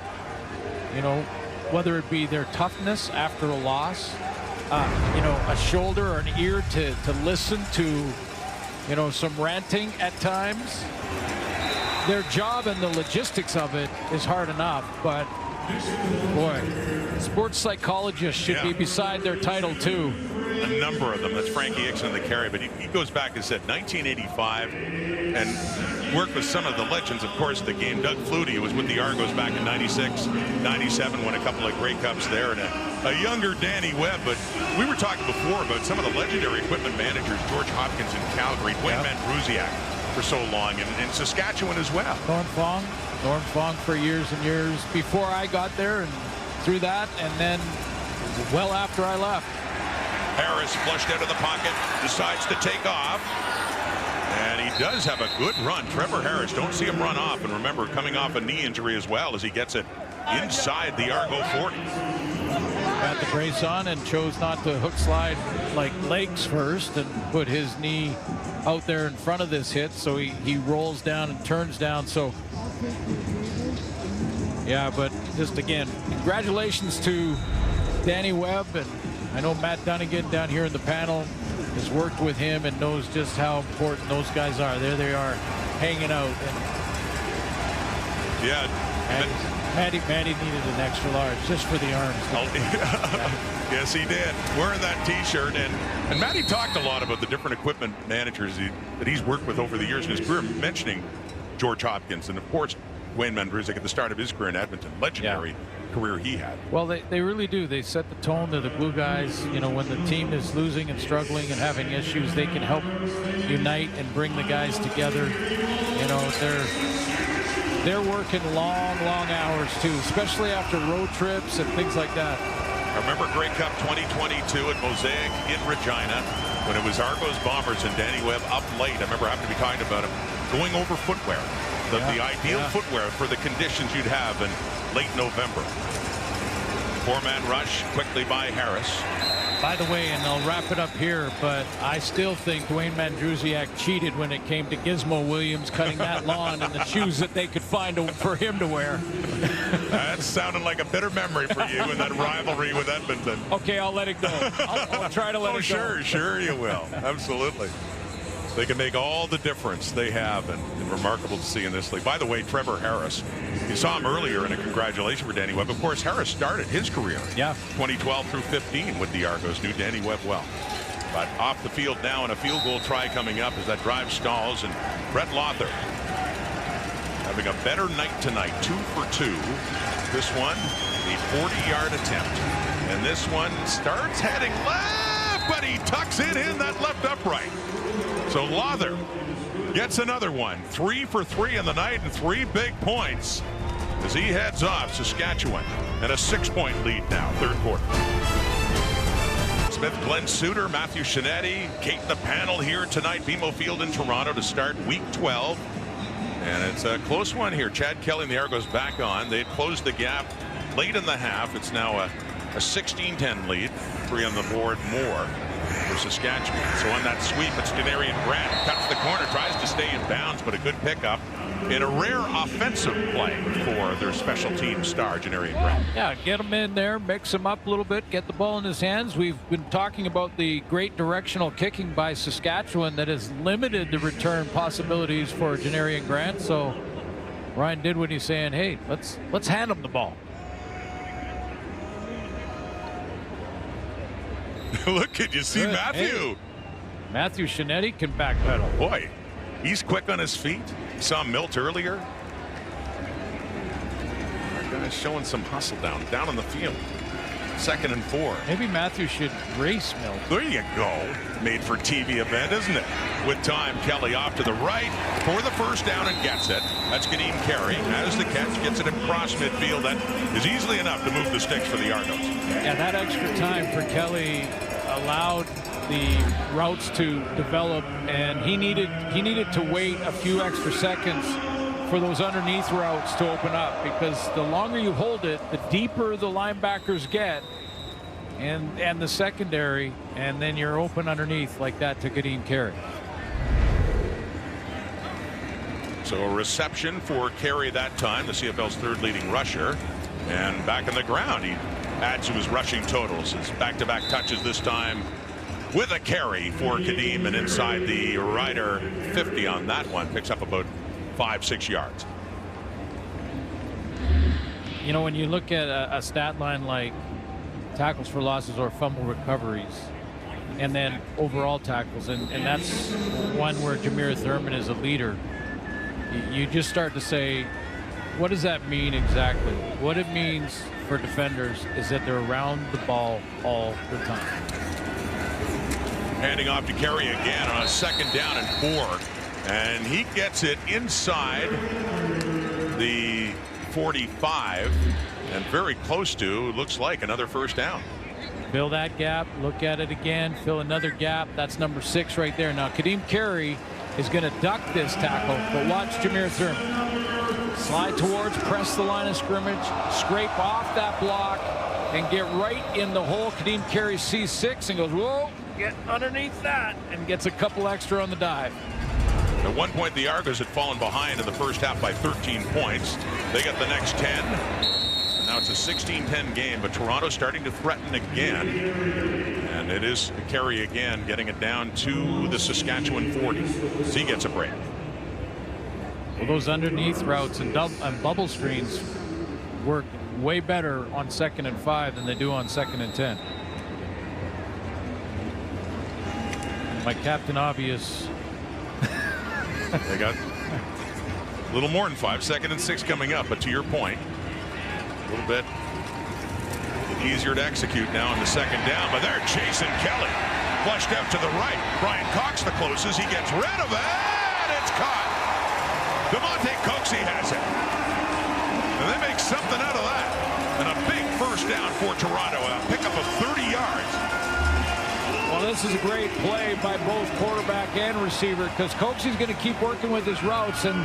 You know, whether it be their toughness after a loss, you know, a shoulder or an ear to listen to, you know, some ranting at times. Their job and the logistics of it is hard enough, but boy, sports psychologists should be beside their title too. A number of them. That's Frankie Hickson in the carry, but he goes back and said 1985 and worked with some of the legends, of course, the game. Doug Flutie was with the Argos back in 96, 97, won a couple of Grey Cups there, and a younger Danny Webb. But we were talking before about some of the legendary equipment managers, George Hopkins in Calgary, Dwayne Mandrusiak for so long, and in Saskatchewan as well. Norm Fong for years and years before I got there and through that, and then well after I left. Harris flushed out of the pocket, decides to take off, and he does have a good run. Trevor Harris, don't see him run off, and remember, coming off a knee injury as well as he gets it inside the Argo 40. Got the brace on and chose not to hook slide like legs first and put his knee out there in front of this hit, so he rolls down and turns down. So yeah, but just again, congratulations to Danny Webb, and I know Matt Dunnigan down here in the panel has worked with him and knows just how important those guys are. There they are hanging out. And Maddie needed an extra large just for the arms. Yes, he did. Wearing that T-shirt, and Matty talked a lot about the different equipment managers that he's worked with over the years in his career, mentioning George Hopkins and, of course, Wayne Mandrusiak at the start of his career in Edmonton. Legendary career he had. Well, they really do. They set the tone. They're the glue guys. You know, when the team is losing and struggling and having issues, they can help unite and bring the guys together. You know, they're working long hours too, especially after road trips and things like that. I remember Grey Cup 2022 at Mosaic in Regina when it was Argos Bombers and Danny Webb up late. I remember having to be talking about him going over footwear, the ideal footwear for the conditions you'd have in late November. Four-man rush quickly by Harris. By the way, and I'll wrap it up here, but I still think Dwayne Mandrusiak cheated when it came to Gizmo Williams cutting that lawn and the shoes that they could find for him to wear. That's sounding like a bitter memory for you in that rivalry with Edmonton. Okay, I'll let it go. I'll try to let it go. Sure you will. Absolutely. They can make all the difference they have, and remarkable to see in this league. By the way, Trevor Harris, you saw him earlier in a congratulation for Danny Webb. Of course, Harris started his career 2012 through 15 with the Argos. Knew Danny Webb well. But off the field now, and a field goal try coming up as that drive stalls, and Brett Lothar having a better night tonight. 2 for 2. This one, the 40-yard attempt. And this one starts heading left, but he tucks it in that left upright. So Lawther gets another one. 3 for 3 in the night and 3 big points as he heads off Saskatchewan. And a 6-point lead now, third quarter. Smith, Glenn Suter, Matthew Shinetti, Kate the panel here tonight. BMO Field in Toronto to start week 12. And it's a close one here. Chad Kelly and the Argos back on. They had closed the gap late in the half. It's now a 16-10 lead. 3 on the board more for Saskatchewan. So on that sweep, it's Denarian Grant. Cuts the corner, tries to stay in bounds, but a good pickup in a rare offensive play for their special team star, Denarian Grant. Yeah, get him in there, mix him up a little bit, get the ball in his hands. We've been talking about the great directional kicking by Saskatchewan that has limited the return possibilities for Denarian Grant. So Ryan Dinwiddie's saying, hey, let's hand him the ball. Look, could you see Good. Matthew? Hey, Matthew Shinetti can backpedal. Boy, he's quick on his feet. Saw Milt earlier. Our guy's showing some hustle down on the field. 2nd and 4. Maybe Matthew should race Milt. There you go. Made for TV event, isn't it? With time, Kelly off to the right for the first down and gets it. That's Kadeem Carey. Has the catch, gets it across midfield. That is easily enough to move the sticks for the Argonauts. Yeah, that extra time for Kelly allowed the routes to develop, and he needed to wait a few extra seconds for those underneath routes to open up, because the longer you hold it, the deeper the linebackers get and the secondary, and then you're open underneath like that to Kadeem Carey. So a reception for Carey that time, the CFL's 3rd leading rusher, and back on the ground he adds to his rushing totals. His back-to-back touches this time with a carry for Kadeem, and inside the Rider 50 on that one. Picks up about 5-6 yards. You know, when you look at a stat line like tackles for losses or fumble recoveries, and then overall tackles, and that's one where Jameer Thurman is a leader, you just start to say, what does that mean exactly? What it means for defenders is that they're around the ball all the time. Handing off to Carey again on a 2nd down and 4. And he gets it inside the 45 and very close to, looks like, another first down. Fill that gap, look at it again, fill another gap. That's number 6 right there. Now Kadeem Carey is going to duck this tackle, but watch Jameer Thurman. Slide towards, press the line of scrimmage, scrape off that block, and get right in the hole. Kadeem Carey sees 6 and goes, whoa, get underneath that, and gets a couple extra on the dive. At one point, the Argos had fallen behind in the first half by 13 points. They got the next 10. And now it's a 16-10 game, but Toronto starting to threaten again. And it is Carey again, getting it down to the Saskatchewan 40. So he gets a break. Well, those underneath routes and bubble screens work way better on 2nd and 5 than they do on 2nd and 10. My Captain Obvious. They got a little more than 5. 2nd and 6 coming up, but to your point, a little bit easier to execute now on the 2nd down. But they're chasing Kelly. Flushed out to the right. Brian Cox the closest. He gets rid of it. It's caught. DeMonte Coxey has it. And they make something out of that. And a big first down for Toronto. A pickup of 30 yards. Well, this is a great play by both quarterback and receiver, because Coxey's going to keep working with his routes, and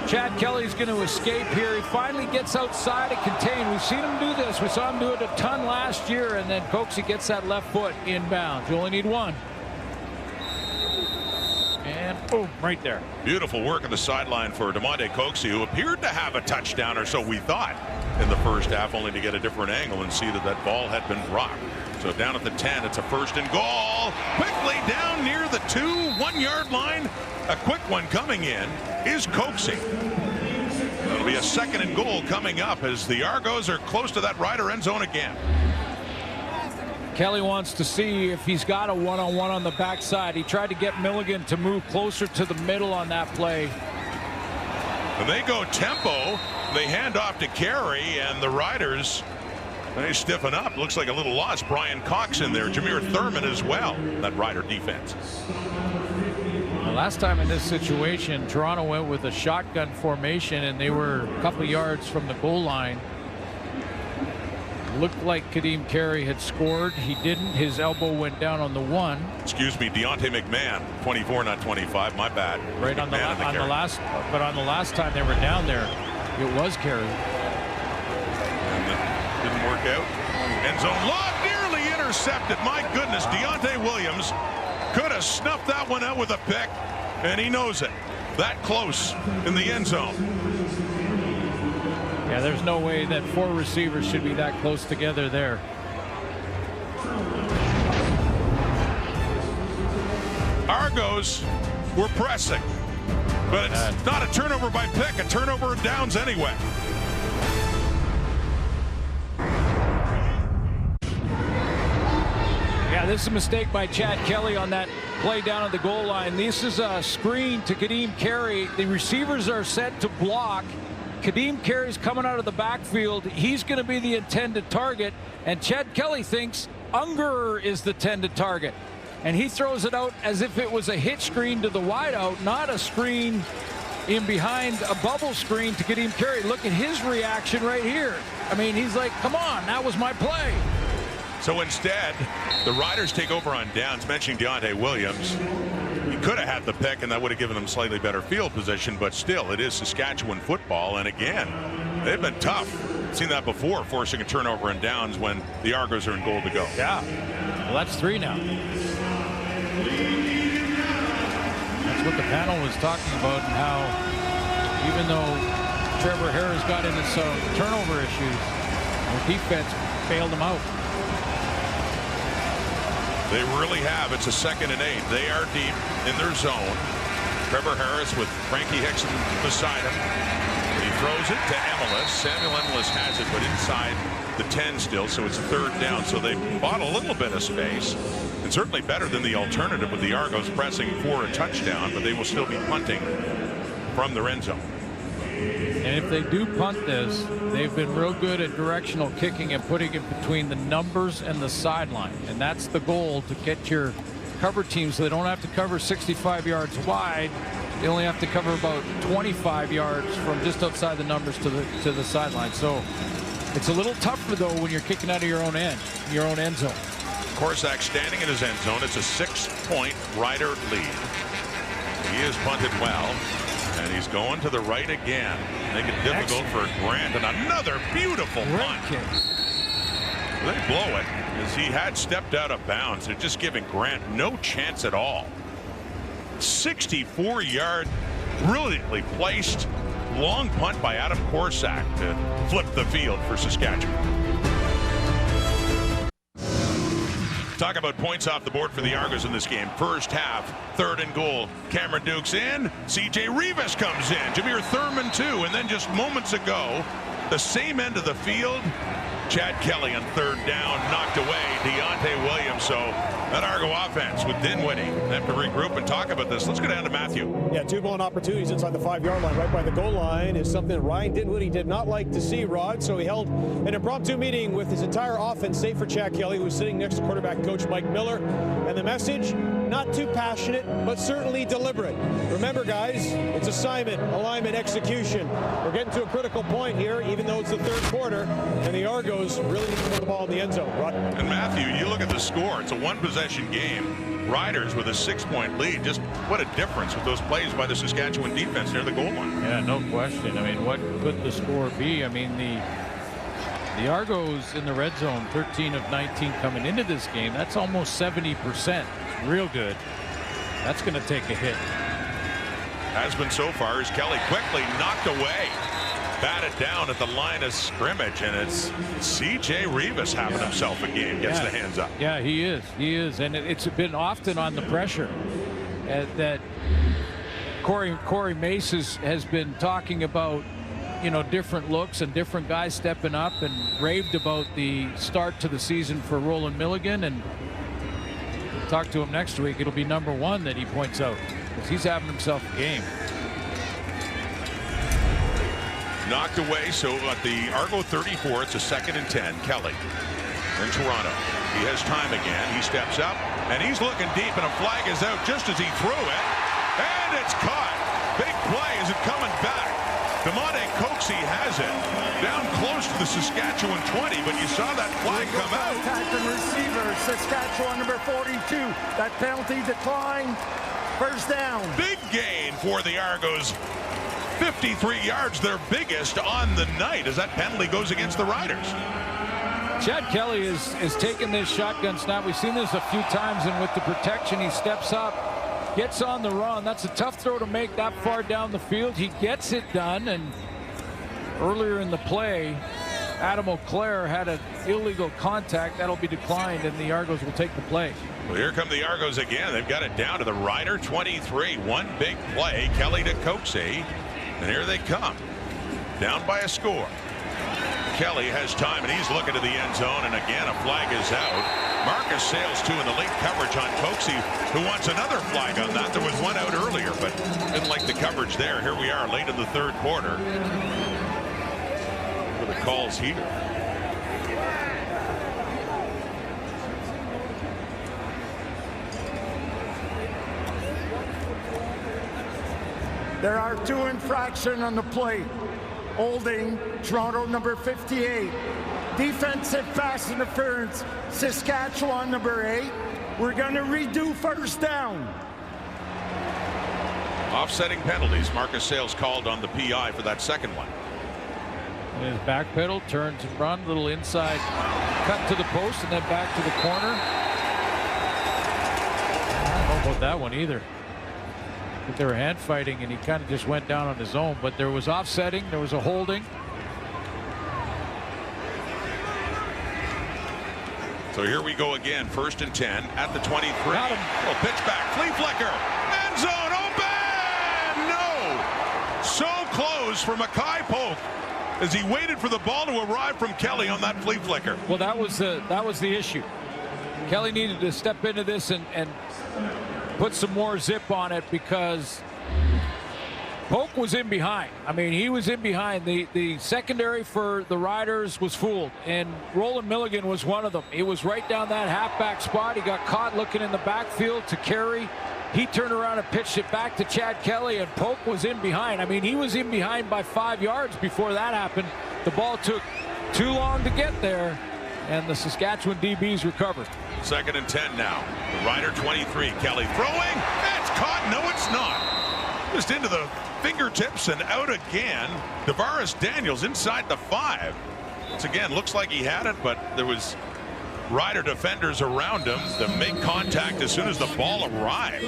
Chad Kelly's going to escape here. He finally gets outside and contain. We've seen him do this. We saw him do it a ton last year, and then Coxey gets that left foot inbounds. You only need one. And boom, right there. Beautiful work on the sideline for DeMonte Coxey, who appeared to have a touchdown, or so we thought, in the first half, only to get a different angle and see that that ball had been dropped. So down at the 10, it's a 1st and goal. Quickly down near the 1-yard line. A quick one coming in is Coxey. That'll be a 2nd and goal coming up as the Argos are close to that Rider end zone again. Kelly wants to see if he's got a one-on-one on the backside. He tried to get Milligan to move closer to the middle on that play. And they go tempo. They hand off to Carey, and the Riders, they stiffen up. Looks like a little loss. Brian Cox in there. Jameer Thurman as well. That Rider defense. The last time in this situation, Toronto went with a shotgun formation, and they were a couple yards from the goal line. Looked like Kadeem Carey had scored. He didn't. His elbow went down on the 1. Excuse me, Deontay McMahon, 24, not 25. My bad. Right on the last, but on the last time they were down there, it was Carey. And it didn't work out. End zone lob nearly intercepted. My goodness, Deontay Williams could have snuffed that one out with a pick, and he knows it. That close in the end zone. Yeah, there's no way that 4 receivers should be that close together there. Argos were pressing, but it's not a turnover by pick, a turnover of downs anyway. Yeah, this is a mistake by Chad Kelly on that play down at the goal line. This is a screen to Kadeem Carey. The receivers are set to block. Kadeem Carey's coming out of the backfield. He's going to be the intended target, and Chad Kelly thinks Ungerer is the intended target. And he throws it out as if it was a hitch screen to the wideout, not a screen in behind a bubble screen to Kadeem Carey. Look at his reaction right here. I mean, he's like, come on, that was my play. So instead, the Riders take over on downs. Mentioning Deontay Williams, he could have had the pick, and that would have given them slightly better field position, but still, it is Saskatchewan football, and again, they've been tough. Seen that before, forcing a turnover and downs when the Argos are in goal to go. Yeah, well, that's 3 now. That's what the panel was talking about, and how even though Trevor Harris got into some turnover issues, the defense bailed him out. They really have. It's a 2nd and 8. They are deep in their zone. Trevor Harris with Frankie Hickson beside him. He throws it to Emelis. Samuel Emelis has it, but inside the 10 still, so it's 3rd down. So they bought a little bit of space, and certainly better than the alternative with the Argos pressing for a touchdown, but they will still be punting from their end zone. And if they do punt this, they've been real good at directional kicking and putting it between the numbers and the sideline. And that's the goal, to get your cover teams so they don't have to cover 65 yards wide. They only have to cover about 25 yards from just outside the numbers to the sideline. So it's a little tougher, though, when you're kicking out of your own end zone. Korsak standing in his end zone. It's a 6-point Rider lead. He has punted well. And he's going to the right again. Make it difficult for Grant. And another beautiful punt. They blow it as he had stepped out of bounds. They're just giving Grant no chance at all. 64-yard, brilliantly placed, long punt by Adam Korsak to flip the field for Saskatchewan. Talk about points off the board for the Argos in this game. First half, 3rd and goal. Cameron Duke's in. C.J. Rivas comes in. Jameer Thurman too. And then just moments ago, the same end of the field, Chad Kelly on 3rd down, knocked away Deontay Williams. So that Argo offense with Dinwiddie. They have to regroup and talk about this. Let's go down to Matthew. Yeah, 2 blown opportunities inside the 5-yard line, right by the goal line, is something that Ryan Dinwiddie did not like to see, Rod. So he held an impromptu meeting with his entire offense, save for Chad Kelly, who was sitting next to quarterback coach Mike Miller. And the message, not too passionate, but certainly deliberate. Remember, guys, it's assignment, alignment, execution. We're getting to a critical point here, even though it's the 3rd quarter, and the Argos really need to put the ball in the end zone. Rod. And Matthew, you look at the score. It's a 1-possession game. Riders with a 6-point lead. Just what a difference with those plays by the Saskatchewan defense near the goal line. Yeah, no question. I mean, what could the score be? I mean, the Argos in the red zone, 13 of 19 coming into this game. That's almost 70%. Real good. That's going to take a hit. Has been so far as Kelly quickly knocked away. Batted down at the line of scrimmage, and it's C.J. Rivas having himself a game. Gets the hands up. Yeah, he is. And it's been often on the pressure that Corey Mace has been talking about, you know, different looks and different guys stepping up, and raved about the start to the season for Roland Milligan. And talk to him next week. It'll be number 1 that he points out, because he's having himself a game. Knocked away, so at the Argo 34, it's a 2nd and 10. Kelly in Toronto. He has time again. He steps up, and he's looking deep, and a flag is out just as he threw it. And it's caught. Big play. Is it coming back? DeMonte Coxie has it. Down close to the Saskatchewan 20, but you saw that flag come out. Attacking receiver, Saskatchewan number 42. That penalty declined. First down. Big gain for the Argos. 53 yards, their biggest on the night, as that penalty goes against the Riders. Chad Kelly is taking this shotgun snap. We've seen this a few times, and with the protection, he steps up, gets on the run. That's a tough throw to make that far down the field. He gets it done, and earlier in the play, Adam O'Clair had an illegal contact. That'll be declined, and the Argos will take the play. Well, here come the Argos again. They've got it down to the Rider 23. One big play, Kelly to Coxie, and here they come. Down by a score. Kelly has time, and he's looking to the end zone, and again a flag is out. Marcus Sales too in the late coverage on Coxie, who wants another flag on that. There was one out earlier, but didn't like the coverage there. Here we are late in the 3rd quarter. For the calls here. There are 2 infractions on the play. Holding, Toronto number 58. Defensive pass interference, Saskatchewan number 8. We're going to redo first down. Offsetting penalties. Marcus Sales called on the PI for that second one. And his back pedal, turns and run, little inside cut to the post, and then back to the corner. I don't know about that one either. But they were hand fighting, and he kind of just went down on his own. But there was offsetting, there was a holding. So here we go again, 1st and 10 at the 23. Well, pitch back, flea flicker, end zone open. No, so close for Mackay Polk as he waited for the ball to arrive from Kelly on that flea flicker. Well, that was the issue. Kelly needed to step into this and put some more zip on it, because Polk was in behind. I mean, he was in behind. The secondary for the Riders was fooled, and Roland Milligan was one of them. He was right down that halfback spot. He got caught looking in the backfield to Carey. He turned around and pitched it back to Chad Kelly, and Polk was in behind. I mean, he was in behind by 5 yards before that happened. The ball took too long to get there, and the Saskatchewan DBs recovered. 2nd and 10 now. The Rider 23. Kelly throwing. It's caught. No, it's not. Just into the fingertips and out again. Tavares Daniels inside the 5. Once again, looks like he had it, but there was Rider defenders around him that make contact as soon as the ball arrived.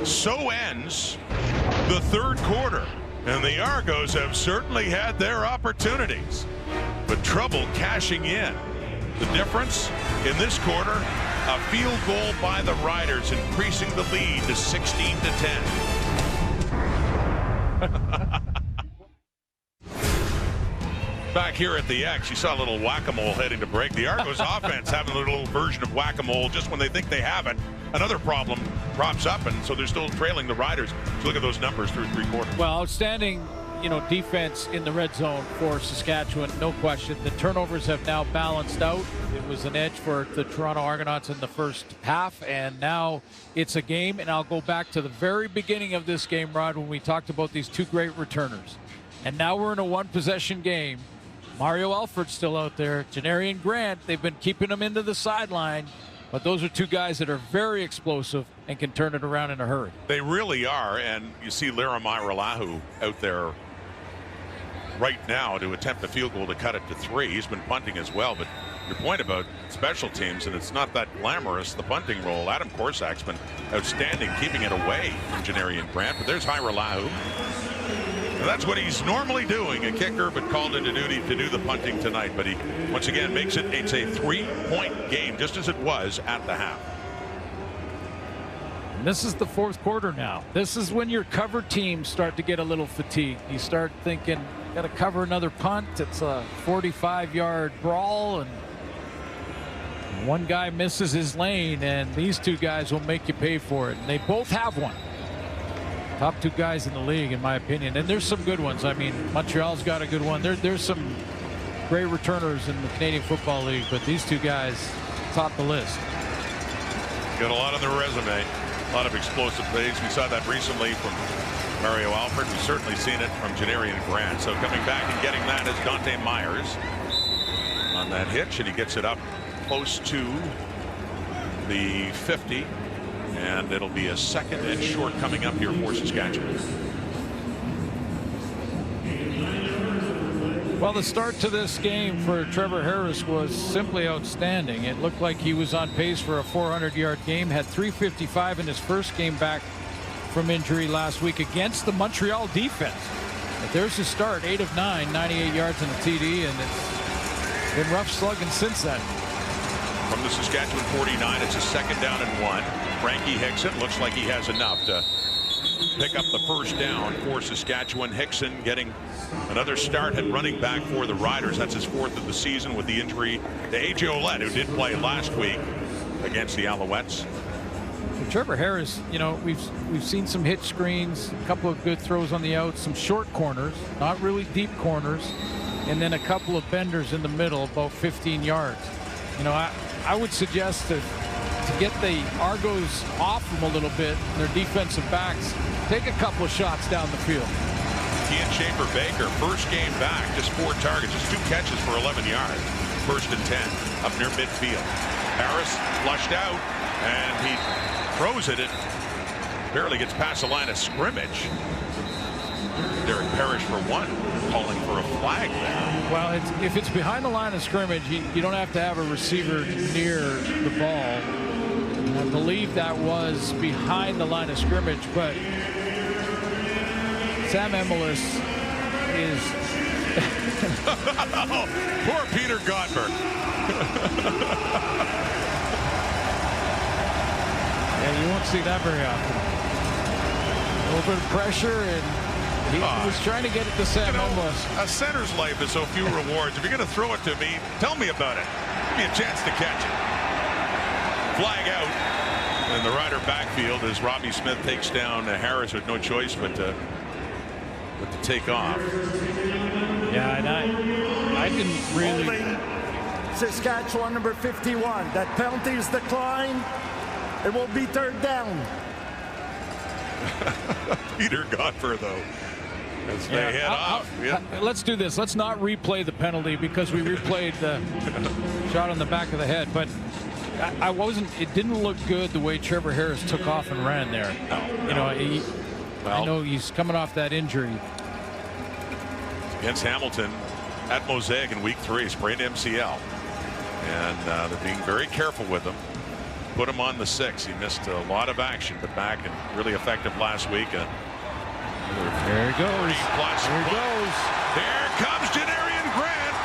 So ends the 3rd quarter, and the Argos have certainly had their opportunities, but trouble cashing in. The difference in this quarter, a field goal by the Riders, increasing the lead to 16 to 10. Back here at the X, you saw a little whack-a-mole heading to break. The Argos offense having a little version of whack-a-mole just when they think they have it. Another problem props up, and so they're still trailing the Riders. So look at those numbers through 3 quarters. Well, outstanding, defense in the red zone for Saskatchewan, no question. The turnovers have now balanced out. It was an edge for the Toronto Argonauts in the first half, and now it's a game. And I'll go back to the very beginning of this game, Rod, when we talked about these 2 great returners. And now we're in a 1-possession game. Mario Alford's still out there. Janarian Grant, they've been keeping him into the sideline. But those are 2 guys that are very explosive and can turn it around in a hurry. They really are, and you see Laramai Ralahu out there right now to attempt a field goal to cut it to 3. He's been punting as well, but your point about special teams, and it's not that glamorous, the punting role. Adam Korsak's been outstanding, keeping it away from Janarian Grant, but there's Ralahu. And that's what he's normally doing, a kicker, but called into duty to do the punting tonight. But he, once again, makes it, it's a 3-point game, just as it was at the half. And this is the 4th quarter now. This is when your cover teams start to get a little fatigued. You start thinking, got to cover another punt. It's a 45-yard brawl, and one guy misses his lane, and these 2 guys will make you pay for it. And they both have one. Top 2 guys in the league, in my opinion. And there's some good ones. I mean, Montreal's got a good one. There's some great returners in the Canadian Football League, but these 2 guys top the list. Got a lot on their resume. A lot of explosive plays. We saw that recently from Mario Alford. We've certainly seen it from Janarian Grant. So coming back and getting that is Dante Myers on that hitch, and he gets it up close to the 50. And it'll be a 2nd and short coming up here for Saskatchewan. Well, the start to this game for Trevor Harris was simply outstanding. It looked like he was on pace for a 400-yard game, had 355 in his first game back from injury last week against the Montreal defense. But there's his start, 8 of 9, 98 yards and a TD, and it's been rough slugging since then. From the Saskatchewan 49, it's a 2nd down and 1. Frankie Hickson looks like he has enough to pick up the first down for Saskatchewan. Hickson getting another start at running back for the Riders. That's his 4th of the season with the injury to A.J. Ouellette, who did play last week against the Alouettes. Trevor Harris, you know, we've seen some hitch screens, a couple of good throws on the out, some short corners, not really deep corners, and then a couple of benders in the middle, about 15 yards. You know, I would suggest to get the Argos off them a little bit, their defensive backs, take a couple of shots down the field. Kian Schaefer-Baker, first game back, just 4 targets, just 2 catches for 11 yards. 1st and 10 up near midfield. Harris flushed out, and he throws it. It barely gets past the line of scrimmage. Derek Parrish for 1, calling for a flag there. Well, if it's behind the line of scrimmage, you don't have to have a receiver near the ball. I believe that was behind the line of scrimmage, but Sam Emelis is... Poor Peter Godberg. Yeah, you won't see that very often. A little bit of pressure, and he was trying to get it to Sam Emelis. A center's life is so few rewards. If you're going to throw it to me, tell me about it. Give me a chance to catch it. Flag out in the Rider backfield as Robbie Smith takes down Harris with no choice but to take off. Yeah, and I didn't really. Holding Saskatchewan number 51. That penalty is declined. It will be 3rd down. Peter Godber, though, as they head off. Let's do this. Let's not replay the penalty because we replayed the shot on the back of the head. But I wasn't. It didn't look good the way Trevor Harris took off and ran there. No. You know, I know he's coming off that injury. Against Hamilton at Mosaic in week 3, sprained MCL. And they're being very careful with him. Put him on the 6. He missed a lot of action, but back and really effective last week. There he goes. There he goes. There comes Janarian Grant.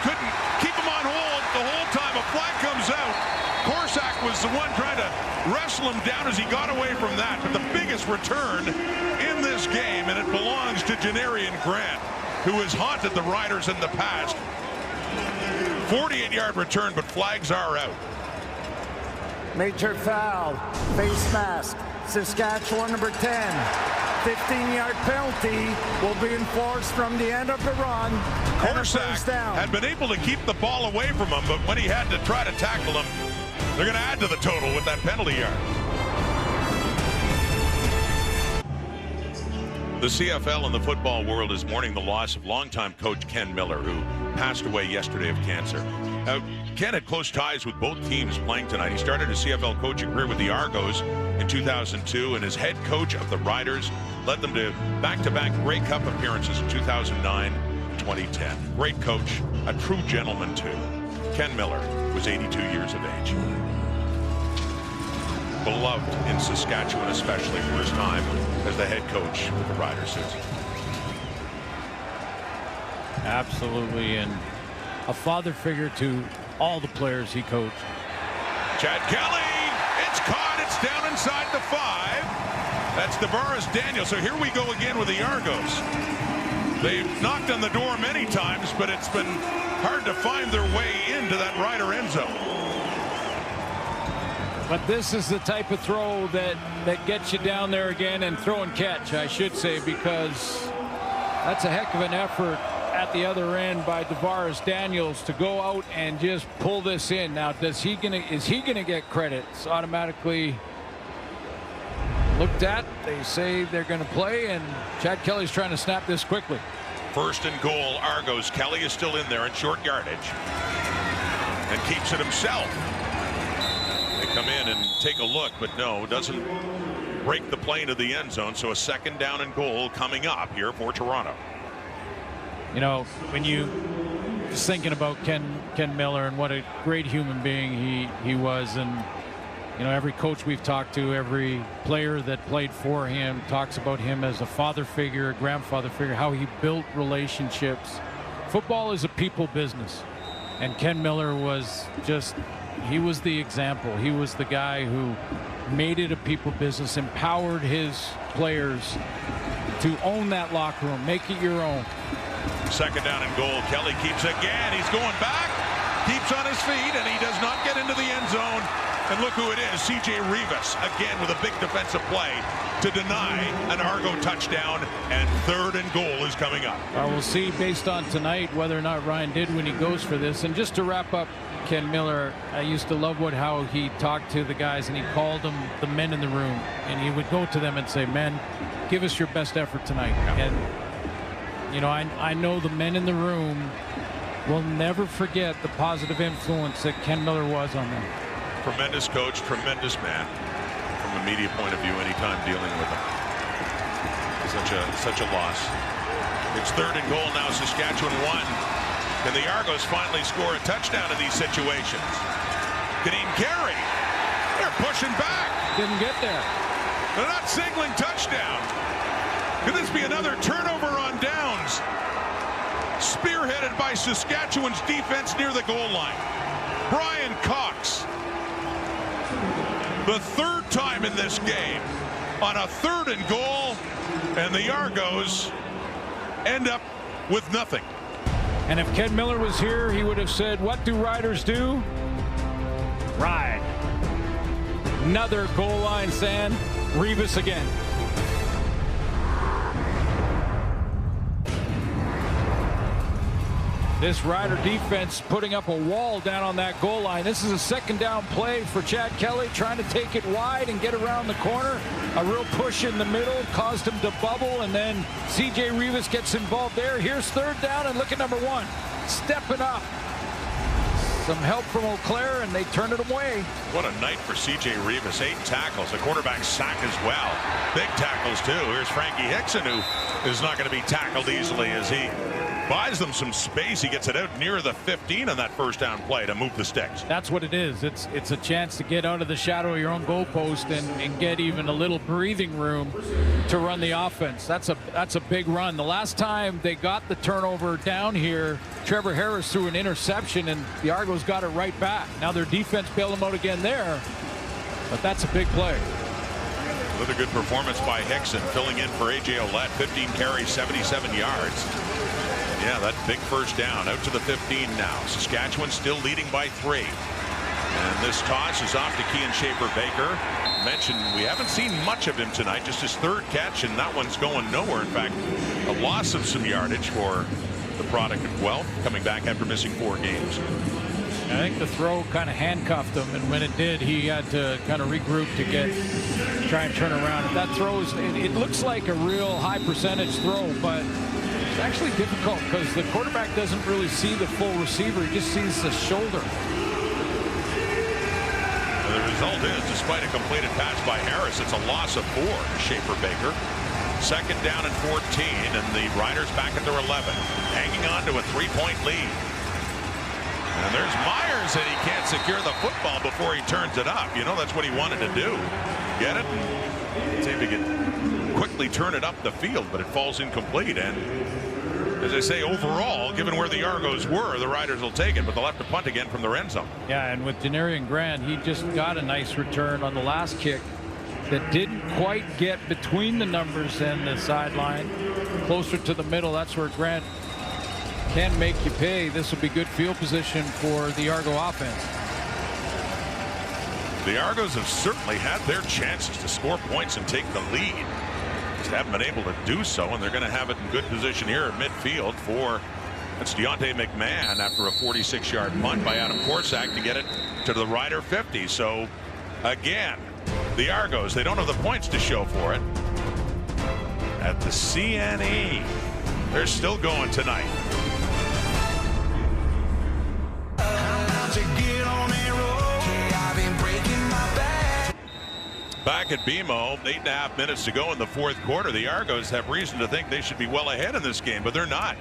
Couldn't keep him on hold the whole time. A flag comes out. Corsack was the one trying to wrestle him down as he got away from that. But the biggest return in this game, and it belongs to Janarian Grant, who has haunted the Riders in the past. 48-yard return, but flags are out. Major foul, face mask, Saskatchewan number 10. 15-yard penalty will be enforced from the end of the run. Corsack had been able to keep the ball away from him, but when he had to try to tackle him, they're going to add to the total with that penalty yard. The CFL and the football world is mourning the loss of longtime coach Ken Miller, who passed away yesterday of cancer. Ken had close ties with both teams playing tonight. He started his CFL coaching career with the Argos in 2002, and as head coach of the Riders led them to back-to-back Grey Cup appearances in 2009 and 2010. Great coach, a true gentleman too. Ken Miller was 82 years of age. Beloved in Saskatchewan, especially for his time as the head coach with the Riders. Absolutely, and a father figure to all the players he coached. Chad Kelly, it's caught, it's down inside the 5. That's DeVaris Daniel. So here we go again with the Argos. They've knocked on the door many times, but it's been hard to find their way into that Rider end zone. But this is the type of throw that gets you down there again, and throw and catch, I should say, because that's a heck of an effort at the other end by Tavares Daniels to go out and just pull this in. Now, is he gonna get credit? It's automatically looked at. They say they're going to play, and Chad Kelly's trying to snap this quickly. First and goal, Argos. Kelly is still in there in short yardage and keeps it himself. They come in and take a look, but no, doesn't break the plane of the end zone. So a second down and goal coming up here for Toronto. You know, when you just thinking about Ken Miller and what a great human being he was, and you know, every coach we've talked to, every player that played for him talks about him as a father figure, a grandfather figure, how he built relationships. Football is a people business, and Ken Miller was he was the example. He was the guy who made it a people business, empowered his players to own that locker room, make it your own. Second down and goal. Kelly keeps again. He's going back, keeps on his feet, and he does not get into the end zone. And look who it is, C.J. Rivas, again with a big defensive play to deny an Argo touchdown, and third and goal is coming up. We'll see based on tonight whether or not Ryan did when he goes for this. And just to wrap up Ken Miller, I used to love how he talked to the guys, and he called them the men in the room. And he would go to them and say, men, give us your best effort tonight. Yeah. And, you know, I know the men in the room will never forget the positive influence that Ken Miller was on them. Tremendous coach, tremendous man from a media point of view anytime dealing with him. Such a loss. It's third and goal now, Saskatchewan 1. Can the Argos finally score a touchdown in these situations? Kadeem Carey. They're pushing back. Didn't get there. They're not signaling touchdown. Could this be another turnover on downs? Spearheaded by Saskatchewan's defense near the goal line. Brian Cox. The third time in this game on a third and goal, and the Argos end up with nothing. And if Ken Miller was here, he would have said, what do Riders do? Ride. Another goal line stand. Rivas again. This Rider defense putting up a wall down on that goal line. This is a second down play for Chad Kelly, trying to take it wide and get around the corner. A real push in the middle caused him to bubble, and then C.J. Rivas gets involved there. Here's third down, and look at number one, stepping up. Some help from Eau Claire, and they turn it away. What a night for C.J. Rivas. 8 tackles, a quarterback sack as well. Big tackles, too. Here's Frankie Hickson, who is not going to be tackled easily as he buys them some space. He gets it out near the 15 on that first down play to move the sticks. That's what it is. It's a chance to get out of the shadow of your own goalpost and get even a little breathing room to run the offense. That's a big run. The last time they got the turnover down here, Trevor Harris threw an interception, and the Argos got it right back. Now their defense bailed them out again there, but that's a big play. Another good performance by Hickson, filling in for A.J. Ouellette. 15 carries, 77 yards. Yeah, that big first down out to the 15 now. Saskatchewan still leading by 3. And this toss is off to Kean Schaefer-Baker. Mentioned we haven't seen much of him tonight, just his third catch, and that one's going nowhere. In fact, a loss of some yardage for the product of Guelph, coming back after missing 4 games. I think the throw kind of handcuffed him, and when it did, he had to kind of regroup to try and turn around. If that throw is, it looks like a real high percentage throw, but it's actually difficult because the quarterback doesn't really see the full receiver. He just sees the shoulder. And the result is, despite a completed pass by Harris, it's a loss of 4 to Schaefer-Baker. Second down and 14, and the Riders back at their 11, hanging on to a 3-point lead. And there's Myers, and he can't secure the football before he turns it up. You know, that's what he wanted to do. Get it? See if he can quickly turn it up the field, but it falls incomplete. And as I say, overall, given where the Argos were, the Riders will take it, but they'll have to punt again from their end zone. Yeah, and with Janarian Grant, he just got a nice return on the last kick that didn't quite get between the numbers and the sideline. Closer to the middle, that's where Grant can make you pay. This will be good field position for the Argo offense. The Argos have certainly had their chances to score points and take the lead. Just haven't been able to do so, and they're going to have it in good position here at midfield for that's Deontay McMahon after a 46-yard punt by Adam Korsak to get it to the Rider 50. So again, the Argos, they don't have the points to show for it. At the CNE, they're still going tonight. Back at BMO, 8.5 minutes to go in the fourth quarter. The Argos have reason to think they should be well ahead in this game, but they're not.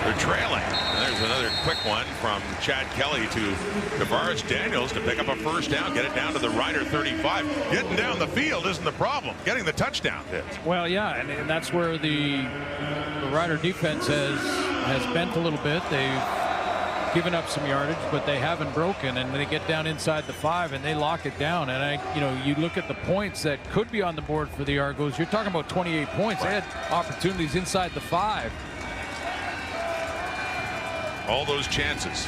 They're trailing. And there's another quick one from Chad Kelly to Tavares Daniels to pick up a first down, get it down to the Rider 35. Getting down the field isn't the problem. Getting the touchdown hits. Well, yeah, and that's where the Rider defense has bent a little bit. They've given up some yardage, but they haven't broken, and they get down inside the 5 and they lock it down. And you look at the points that could be on the board for the Argos. You're talking about 28 points. They had opportunities inside the 5. All those chances.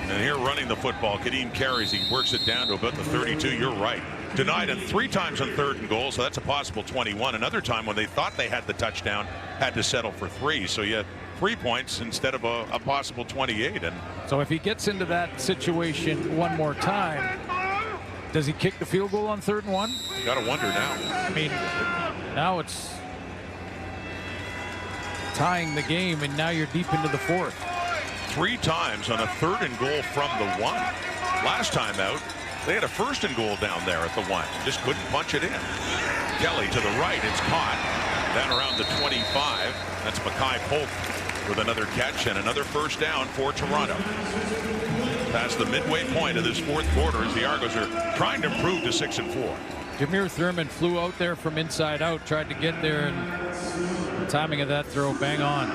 And here running the football, Kadeem carries. He works it down to about the 32. You're right. Denied it 3 times on 3rd and goal, so that's a possible 21. Another time when they thought they had the touchdown, had to settle for 3. So you had 3 points instead of a possible 28. And so if he gets into that situation one more time, does he kick the field goal on 3rd and 1? You got to wonder now. I mean, now it's tying the game, and now you're deep into the 4th. 3 times on a 3rd and goal from the 1. Last time out, they had a 1st and goal down there at the 1. Just couldn't punch it in. Kelly to the right. It's caught. Down around the 25. That's Mackay Polk with another catch and another first down for Toronto. Past the midway point of this 4th quarter as the Argos are trying to improve to 6-4. Jameer Thurman flew out there from inside out, tried to get there, and the timing of that throw bang on.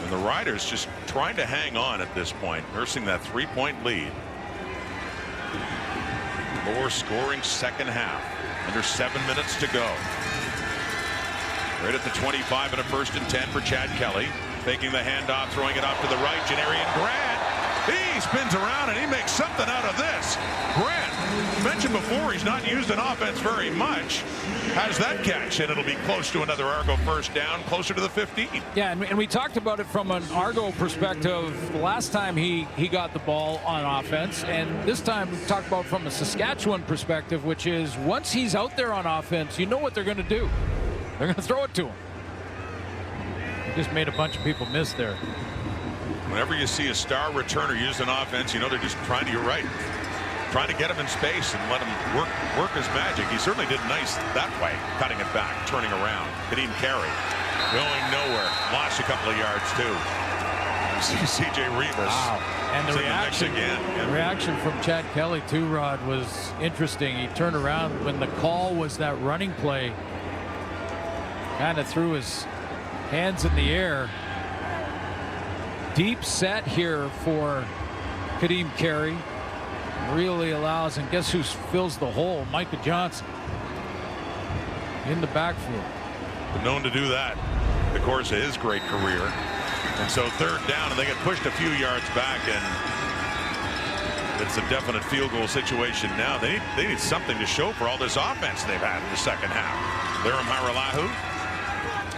And the Riders just trying to hang on at this point, nursing that 3-point lead. Lower scoring second half. Under 7 minutes to go. Right at the 25 and a 1st and 10 for Chad Kelly. Taking the handoff, throwing it off to the right. Janarian Grant. He spins around and he makes something out of this. Grant, mentioned before, he's not used in offense very much. Has that catch, and it'll be close to another Argo first down, closer to the 15. Yeah, and we talked about it from an Argo perspective last time he got the ball on offense, and this time we talked about from a Saskatchewan perspective, which is once he's out there on offense, you know what they're going to do. They're going to throw it to him. He just made a bunch of people miss there. Whenever you see a star returner used in offense, you know they're just trying to, you're right, trying to get him in space and let him work his magic. He certainly did nice that way, cutting it back, turning around. Kadeem carry, going nowhere. Lost a couple of yards too. CJ Rivas. Wow. And the reaction from Chad Kelly too, Rod, was interesting. He turned around when the call was that running play, kind of threw his hands in the air. Deep set here for Kadeem Carey. Really allows, and guess who fills the hole? Micah Johnson in the backfield. Been known to do that in the course of his great career. And so 3rd down, and they get pushed a few yards back, and it's a definite field goal situation now. They need something to show for all this offense they've had in the second half. Liram Haralahu.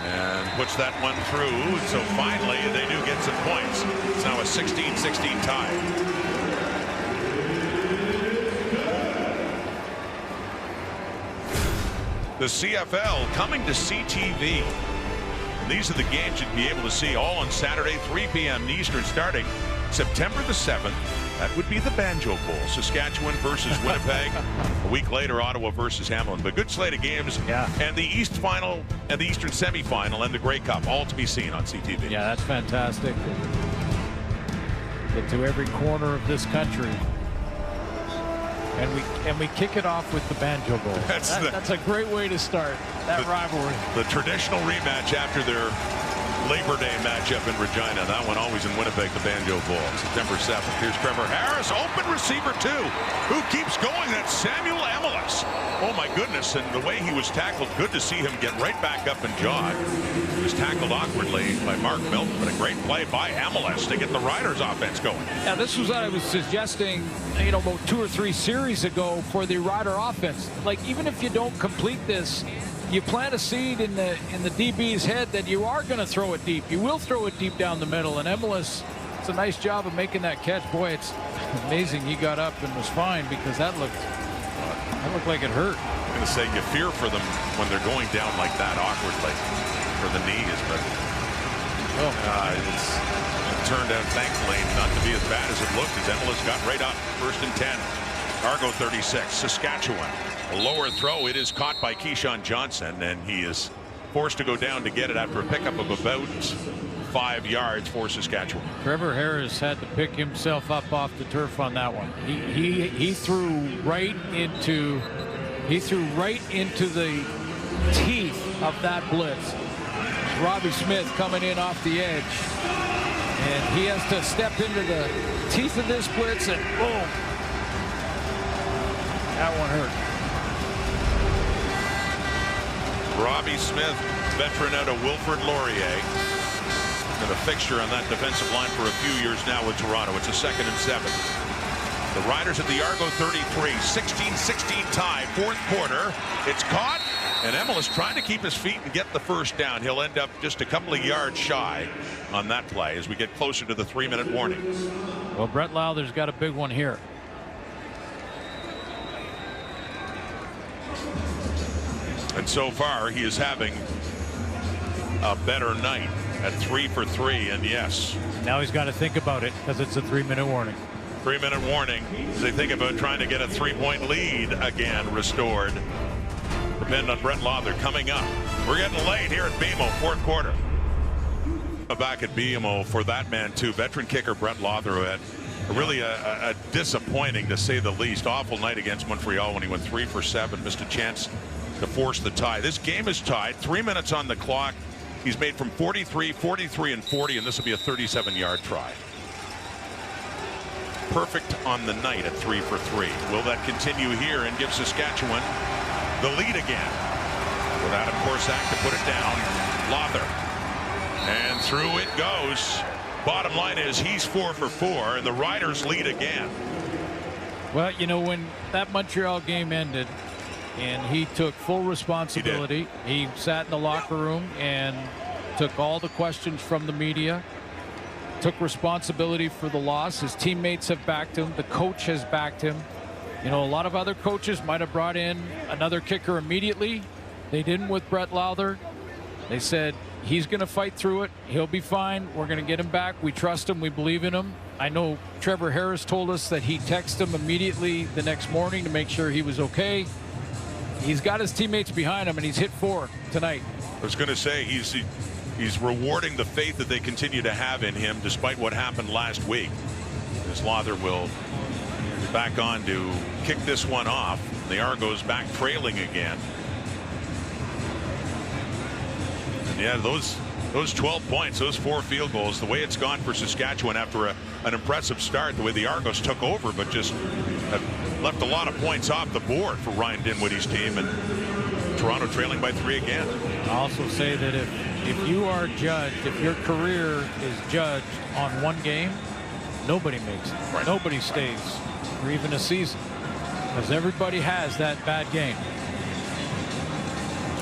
And puts that one through. So finally, they do get some points. It's now a 16-16 tie. The CFL coming to CTV. And these are the games you'd be able to see all on Saturday, 3 p.m. Eastern, starting September the 7th. That would be the Banjo Bowl. Saskatchewan versus Winnipeg. A week later, Ottawa versus Hamilton. But good slate of games. Yeah. And the East Final and the Eastern Semifinal and the Grey Cup, all to be seen on CTV. Yeah, that's fantastic. Get to every corner of this country. And we kick it off with the Banjo Bowl. That's a great way to start that rivalry. The traditional rematch after their Labor Day matchup in Regina. That one always in Winnipeg, the Banjo Bowl, September 7th. Here's Trevor Harris, open receiver 2. Who keeps going? That's Samuel Emelis. my goodness, and the way he was tackled, good to see him get right back up and jog. He was tackled awkwardly by Mark Milton, but a great play by MLS to get the Riders offense going. Yeah, this was what I was suggesting, about 2 or 3 series ago for the Rider offense. Like, even if you don't complete this, you plant a seed in the DB's head that you are going to throw it deep. You will throw it deep down the middle, and MLS, it's a nice job of making that catch. Boy, it's amazing he got up and was fine, because that looked like it hurt. I'm going to say you fear for them when they're going down like that awkwardly for the knees, but it's turned out, thankfully, not to be as bad as it looked, as MLS got right up. 1st and 10. Argo 36, Saskatchewan. A lower throw. It is caught by Keyshawn Johnson, and he is forced to go down to get it after a pickup of about 5 yards for Saskatchewan. Trevor Harris had to pick himself up off the turf on that one. He threw right into the teeth of that blitz. Robbie Smith coming in off the edge, and he has to step into the teeth of this blitz, and boom, that one hurt. Robbie Smith, veteran out of Wilfrid Laurier, been a fixture on that defensive line for a few years now with Toronto. It's a 2nd and 7. The Riders at the Argo 33, 16-16 tie, 4th quarter. It's caught, and MLS trying to keep his feet and get the first down. He'll end up just a couple of yards shy on that play as we get closer to the 3-minute warning. Well, Brett Lowther's got a big one here. And so far, he is having a better night at 3 for 3, and yes. Now he's got to think about it, because it's a 3-minute warning. 3-minute warning as they think about trying to get a 3-point lead again restored. Depend on Brett Lowther coming up. We're getting late here at BMO, 4th quarter. Back at BMO for that man too, veteran kicker Brett Lowther, who had really a disappointing, to say the least, awful night against Montreal when he went 3 for 7, missed a chance to force the tie. This game is tied, 3 minutes on the clock. He's made from 43, 43, and 40, and this will be a 37-yard try. Perfect on the night at 3 for 3. Will that continue here and give Saskatchewan the lead again? With Adam Korsak to put it down. Lowther. And through it goes. Bottom line is he's 4 for 4, and the Riders lead again. Well, when that Montreal game ended, and he took full responsibility. He sat in the locker room and took all the questions from the media, took responsibility for the loss. His teammates have backed him. The coach has backed him. A lot of other coaches might have brought in another kicker immediately. They didn't with Brett Lowther. They said, he's going to fight through it. He'll be fine. We're going to get him back. We trust him. We believe in him. I know Trevor Harris told us that he texted him immediately the next morning to make sure he was okay. He's got his teammates behind him, and he's hit 4 tonight. I was going to say he's rewarding the faith that they continue to have in him despite what happened last week. As Lowther will be back on to kick this one off. The Argos back trailing again. And yeah, those 12 points, those 4 field goals, the way it's gone for Saskatchewan after an impressive start, the way the Argos took over, but just left a lot of points off the board for Ryan Dinwiddie's team, and Toronto trailing by 3 again. I'll also say that if you are judged, if your career is judged on one game, nobody makes it. Right. Nobody stays for even a season, because everybody has that bad game.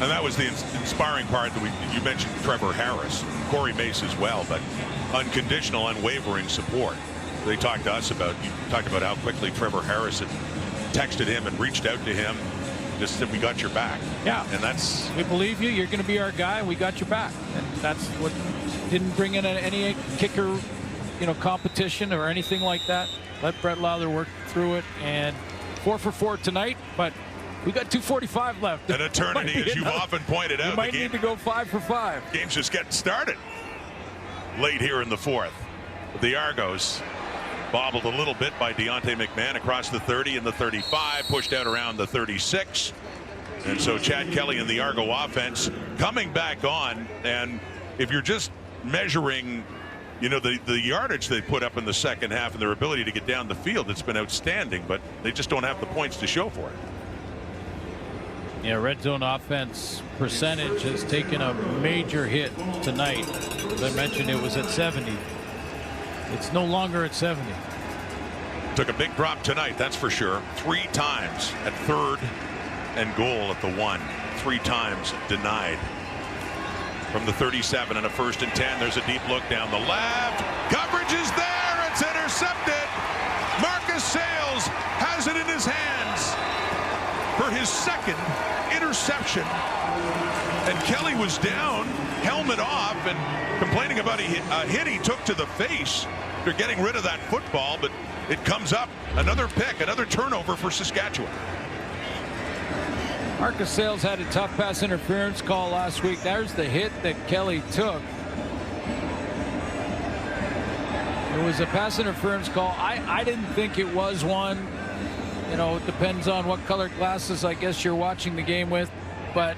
And that was the inspiring part that you mentioned Trevor Harris, Corey Mace as well, but unconditional, unwavering support. They talked to us about, you talked about how quickly Trevor Harris had texted him and reached out to him, just said, we got your back. Yeah. And that's, we believe you. You're going to be our guy. We got your back. And that's what didn't bring in any kicker, competition or anything like that. Let Brett Lowther work through it, and 4 for 4 tonight, but we got 2:45 left. An eternity, as you've often pointed out. We might need to go 5 for 5. Game's just getting started. Late here in the 4th. The Argos bobbled a little bit by Deontay McMahon across the 30 and the 35, pushed out around the 36. And so Chad Kelly and the Argo offense coming back on. And if you're just measuring, the yardage they put up in the second half and their ability to get down the field, it's been outstanding, but they just don't have the points to show for it. Yeah, red zone offense percentage has taken a major hit tonight. As I mentioned, it was at 70. It's no longer at 70. Took a big drop tonight, that's for sure. 3 times at 3rd and goal at the 1. 3 times denied. From the 37 and a 1st and 10, there's a deep look down the left. Coverage is there. It's intercepted. Marcus Sayles has it in his hands for his 2nd interception. And Kelly was down, helmet off, and complaining about a hit he took to the face. They're getting rid of that football, but it comes up. Another pick, another turnover for Saskatchewan. Marcus Sayles had a tough pass interference call last week. There's the hit that Kelly took. It was a pass interference call. I didn't think it was one. You know, it depends on what color glasses I guess you're watching the game with. But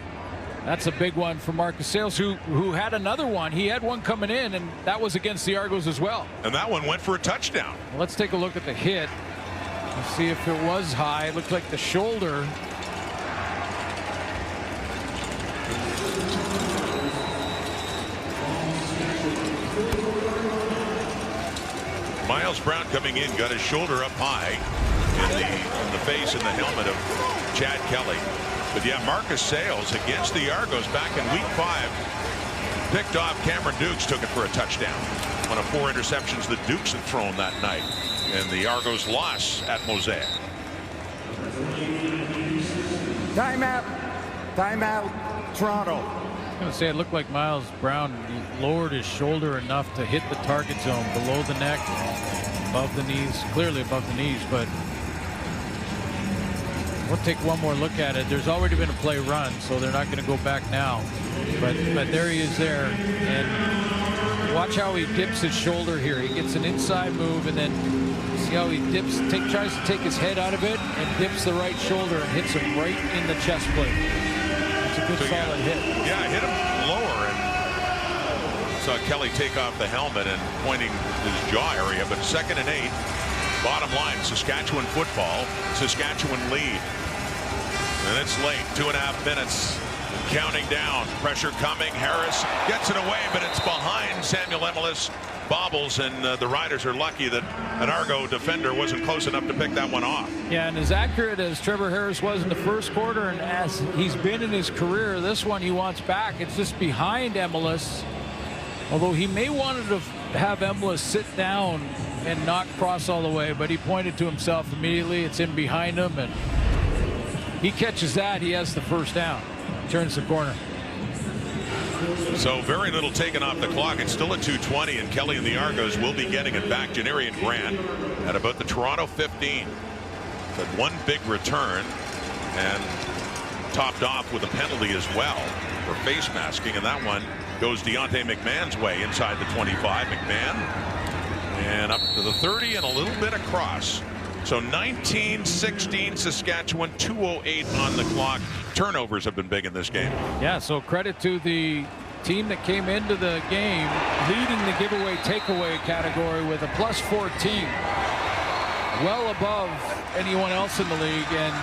that's a big one for Marcus Sayles, who had another one. He had one coming in, and that was against the Argos as well. And that one went for a touchdown. Let's take a look at the hit. Let's see if it was high. It looked like the shoulder. Miles Brown coming in, got his shoulder up high in the face and the helmet of Chad Kelly. But yeah, Marcus Sayles against the Argos back in week 5 picked off Cameron Dukes, took it for a touchdown. One of 4 interceptions that Dukes had thrown that night. And the Argos loss at Mosaic. Timeout. Timeout. Toronto. I'm going to say it looked like Miles Brown lowered his shoulder enough to hit the target zone below the neck, above the knees, clearly above the knees, but we'll take one more look at it. There's already been a play run, so they're not going to go back now. But there he is there. And watch how he dips his shoulder here. He gets an inside move, and then see how he dips, tries to take his head out of it, and dips the right shoulder and hits him right in the chest plate. It's a good solid hit. Yeah, hit him lower, and saw Kelly take off the helmet and pointing his jaw area. But 2nd and 8. Bottom line, Saskatchewan football. Saskatchewan lead. And it's late. 2.5 minutes. Counting down. Pressure coming. Harris gets it away, but it's behind Samuel Emelis. Bobbles, and the Riders are lucky that an Argo defender wasn't close enough to pick that one off. Yeah, and as accurate as Trevor Harris was in the first quarter, and as he's been in his career, this one he wants back. It's just behind Emelis. Although he may wanted to have Emelis sit down and not cross all the way, but he pointed to himself immediately. It's in behind him, and he catches that. He has the first down. Turns the corner. So very little taken off the clock. It's still at 2:20, and Kelly and the Argos will be getting it back. Janarian Grant at about the Toronto 15. But one big return, and topped off with a penalty as well for face masking, and that one goes Deontay McMahon's way inside the 25. McMahon and up to the 30 and a little bit across. So 19-16 Saskatchewan, 2:08 on the clock. Turnovers have been big in this game. Yeah, so credit to the team that came into the game leading the giveaway takeaway category with a +14, well above anyone else in the league, and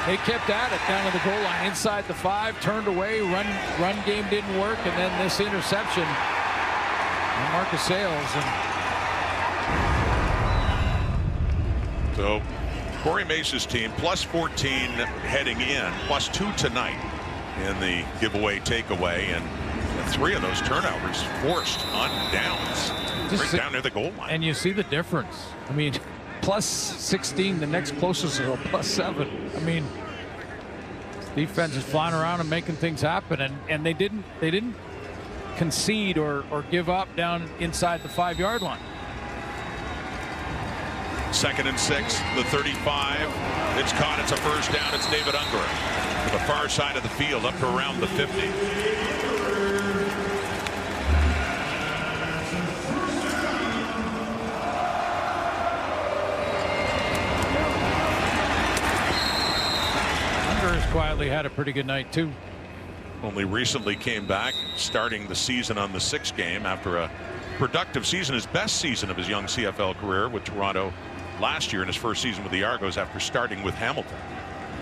they kept at it down to the goal line inside the 5, turned away, run game didn't work, and then this interception and Marcus Sayles. So Corey Mace's team +14 heading in, +2 tonight in the giveaway takeaway, and 3 of those turnovers forced on downs right down near the goal line. And you see the difference. I mean, +16, the next closest is a +7. I mean, defense is flying around and making things happen, and they didn't concede or give up down inside the 5-yard line. 2nd and 6, the 35. It's caught. It's a first down. It's David Unger to the far side of the field up to around the 50. Unger has quietly had a pretty good night too. Only recently came back, starting the season on the 6th game after a productive season, his best season of his young CFL career with Toronto last year in his first season with the Argos after starting with Hamilton.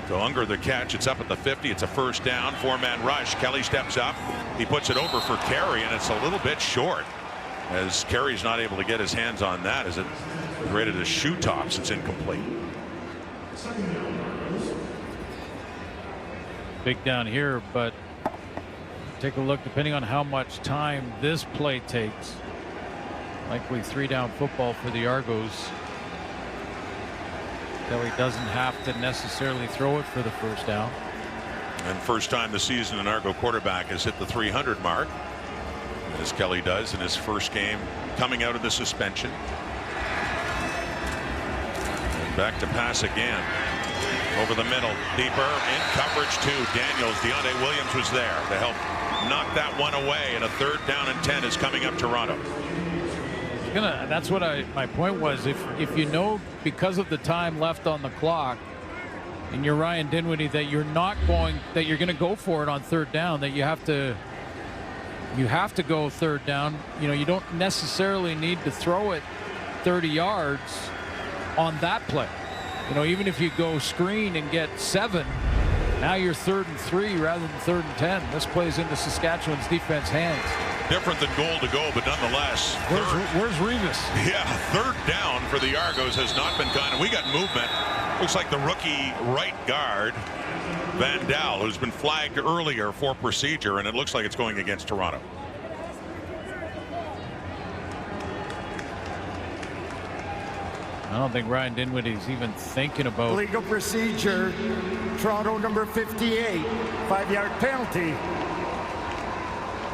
So Unger the catch. It's up at the 50. It's a first down. 4-man rush. Kelly steps up. He puts it over for Carey, and it's a little bit short, as Carey's not able to get his hands on that as it rated as shoe tops. It's incomplete. Big down here, but take a look, depending on how much time this play takes. Likely 3-down football for the Argos. Kelly doesn't have to necessarily throw it for the first down. And first time this season an Argo quarterback has hit the 300 mark, as Kelly does in his first game coming out of the suspension. And back to pass again. Over the middle, deeper, in coverage too. Daniels, Deontay Williams was there to help knock that one away, and a 3rd down and 10 is coming up Toronto. That's what my point was. If you know, because of the time left on the clock, and you're Ryan Dinwiddie, that you're going to go for it on 3rd down, that you have to go 3rd down. You know, you don't necessarily need to throw it 30 yards on that play. You know, even if you go screen and get 7, now you're 3rd and 3 rather than 3rd and 10. This plays into Saskatchewan's defense hands. Different than goal to go, but nonetheless. Where's Revis? Yeah, 3rd down for the Argos has not been kind of. We got movement. Looks like the rookie right guard, Van Dal, who's been flagged earlier for procedure, and it looks like it's going against Toronto. I don't think Ryan Dinwiddie's even thinking about legal procedure. Toronto number 58, 5-yard penalty.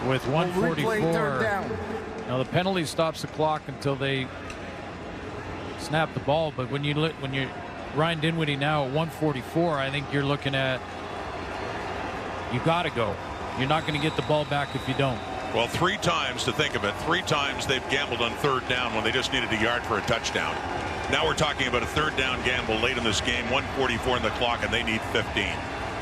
With 1:44. 3rd down. Now the penalty stops the clock until they snap the ball. But when you're Ryan Dinwiddie now at 1:44, I think you're looking at, you got to go. You're not going to get the ball back if you don't. Well, 3 times, to think of it, 3 times they've gambled on 3rd down when they just needed a yard for a touchdown. Now we're talking about a 3rd down gamble late in this game, 1:44 in the clock, and they need 15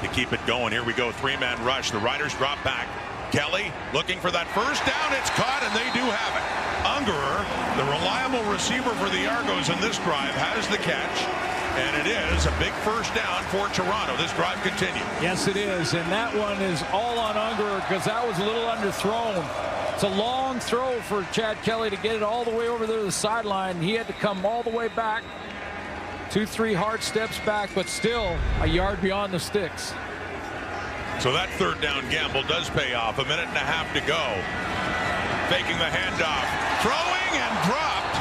to keep it going. Here we go, 3-man rush. The Riders drop back. Kelly looking for that first down. It's caught, and they do have it. Ungerer, the reliable receiver for the Argos in this drive, has the catch, and it is a big first down for Toronto. This drive continues. Yes, it is, and that one is all on Ungerer because that was a little underthrown. It's a long throw for Chad Kelly to get it all the way over there to the sideline. He had to come all the way back. 2-3 hard steps back, but still a yard beyond the sticks. So that 3rd down gamble does pay off. 1.5 minutes to go. Faking the handoff. Throwing and dropped.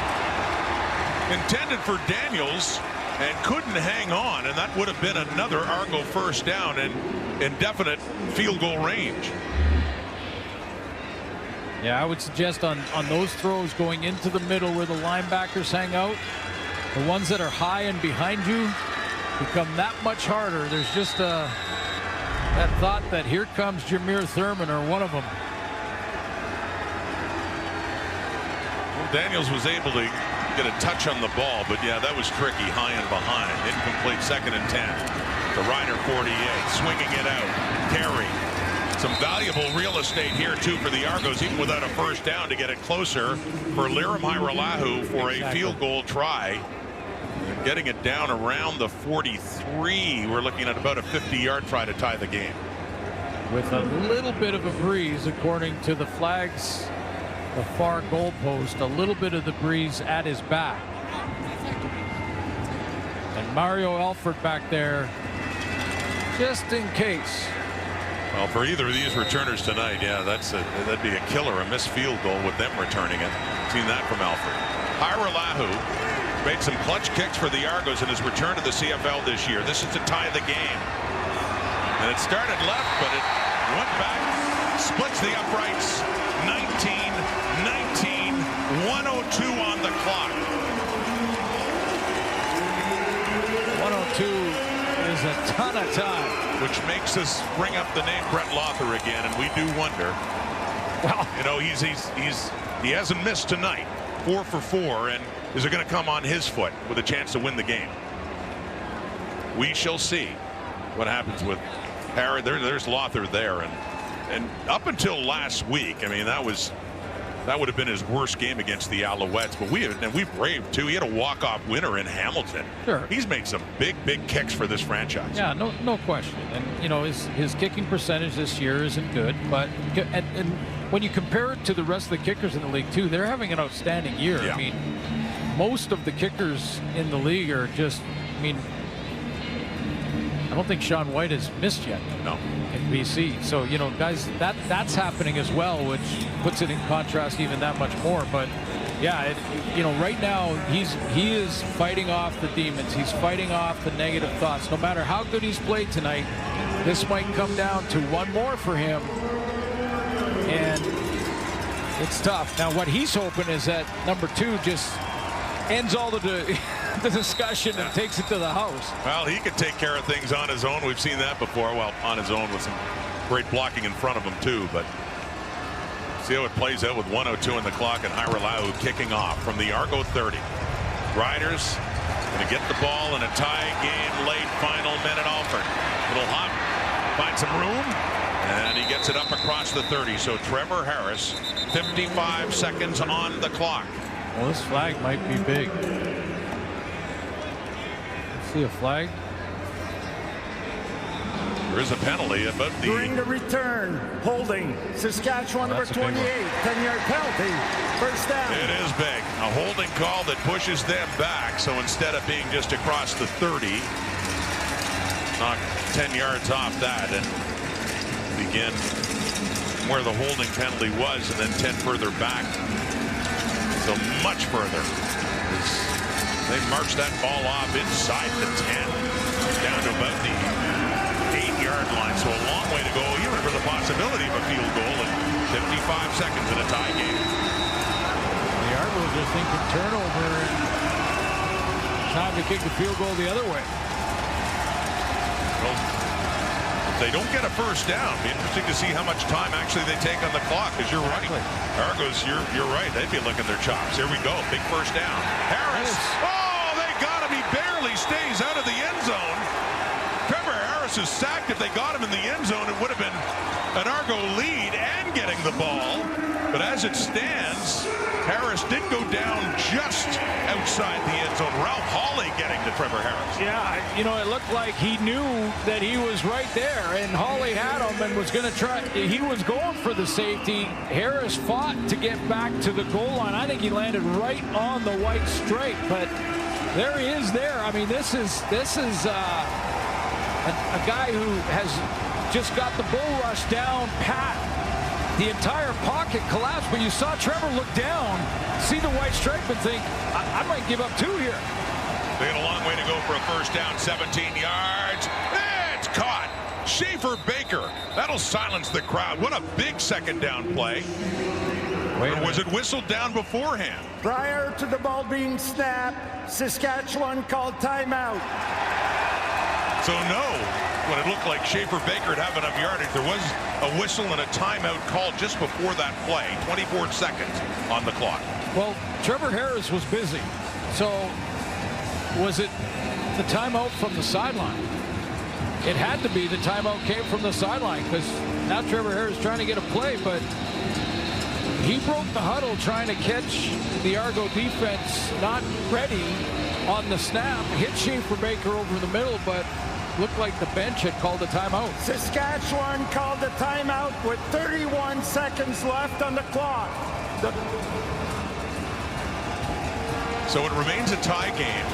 Intended for Daniels and couldn't hang on. And that would have been another Argo first down in indefinite field goal range. Yeah, I would suggest on those throws going into the middle where the linebackers hang out, the ones that are high and behind you become that much harder. There's just that thought that here comes Jameer Thurman or one of them. Well, Daniels was able to get a touch on the ball, but yeah, that was tricky, high and behind. Incomplete, 2nd and 10. The Rider 48 swinging it out. Carey. Some valuable real estate here too for the Argos, even without a first down, to get it closer for Lirim Hajrullahu for a field goal try. Getting it down around the 43. We're looking at about a 50-yard try to tie the game. With a little bit of a breeze, according to the flags, the far goalpost, a little bit of the breeze at his back. And Mario Alford back there, just in case. Well, for either of these returners tonight, yeah, that'd be a killer, a missed field goal with them returning it. Seen that from Alford. Hajrullahu made some clutch kicks for the Argos in his return to the CFL this year. This is to tie the game. And it started left, but it went back, splits the uprights. 19-19, 1:02 on the clock. 1:02 is a ton of time. Which makes us bring up the name Brett Lother again, and we do wonder. Well, you know, he hasn't missed tonight. 4 for 4, and is it going to come on his foot with a chance to win the game? We shall see what happens with Harry. There's Lother there, and up until last week, I mean, that was That would have been his worst game against the Alouettes, but we've raved too. He had a walk-off winner in Hamilton. Sure. He's made some big kicks for this franchise. Yeah, no question. And you know, his kicking percentage this year isn't good, but and when you compare it to the rest of the kickers in the league too, they're having an outstanding year. Yeah. I mean, most of the kickers in the league are just, I mean, I don't think Sean White has missed yet. No. In BC. So, you know, guys, that's happening as well, which puts it in contrast even that much more. But yeah, you know, right now he is fighting off the demons. He's fighting off the negative thoughts. No matter how good he's played tonight, this might come down to one more for him. And it's tough. Now, what he's hoping is that number 2 just ends all the discussion and takes it to the house. Well, he could take care of things on his own. We've seen that before. Well, on his own with some great blocking in front of him too. But see how it plays out with 1:02 in the clock and Hiralau kicking off from the Argo 30. Riders going to get the ball in a tie game late final minute. Alford, little hop, finds some room, and he gets it up across the 30. So Trevor Harris, 55 seconds on the clock. Well, this flag might be big. See a flag? There is a penalty about the... During the return, holding, Saskatchewan number 28, 10-yard penalty, first down. It is big. A holding call that pushes them back. So instead of being just across the 30, knock 10 yards off that and begin where the holding penalty was, and then 10 further back. So much further. They marched that ball off inside the 10, down to about the 8-yard line. So a long way to go, even for the possibility of a field goal in 55 seconds in a tie game. The Argonauts just thinking turnover and time to kick the field goal the other way. Well, if they don't get a first down, it'll be interesting to see how much time actually they take on the clock, because you're right. Argos, you're right. They'd be licking their chops. Here we go. Big first down. Harris. Oh, they got him. He barely stays out of the end zone. Trevor Harris is sacked. If they got him in the end zone, it would have been an Argo lead and getting the ball. But as it stands, Harris did go down just outside the end zone. Ralph Hawley getting to Trevor Harris. Yeah, you know, it looked like he knew that he was right there, and Hawley had him and was going to try. He was going for the safety. Harris fought to get back to the goal line. I think he landed right on the white stripe, but there he is there. I mean, this is a guy who has just got the bull rush down pat. The entire pocket collapsed, but you saw Trevor look down, see the white stripe, and think, I might give up 2 here. They got a long way to go for a first down, 17 yards. It's caught. Schaefer Baker. That'll silence the crowd. What a big second down play. Or was it whistled down beforehand? Prior to the ball being snapped, Saskatchewan called timeout. So no, when it looked like Schaefer Baker would have enough yardage, there was a whistle and a timeout called just before that play. 24 seconds on the clock. Well, Trevor Harris was busy. So was it the timeout from the sideline? It had to be. The timeout came from the sideline, because now Trevor Harris trying to get a play, but he broke the huddle trying to catch the Argo defense not ready on the snap. Hit Schaefer Baker over the middle, but looked like the bench had called a timeout. Saskatchewan called a timeout with 31 seconds left on the clock. So it remains a tie game.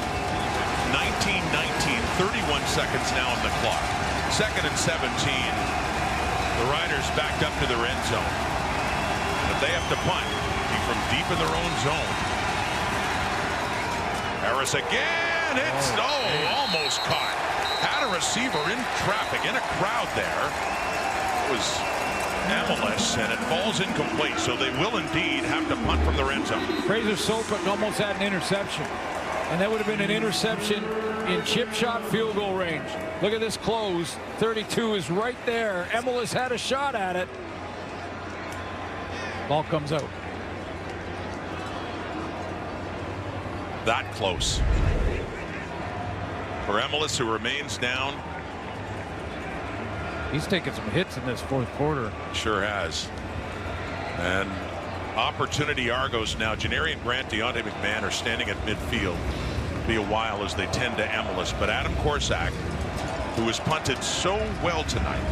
19-19, 31 seconds now on the clock. 2nd and 17. The Riders backed up to their end zone. But they have to punt. Be from deep in their own zone. Harris again. It's almost caught. Had a receiver in traffic, in a crowd there. It was Amelis, and it falls incomplete. So they will indeed have to punt from their end zone. Fraser Sopik almost had an interception. And that would have been an interception in chip shot field goal range. Look at this close. 32 is right there. Amelis had a shot at it. Ball comes out. That close. For Amelis, who remains down. He's taken some hits in this fourth quarter. Sure has. And opportunity Argos now. Janarian Grant, Deontay McMahon are standing at midfield. It'll be a while as they tend to Emilus. But Adam Korsak, who has punted so well tonight,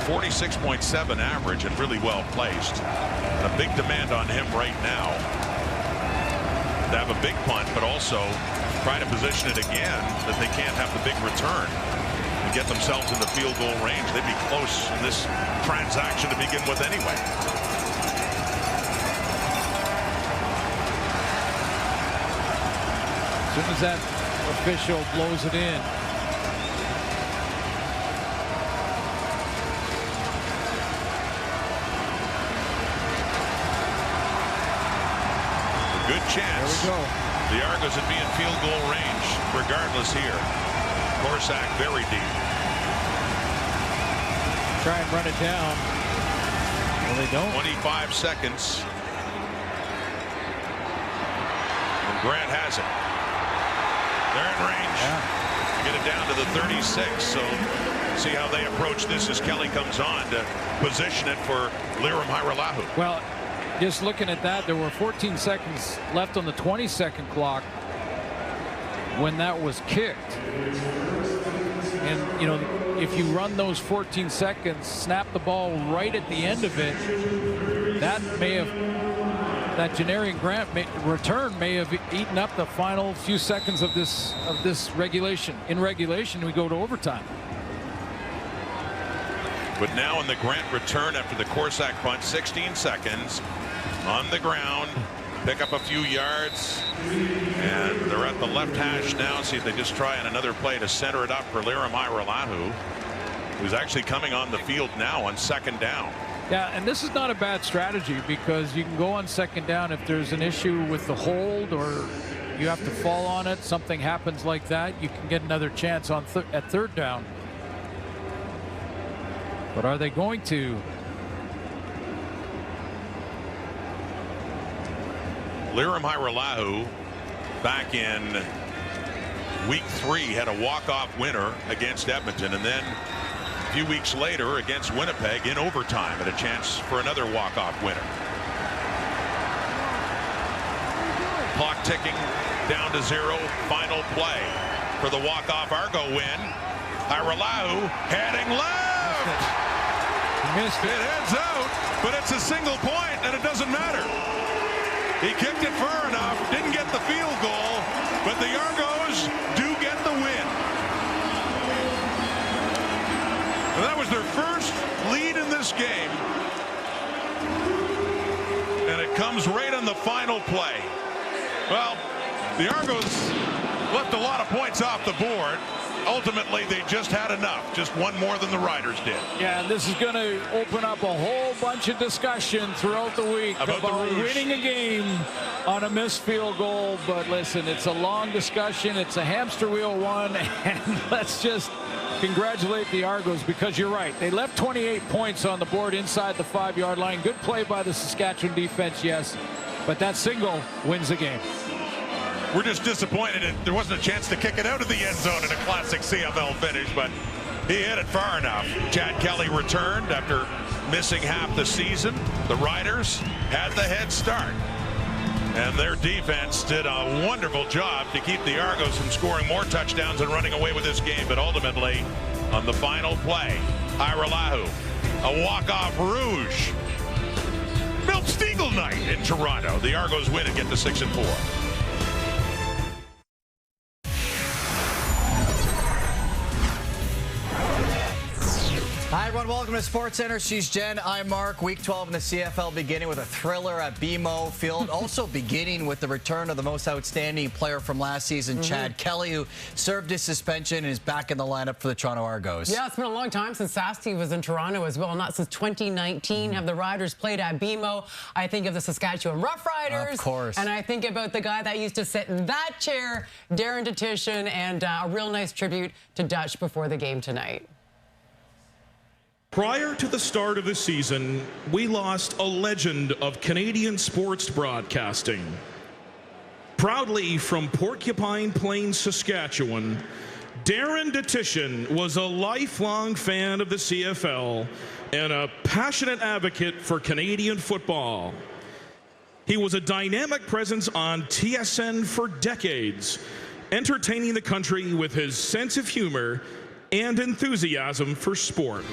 46.7 average and really well placed. And a big demand on him right now to have a big punt, but also try to position it again that they can't have the big return and get themselves in the field goal range. They'd be close in this transaction to begin with anyway. As soon as that official blows it in. A good chance. There we go. The Argos would be in field goal range regardless here. Korsak very deep. Try and run it down. Well, they don't. 25 seconds. And Grant has it. They're in range. Yeah. Get it down to the 36. So see how they approach this as Kelly comes on to position it for Lirim Hajrullahu. Well, just looking at that, there were 14 seconds left on the 20-second clock when that was kicked. And, you know, if you run those 14 seconds, snap the ball right at the end of it, that may have, that Janarian Grant return may have eaten up the final few seconds of this regulation. In regulation, we go to overtime. But now in the Grant return after the Korsak punt, 16 seconds on the ground, pick up a few yards, and they're at the left hash now. See if they just try on another play to center it up for Lirim Hajrullahu, who's actually coming on the field now on second down. Yeah, and this is not a bad strategy because you can go on second down if there's an issue with the hold or you have to fall on it, something happens like that, you can get another chance on at third down. But are they going to? Lirim Hajrullahu back in week 3 had a walk-off winner against Edmonton, and then a few weeks later against Winnipeg in overtime had a chance for another walk-off winner. Clock ticking down to 0. Final play for the walk-off Argo win. Hajrullahu heading left. Missed it. It heads out, but it's a single point, and it doesn't matter. He kicked it far enough, didn't get the field goal, but the Argos do get the win. And that was their first lead in this game. And it comes right on the final play. Well, the Argos left a lot of points off the board. Ultimately, they just had enough, just one more than the Riders did. Yeah, and this is going to open up a whole bunch of discussion throughout the week about winning a game on a missed field goal. But listen, it's a long discussion. It's a hamster wheel one, and let's just congratulate the Argos because you're right. They left 28 points on the board inside the 5-yard line. Good play by the Saskatchewan defense, yes, but that single wins the game. We're just disappointed there wasn't a chance to kick it out of the end zone in a classic CFL finish, but he hit it far enough. Chad Kelly returned after missing half the season. The Riders had the head start, and their defense did a wonderful job to keep the Argos from scoring more touchdowns and running away with this game. But ultimately, on the final play, Hajrullahu, a walk-off rouge. Milt Stiegel night in Toronto. The Argos win and get to 6-4. Hi, everyone. Welcome to Sports Center. She's Jen. I'm Mark. Week 12 in the CFL beginning with a thriller at BMO Field. Also beginning with the return of the most outstanding player from last season, Chad Kelly, who served his suspension and is back in the lineup for the Toronto Argos. Yeah, it's been a long time since Sasty was in Toronto as well. Not since 2019 have the Riders played at BMO. I think of the Saskatchewan Roughriders. Of course. And I think about the guy that used to sit in that chair, Darren Detition, and a real nice tribute to Dutch before the game tonight. Prior to the start of the season, we lost a legend of Canadian sports broadcasting. Proudly from Porcupine Plains, Saskatchewan, Darren Detition was a lifelong fan of the CFL and a passionate advocate for Canadian football. He was a dynamic presence on TSN for decades, entertaining the country with his sense of humor and enthusiasm for sport.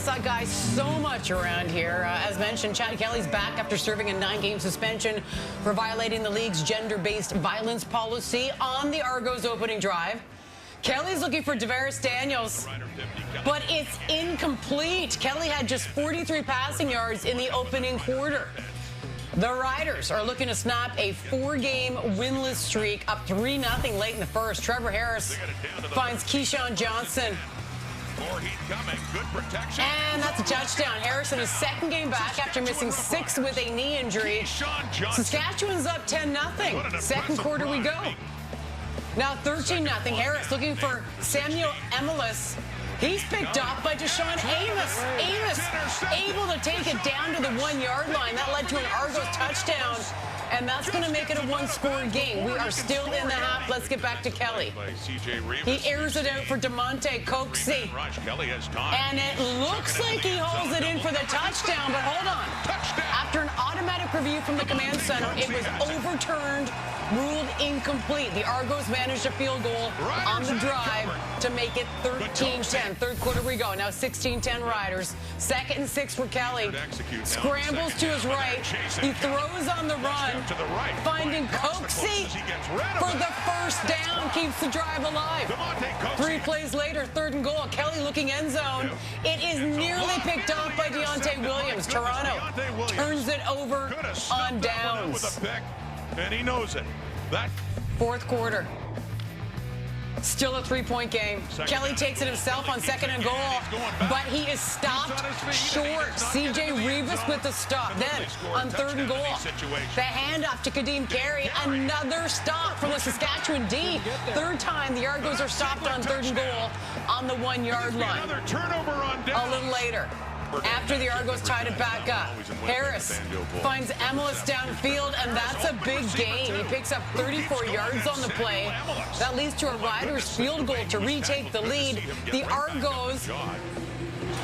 That guy so much around here. As mentioned, Chad Kelly's back after serving a 9-game suspension for violating the league's gender-based violence policy on the Argos opening drive. Kelly's looking for Tavares Daniels, but it's incomplete. Kelly had just 43 passing yards in the opening quarter. The Riders are looking to snap a 4-game winless streak, up 3-0 late in the first. Trevor Harris finds Keyshawn Johnson. More heat coming. Good protection. And that's a touchdown. Harrison, his second game back after missing 6 with a knee injury. Saskatchewan's up 10-0. Second quarter we go. Now 13-0. Harris looking for Samuel Emelis. He's picked off by Deshaun Amos. Amos able to take it down to the 1-yard line. That led to an Argos touchdown. And that's going to make it a 1-score game. We are still in the half. Let's get back to Kelly. He airs it out for DeMonte Coxey. And it looks like he holds it in for the touchdown, but hold on. After an automatic review from the command center, it was overturned, ruled incomplete. The Argos managed a field goal on the drive to make it 13-10. Third quarter we go. Now 16-10 Riders. 2nd and 6 for Kelly. Scrambles to his right. He throws on the run. Finding Coxey for the first down, keeps the drive alive. 3 plays later, 3rd and goal. Kelly looking end zone. It is nearly picked off by Deontay Williams. Toronto turns it over on downs. And he knows it. That 4th quarter. Still a 3-point game. Kelly takes it himself on 2nd and goal, but he is stopped short. CJ Revis with the stop. Then on 3rd and goal, the handoff to Kadeem Carey. Another stop from the Saskatchewan D. 3rd time the Argos are stopped on 3rd and goal on the 1-yard line. A little later, after the Argos tied it back up, Harris finds Emelis downfield, and that's a big gain. He picks up 34 yards on the play. That leads to a Riders field goal to retake the lead. The Argos,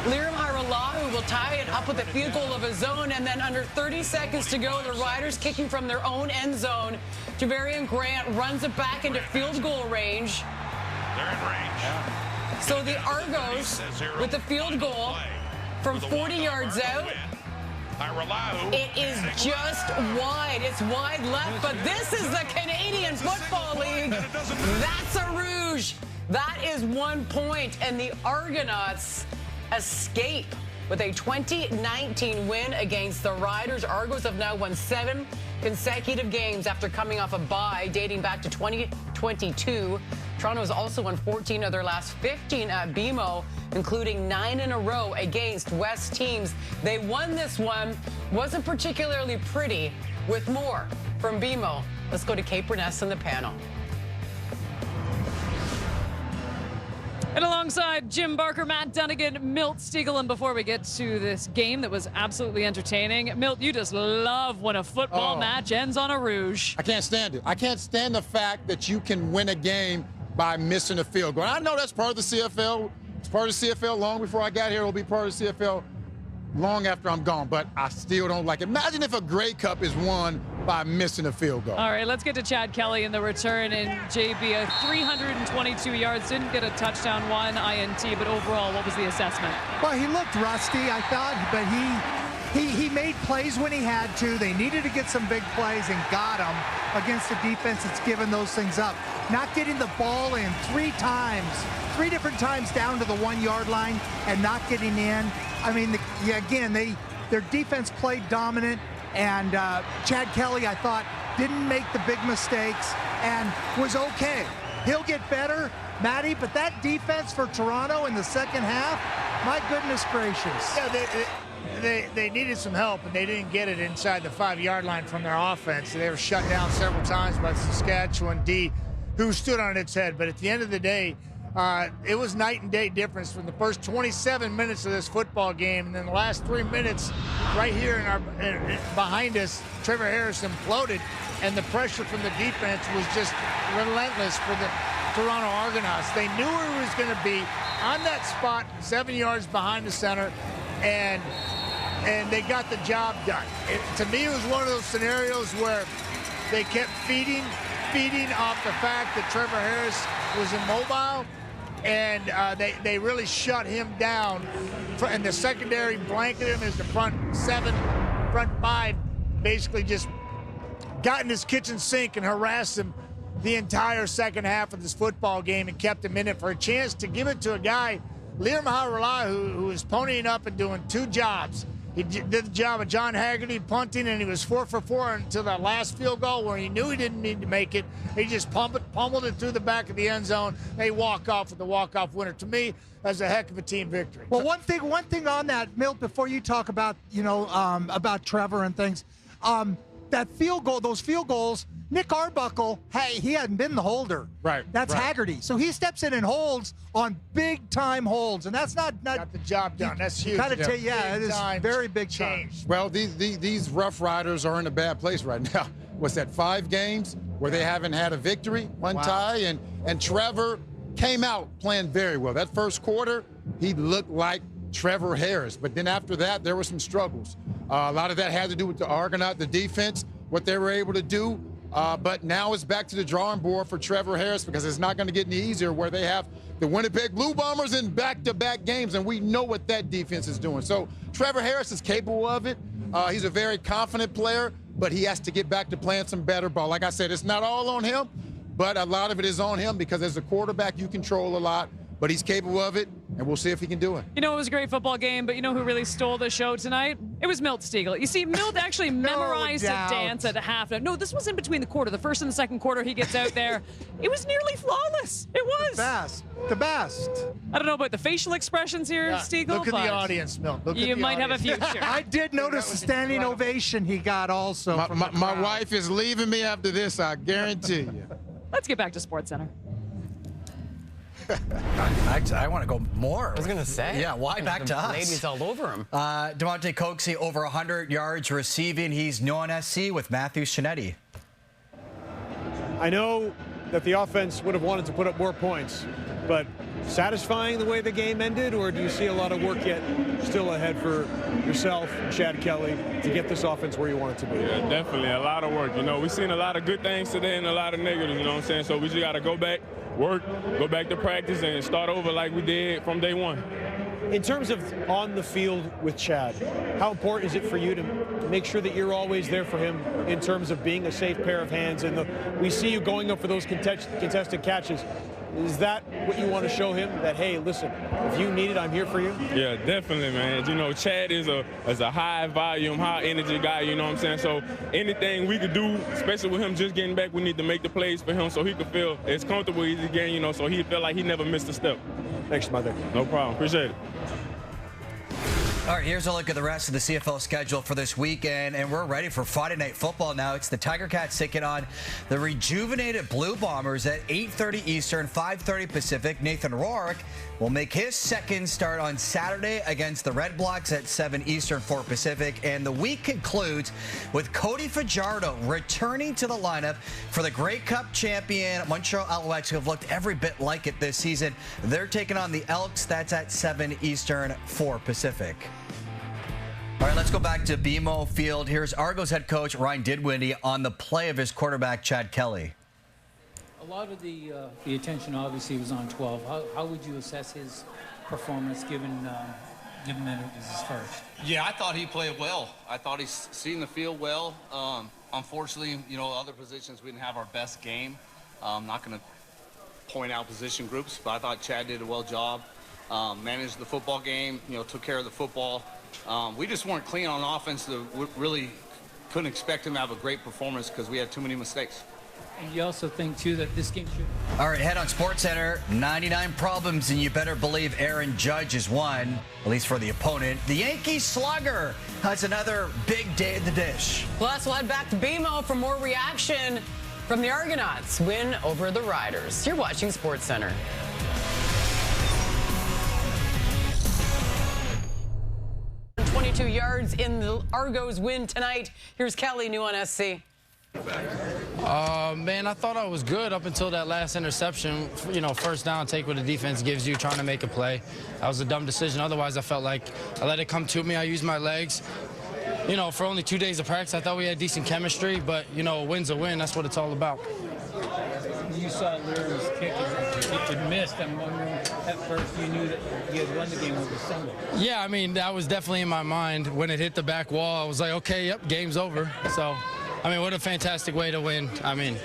Liram Haralahu will tie it up with a field goal of his own, and then under 30 seconds to go, the Riders kicking from their own end zone. Javarian Grant runs it back into field goal range. They're in range. So the Argos with the field goal from 40 yards out. It is just wide. It's wide left, but this is the Canadian Football League. That's a rouge. That is 1 point, and the Argonauts escape with a 2019 win against the Riders. Argos have now won 7 consecutive games after coming off a bye dating back to 2022. Toronto has also won 14 of their last 15 at BMO, including 9 in a row against West teams. They won this one. Wasn't particularly pretty. With more from BMO, let's go to Kate Burness and the panel. And alongside Jim Barker, Matt Dunnigan, Milt Stiegel, and before we get to this game that was absolutely entertaining, Milt, you just love when a football match ends on a rouge. I can't stand it. I can't stand the fact that you can win a game by missing a field goal. I know that's part of the CFL. It's part of the CFL long before I got here. It'll be part of the CFL long after I'm gone, but I still don't like it. Imagine if a Grey Cup is won by missing a field goal. All right, let's get to Chad Kelly in the return. And JB, 322 yards, didn't get a touchdown, 1 INT, but overall, what was the assessment? Well, he looked rusty, I thought, but he made plays when he had to. They needed to get some big plays and got them against a defense that's given those things up. Not getting the ball in 3 different times down to the 1-yard line and not getting in. I mean, their defense played dominant, and Chad Kelly, I thought, didn't make the big mistakes and was okay. He'll get better, Matty, but that defense for Toronto in the second half, my goodness gracious. Yeah, they needed some help, and they didn't get it inside the 5-yard line from their offense. They were shut down several times by Saskatchewan D, who stood on its head. But at the end of the day, it was night and day difference from the first 27 minutes of this football game, and then the last 3 minutes right here behind us, Trevor Harris imploded, and the pressure from the defense was just relentless for the Toronto Argonauts. They knew where it was going to be on that spot, 7 yards behind the center, and they got the job done. To me, it was one of those scenarios where they kept feeding off the fact that Trevor Harris was immobile, and they really shut him down. And the secondary blanketed him as the front 5 basically just got in his kitchen sink and harassed him the entire second half of this football game and kept him in it for a chance to give it to a guy, Lear Maharala, who was ponying up and doing 2 jobs. He did the job of John Haggerty punting, and he was 4 for 4 until that last field goal where he knew he didn't need to make it. He just pummeled it through the back of the end zone. They walk off with the walk-off winner. To me, that's a heck of a team victory. Well, one thing on that, Milt, before you talk about, about Trevor and things, that field goal, those field goals, Nick Arbuckle, hey, he hadn't been the holder. Right. That's right. Haggerty. So he steps in and holds on big-time holds, and that's not got the job done. That's huge. It is very big change. Well, these Roughriders are in a bad place right now. What's that, 5 games where they haven't had a victory, one tie, and Trevor came out playing very well. That first quarter, he looked like Trevor Harris, but then after that, there were some struggles. A lot of that had to do with the Argonaut, the defense, what they were able to do. But now it's back to the drawing board for Trevor Harris, because it's not going to get any easier where they have the Winnipeg Blue Bombers in back-to-back games, and we know what that defense is doing. So Trevor Harris is capable of it. He's a very confident player, but he has to get back to playing some better ball. Like I said, it's not all on him, but a lot of it is on him, because as a quarterback, you control a lot. But he's capable of it, and we'll see if he can do it. You know, it was a great football game, but you know who really stole the show tonight? It was Milt Stiegel. You see, Milt actually memorized a dance at half. No, this was in between the quarter. The first and the second quarter, he gets out there. It was nearly flawless. It was. The best. I don't know about the facial expressions here, Stiegel. Look at the audience, Milt. You might have a future. I did notice the standing ovation he got also. My wife is leaving me after this, I guarantee you. Let's get back to SportsCenter. I want to go more. I was going to say. Yeah, why back to us? Ladies all over him. Demonte Coxie over 100 yards receiving. He's non-SC with Matthew Shinetti. I know that the offense would have wanted to put up more points, but satisfying the way the game ended, or do you see a lot of work yet still ahead for yourself, Chad Kelly, to get this offense where you want it to be? Yeah, definitely. A lot of work. You know, we've seen a lot of good things today and a lot of negatives, you know what I'm saying? So we just got to go back, work, go back to practice, and start over like we did from day one. In terms of on the field with Chad, how important is it for you to make sure that you're always there for him in terms of being a safe pair of hands? And we see you going up for those contested catches. Is that what you want to show him? That, hey, listen, if you need it, I'm here for you? Yeah, definitely, man. You know, Chad is a high volume, high energy guy, you know what I'm saying? So anything we could do, especially with him just getting back, we need to make the plays for him so he could feel as comfortable as he can, you know, so he feel like he never missed a step. Thanks, Mother. No problem. Appreciate it. All right, here's a look at the rest of the CFL schedule for this weekend, and we're ready for Friday Night Football now. It's the Tiger Cats taking on the rejuvenated Blue Bombers at 8:30 Eastern, 5:30 Pacific. Nathan Rourke will make his second start on Saturday against the Red Blacks at 7 Eastern, 4 Pacific. And the week concludes with Cody Fajardo returning to the lineup for the Grey Cup champion Montreal Alouettes, who have looked every bit like it this season. They're taking on the Elks. That's at 7 Eastern, 4 Pacific. All right, let's go back to BMO Field. Here's Argos head coach Ryan Dinwiddie on the play of his quarterback, Chad Kelly. A lot of the attention obviously was on 12. How would you assess his performance given that it was his first? Yeah, I thought he played well. I thought he's seen the field well. Unfortunately, you know, other positions we didn't have our best game. I'm not going to point out position groups, but I thought Chad did a well job. Managed the football game, you know, took care of the football. We just weren't clean on offense. We really couldn't expect him to have a great performance because we had too many mistakes. And you also think, too, that this game should... All right, head on SportsCenter. 99 problems, and you better believe Aaron Judge is one, at least for the opponent. The Yankee slugger has another big day in the dish. Plus, we'll head back to BMO for more reaction from the Argonauts' win over the Riders. You're watching SportsCenter. Yards in the Argos win tonight. Here's Kelly, new on SC. Man, I thought I was good up until that last interception. You know, first down, take what the defense gives you, trying to make a play. That was a dumb decision. Otherwise, I felt like I let it come to me. I used my legs. You know, for only 2 days of practice, I thought we had decent chemistry, but, you know, a win's a win. That's what it's all about. You saw Leary's kick, it missed. I'm wondering, at first you knew that you had won the game over Sunday. Yeah, I mean, that was definitely in my mind. When it hit the back wall, I was like, okay, yep, game's over. So, I mean, what a fantastic way to win. I mean,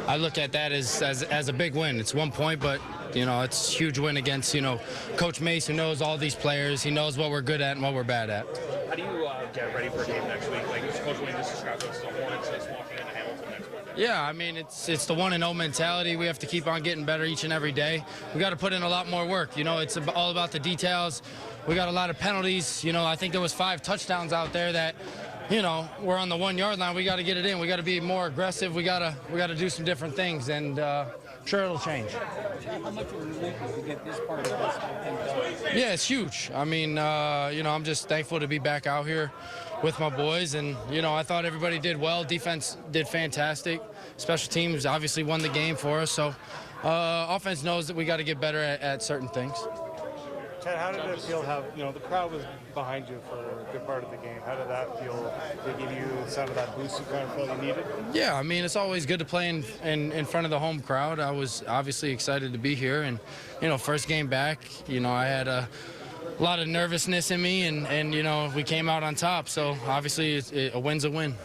I look at that as a big win. It's 1 point, but, you know, it's a huge win against, you know, Coach Mace, who knows all these players. He knows what we're good at and what we're bad at. How do you get ready for a game next week? Like, Coach Wayne just described it as the Hornets just walking into Hamilton next week. Yeah, I mean, it's the 1-0 mentality. We have to keep on getting better each and every day. We got to put in a lot more work. You know, it's all about the details. We got a lot of penalties. You know, I think there was 5 touchdowns out there that, you know, we're on the 1 yard line. We got to get it in. We got to be more aggressive. We got to do some different things, and I'm sure it'll change. How much of a relief is to get this part of this thing done? Yeah, it's huge. I mean, you know, I'm just thankful to be back out here with my boys, and, you know, I thought everybody did well. Defense did fantastic. Special teams obviously won the game for us, so offense knows that we got to get better at certain things. Chad, how did it feel to have, you know, the crowd was behind you for a good part of the game? How did that feel to give you some of that boost you kind of felt you needed? Yeah, I mean, it's always good to play in front of the home crowd. I was obviously excited to be here, and, you know, first game back, you know, I had a lot of nervousness in me, and you know, we came out on top, so obviously a win's a win.